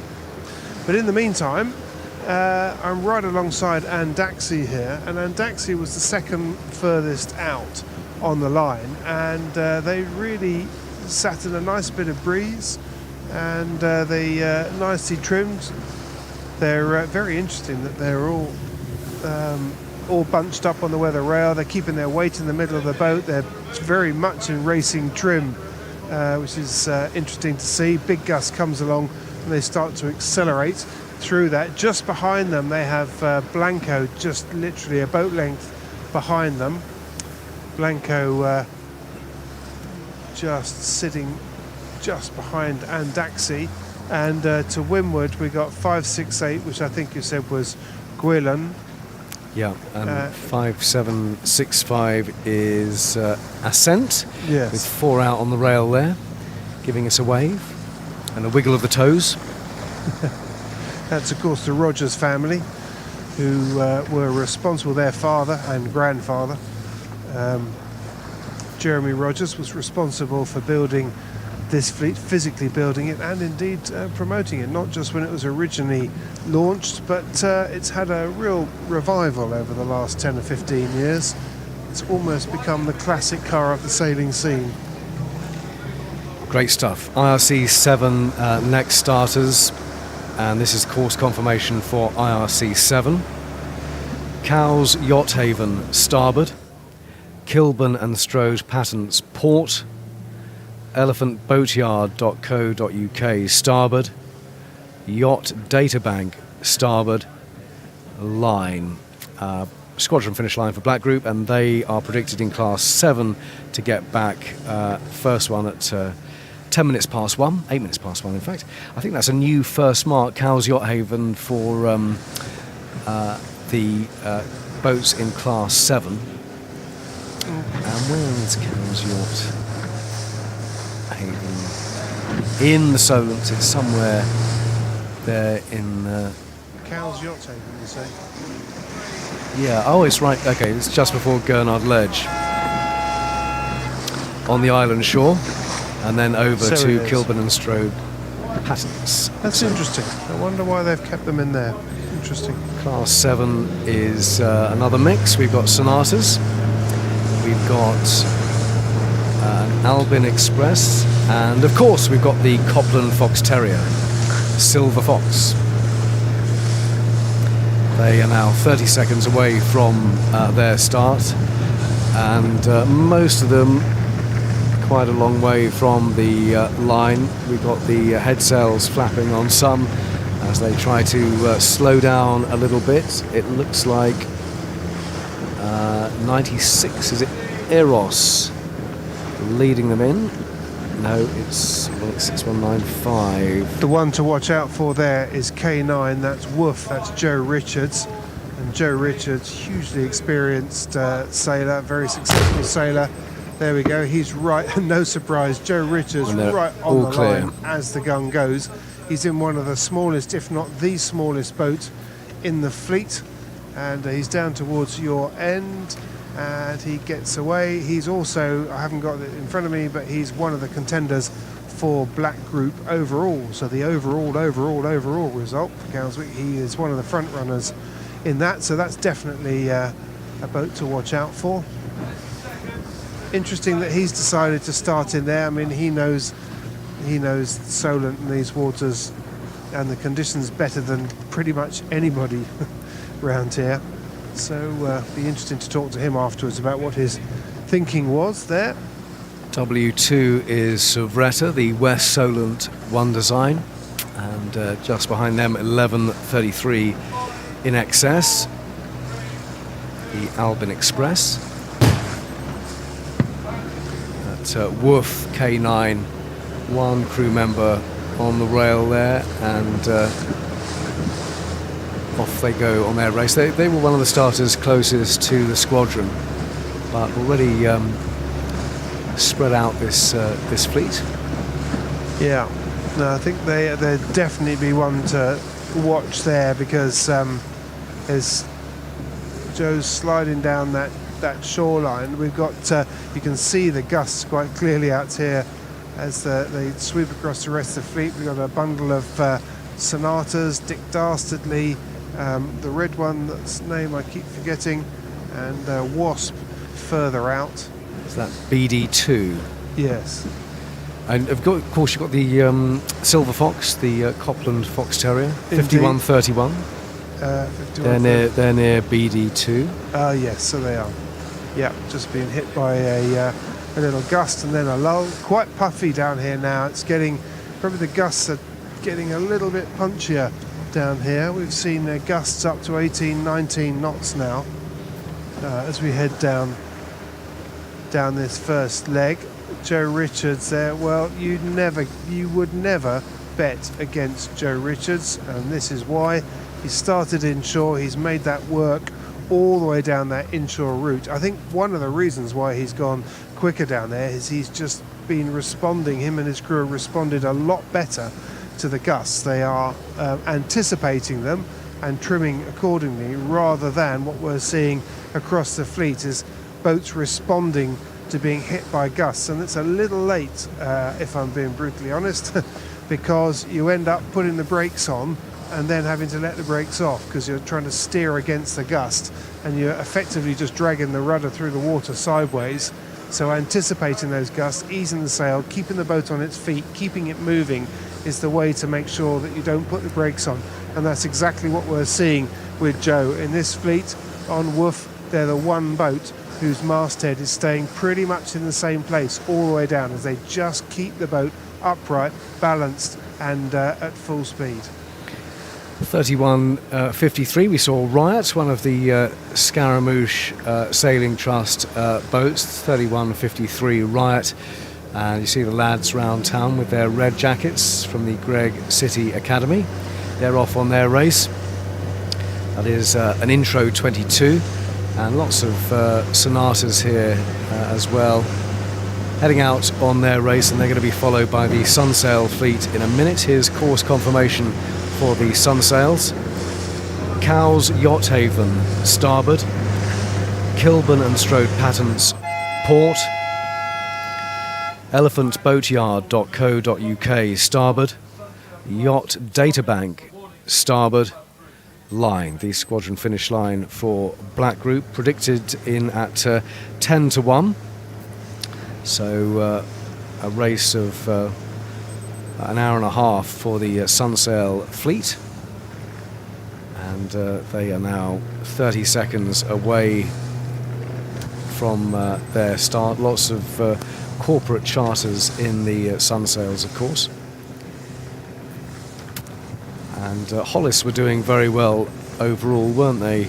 But in the meantime, I'm right alongside Andaxi here, and Andaxi was the second furthest out on the line, and they really sat in a nice bit of breeze, and they nicely trimmed. They're very interesting that they're all bunched up on the weather rail. They're keeping their weight in the middle of the boat. They're very much in racing trim, which is interesting to see. Big gust comes along and they start to accelerate through that. Just behind them they have Blanco, just literally a boat length behind them. Blanco just sitting just behind Andaxi, and to windward we got 568, which I think you said was Gwelin. Yeah, and 5765 is Ascent, yes, with 4 out on the rail there, giving us a wave and a wiggle of the toes. That's of course the Rogers family, who were responsible, their father and grandfather. Jeremy Rogers was responsible for building this fleet, physically building it, and indeed promoting it, not just when it was originally launched, but it's had a real revival over the last 10 or 15 years. It's almost become the classic car of the sailing scene. Great stuff. IRC 7 next starters, and this is course confirmation for IRC 7. Cowes Yacht Haven starboard, Kilburn and Strode Patents port, elephantboatyard.co.uk starboard, Yacht Databank starboard, line. Squadron finish line for Black Group, and they are predicted in class 7 to get back, first one at 10 minutes past 1, 8 minutes past 1 in fact. I think that's a new first mark, Cowes Yacht Haven, for the boats in class 7. And where is Cowes Yacht Haven? In the Solent, it's somewhere there in Cowes Yacht Haven, you say? Yeah, oh, it's right, okay, it's just before Gurnard Ledge. on the island shore, and then over So to it is. Kilburn and Strode Pattons. That's interesting. I wonder why they've kept them in there. Interesting. Class 7 is another mix. We've got Sonatas, we've got an Albin Express, and of course we've got the Copland Fox Terrier, Silver Fox. They are now 30 seconds away from their start, and most of them quite a long way from the line. We've got the head sails flapping on some as they try to slow down a little bit. It looks like 96, is it Eros leading them in? No, it's 6195. The one to watch out for there is K9. That's Woof. That's Joe Richards. And Joe Richards, hugely experienced sailor, very successful sailor. There we go. He's right. No surprise. Joe Richards And they're right all on the clear. line as the gun goes. He's in one of the smallest, if not the smallest boat in the fleet. And he's down towards your end. And he gets away. He's also, I haven't got it in front of me, but he's one of the contenders for Black Group overall. So the overall result for Cowswick, he is one of the front runners in that. So that's definitely a boat to watch out for. Interesting that he's decided to start in there. I mean, he knows Solent and these waters and the conditions better than pretty much anybody around here. So be interesting to talk to him afterwards about what his thinking was there. W2 is Suvretta, the West Solent One Design, and just behind them 1133 in excess, the Albin Express. That Woof K9, one crew member on the rail there, and off they go on their race. They were one of the starters closest to the squadron, but already spread out this fleet. Yeah, no, I think they'd definitely be one to watch there, because as Joe's sliding down that shoreline, we've got you can see the gusts quite clearly out here as they sweep across the rest of the fleet. We've got a bundle of Sonatas, Dick Dastardly, the red one, that's name I keep forgetting, and Wasp further out. Is that BD2? Yes. And of course you've got the Silver Fox, the Copland Fox Terrier, 5131. 51. They're near BD2. Yes, so they are. Yeah, just being hit by a little gust and then a lull. Quite puffy down here now. It's getting, probably the gusts are getting a little bit punchier down here. We've seen gusts up to 18, 19 knots now as we head down this first leg. Joe Richards there. Well, you would never bet against Joe Richards, and this is why. He started inshore. He's made that work all the way down that inshore route. I think one of the reasons why he's gone quicker down there is he's just been responding. Him and his crew have responded a lot better to the gusts. They are anticipating them and trimming accordingly, rather than what we're seeing across the fleet is boats responding to being hit by gusts. And it's a little late, if I'm being brutally honest, because you end up putting the brakes on and then having to let the brakes off because you're trying to steer against the gust, and you're effectively just dragging the rudder through the water sideways. So anticipating those gusts, easing the sail, keeping the boat on its feet, keeping it moving is the way to make sure that you don't put the brakes on. And that's exactly what we're seeing with Joe in this fleet. On Woof, they're the one boat whose masthead is staying pretty much in the same place all the way down, as they just keep the boat upright, balanced, and at full speed. 3153, we saw Riot, one of the Scaramouche Sailing Trust boats. 3153 Riot, and you see the lads round town with their red jackets from the Greg City Academy. They're off on their race. That is an Intro 22, and lots of Sonatas here as well, heading out on their race, and they're going to be followed by the Sunsail fleet in a minute. Here's course confirmation for the Sunsails. Cowes Yacht Haven starboard, Kilburn and Strode Pattons port, elephantboatyard.co.uk starboard, Yacht Databank starboard, line. The squadron finish line for Black Group predicted in at 10 to 1. So a race of an hour and a half for the Sunsail fleet, and they are now 30 seconds away from their start. Lots of corporate charters in the Sunsails, of course. And Hollis were doing very well overall, weren't they?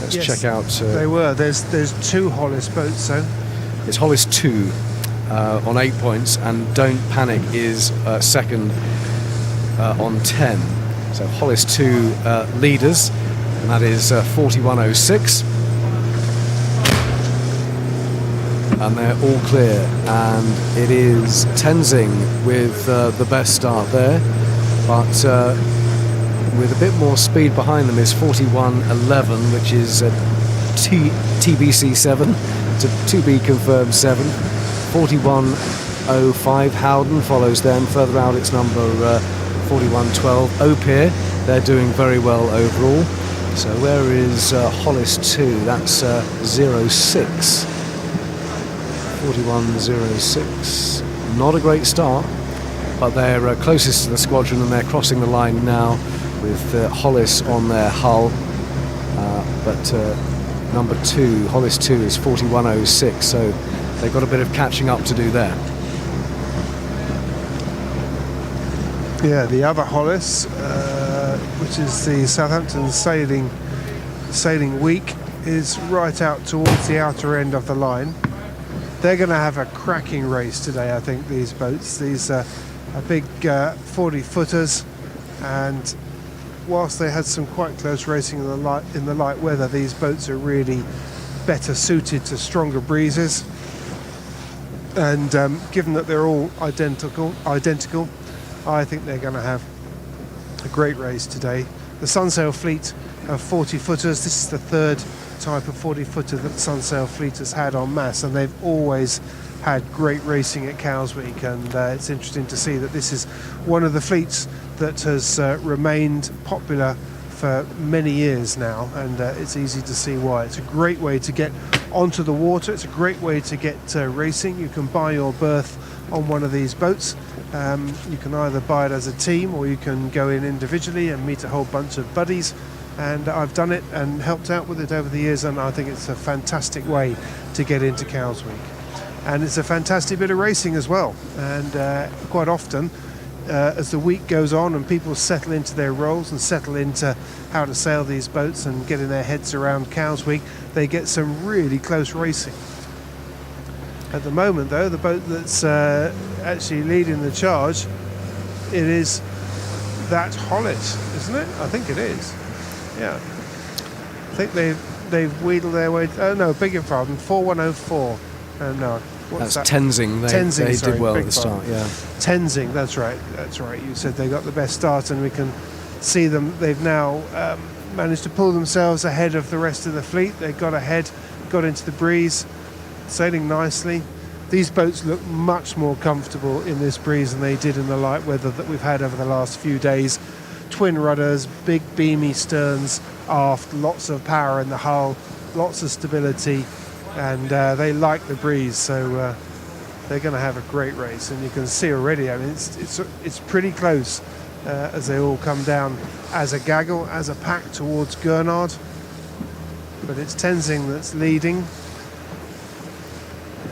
Let's check out. They were. There's 2 Hollis boats, though. It's Hollis 2 on 8 points, and Don't Panic is second on 10. So Hollis 2 leaders, and that is 41.06. And they're all clear, and it is Tenzing with the best start there, but with a bit more speed behind them is 41.11, which is TBC 7 to be confirmed 7. 41.05 Howden follows them. Further out it's number 41.12 Opier. They're doing very well overall. So where is Hollis 2? That's 06. 41.06. Not a great start, but they're closest to the squadron, and they're crossing the line now with Hollis on their hull. But number 2, Hollis 2, is 41.06, so they've got a bit of catching up to do there. Yeah, the other Hollis, which is the Southampton sailing week, is right out towards the outer end of the line. They're going to have a cracking race today, I think, these boats. These are big 40-footers, and whilst they had some quite close racing in the light weather, these boats are really better suited to stronger breezes. And given that they're all identical, I think they're going to have a great race today. The Sunsail fleet of 40-footers, this is the third type of 40-footer that the Sunsail fleet has had en masse, and they've always had great racing at Cowsweek, and it's interesting to see that this is one of the fleets that has remained popular for many years now, and it's easy to see why. It's a great way to get onto the water, it's a great way to get racing. You can buy your berth on one of these boats. You can either buy it as a team, or you can go in individually and meet a whole bunch of buddies, and I've done it and helped out with it over the years, and I think it's a fantastic way to get into Cowsweek. And it's a fantastic bit of racing as well, and quite often as the week goes on and people settle into their roles and settle into how to sail these boats and getting their heads around Cowsweek, they get some really close racing. At the moment, though, the boat that's actually leading the charge, it is that Hollis, isn't it? I think it is. Yeah. I think they've wheedled their way. Oh no, beg your pardon. 4104. No. That's Tenzing. They did well at the start. Yeah. Tenzing. That's right. That's right. You said they got the best start, and we can see them. They've now managed to pull themselves ahead of the rest of the fleet. They got ahead, got into the breeze, sailing nicely. These boats look much more comfortable in this breeze than they did in the light weather that we've had over the last few days. Twin rudders, big beamy sterns aft, lots of power in the hull, lots of stability, and they like the breeze, so they're going to have a great race. And you can see already, I mean, it's pretty close as they all come down as a gaggle, as a pack towards Gurnard. But it's Tenzing that's leading.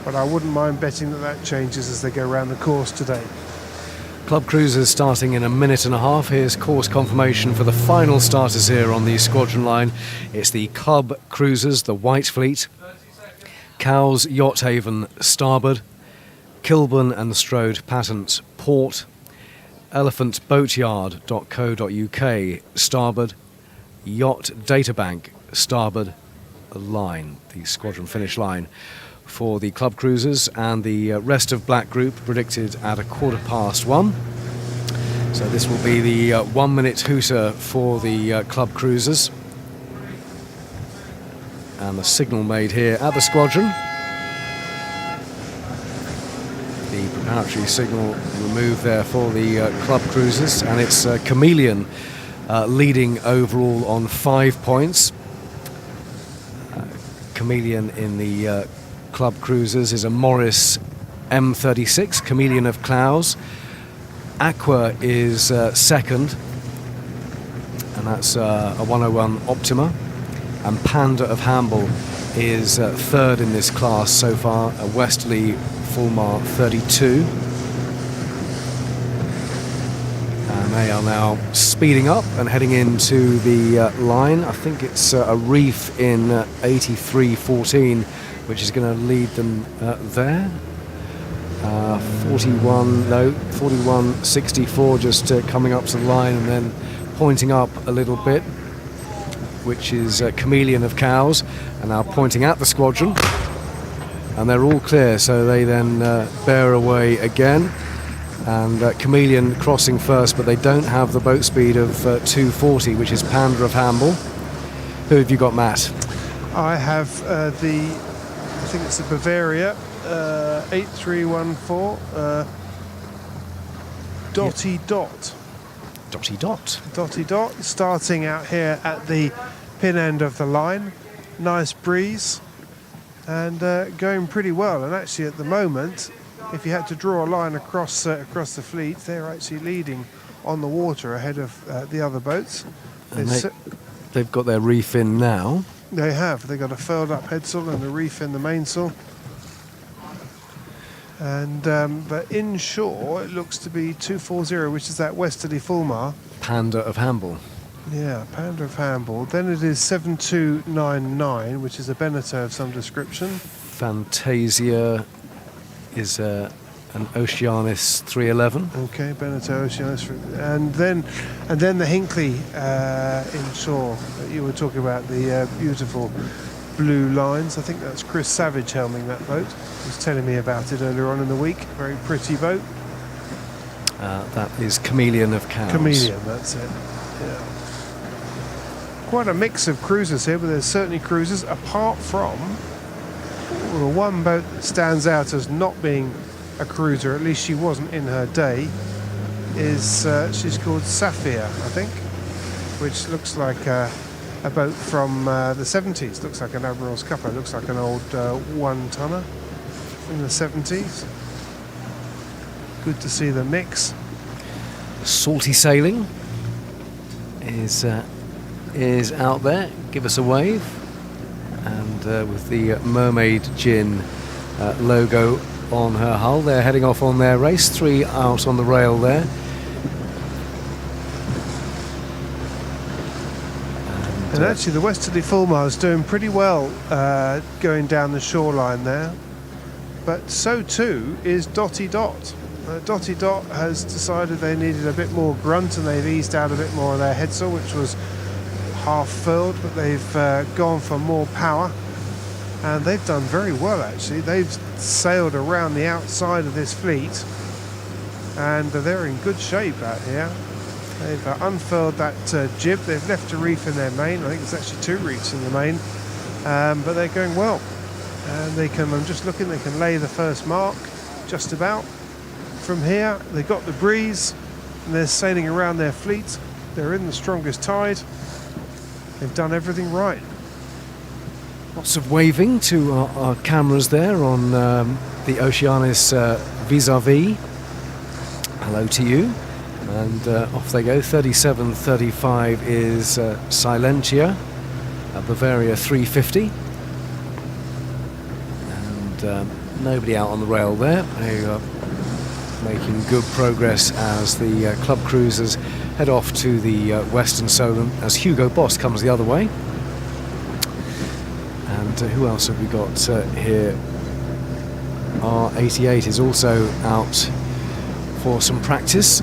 But I wouldn't mind betting that changes as they go around the course today. Club cruisers starting in a minute and a half. Here's course confirmation for the final starters here on the squadron line. It's the Club cruisers, the White Fleet, Cowes Yacht Haven starboard, Kilburn and Strode Patent port, elephantboatyard.co.uk starboard, Yacht Databank starboard line, the squadron finish line for the Club cruisers, and the rest of Black Group predicted at 1:15. So this will be the 1 minute hooter for the Club cruisers, and the signal made here at the squadron. preparatory signal removed there for the club cruisers, and it's Chameleon leading overall on 5 points. Chameleon in the club cruisers is a Morris M36, Chameleon of Clowes. Aqua is second, and that's a 101 Optima, and Panda of Hamble is third in this class so far, a Westerly Fulmar 32. And they are now speeding up and heading into the line. I think it's a reef in 83.14, which is going to lead them there. 41.64 just coming up to the line and then pointing up a little bit, which is Chameleon of Cowes, and now pointing at the squadron, and they're all clear, so they then bear away again, and Chameleon crossing first, but they don't have the boat speed of 240, which is Panda of Hamble. Who have you got, Matt? I have I think it's the Bavaria 8314 Dotty Dot. Dotty Dot. Dotty Dot, starting out here at the pin end of the line. Nice breeze and going pretty well. And actually at the moment, if you had to draw a line across the fleet, they're actually leading on the water ahead of the other boats. They've got their reef in now. They have. They've got a furled up headsail and a reef in the mainsail. And but inshore it looks to be 240, which is that Westerly Fulmar. Panda of Hamble. Yeah, Panda of Hamble. Then it is 7299, which is a Beneteau of some description. Fantasia is an Oceanis 311. Okay, Beneteau Oceanis, and then the Hinckley inshore that you were talking about, the beautiful blue lines. I think that's Chris Savage helming that boat. He was telling me about it earlier on in the week. Very pretty boat. That is Chameleon of Cowes. Chameleon, that's it. Yeah. Quite a mix of cruisers here, but there's certainly cruisers apart from the one boat that stands out as not being a cruiser, at least she wasn't in her day, is she's called Sapphire, I think, which looks like a boat from the 70s. Looks like an Admiral's Cupper. Looks like an old one-tonner from the 70s. Good to see the mix. Salty Sailing is out there. Give us a wave. And with the Mermaid Gin logo on her hull, they're heading off on their race. 3 out on the rail there. And actually the Westerly Fulmar is doing pretty well going down the shoreline there. But so too is Dotty Dot. Dotty Dot has decided they needed a bit more grunt, and they've eased out a bit more of their headsail, which was half furled, but they've gone for more power. And they've done very well, actually. They've sailed around the outside of this fleet, and they're in good shape out here. They've unfurled that jib. They've left a reef in their main. I think it's actually 2 reefs in the main, but they're going well. And they can, I'm just looking, they can lay the first mark just about. From here, they've got the breeze, and they're sailing around their fleet. They're in the strongest tide. They've done everything right. Lots of waving to our cameras there on the Oceanis vis-a-vis. Hello to you. And off they go. 37.35 is Silentia, Bavaria 350. And nobody out on the rail there. They are making good progress as the club cruisers head off to the Western Solent as Hugo Boss comes the other way. And who else have we got here? R88 is also out for some practice.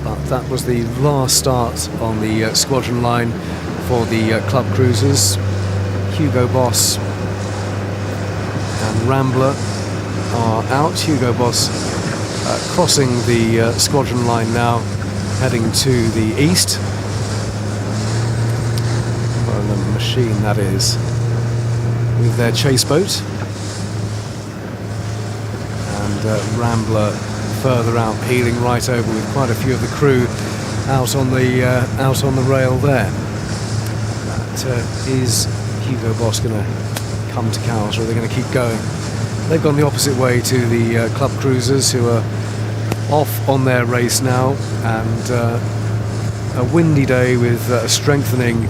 But that was the last start on the squadron line for the club cruisers. Hugo Boss and Rambler are out. Hugo Boss crossing the squadron line now, heading to the east. What a machine that is. with their chase boat, and Rambler further out, peeling right over with quite a few of the crew out on the rail there. That is Hugo Boss going to come to Cowes, or are they going to keep going? They've gone the opposite way to the club cruisers, who are off on their race now, and a windy day with a strengthening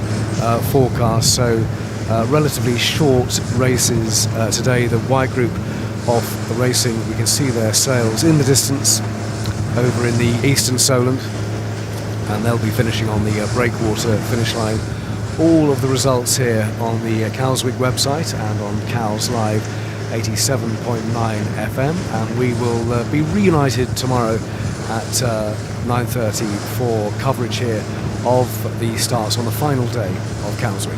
forecast, so relatively short races today. The white group of the racing, you can see their sails in the distance over in the eastern Solent, and they'll be finishing on the breakwater finish line. All of the results here on the Cowes Week website and on Cowes Live 87.9 FM, and we will be reunited tomorrow at 9:30 for coverage here of the starts on the final day of Cowes Week.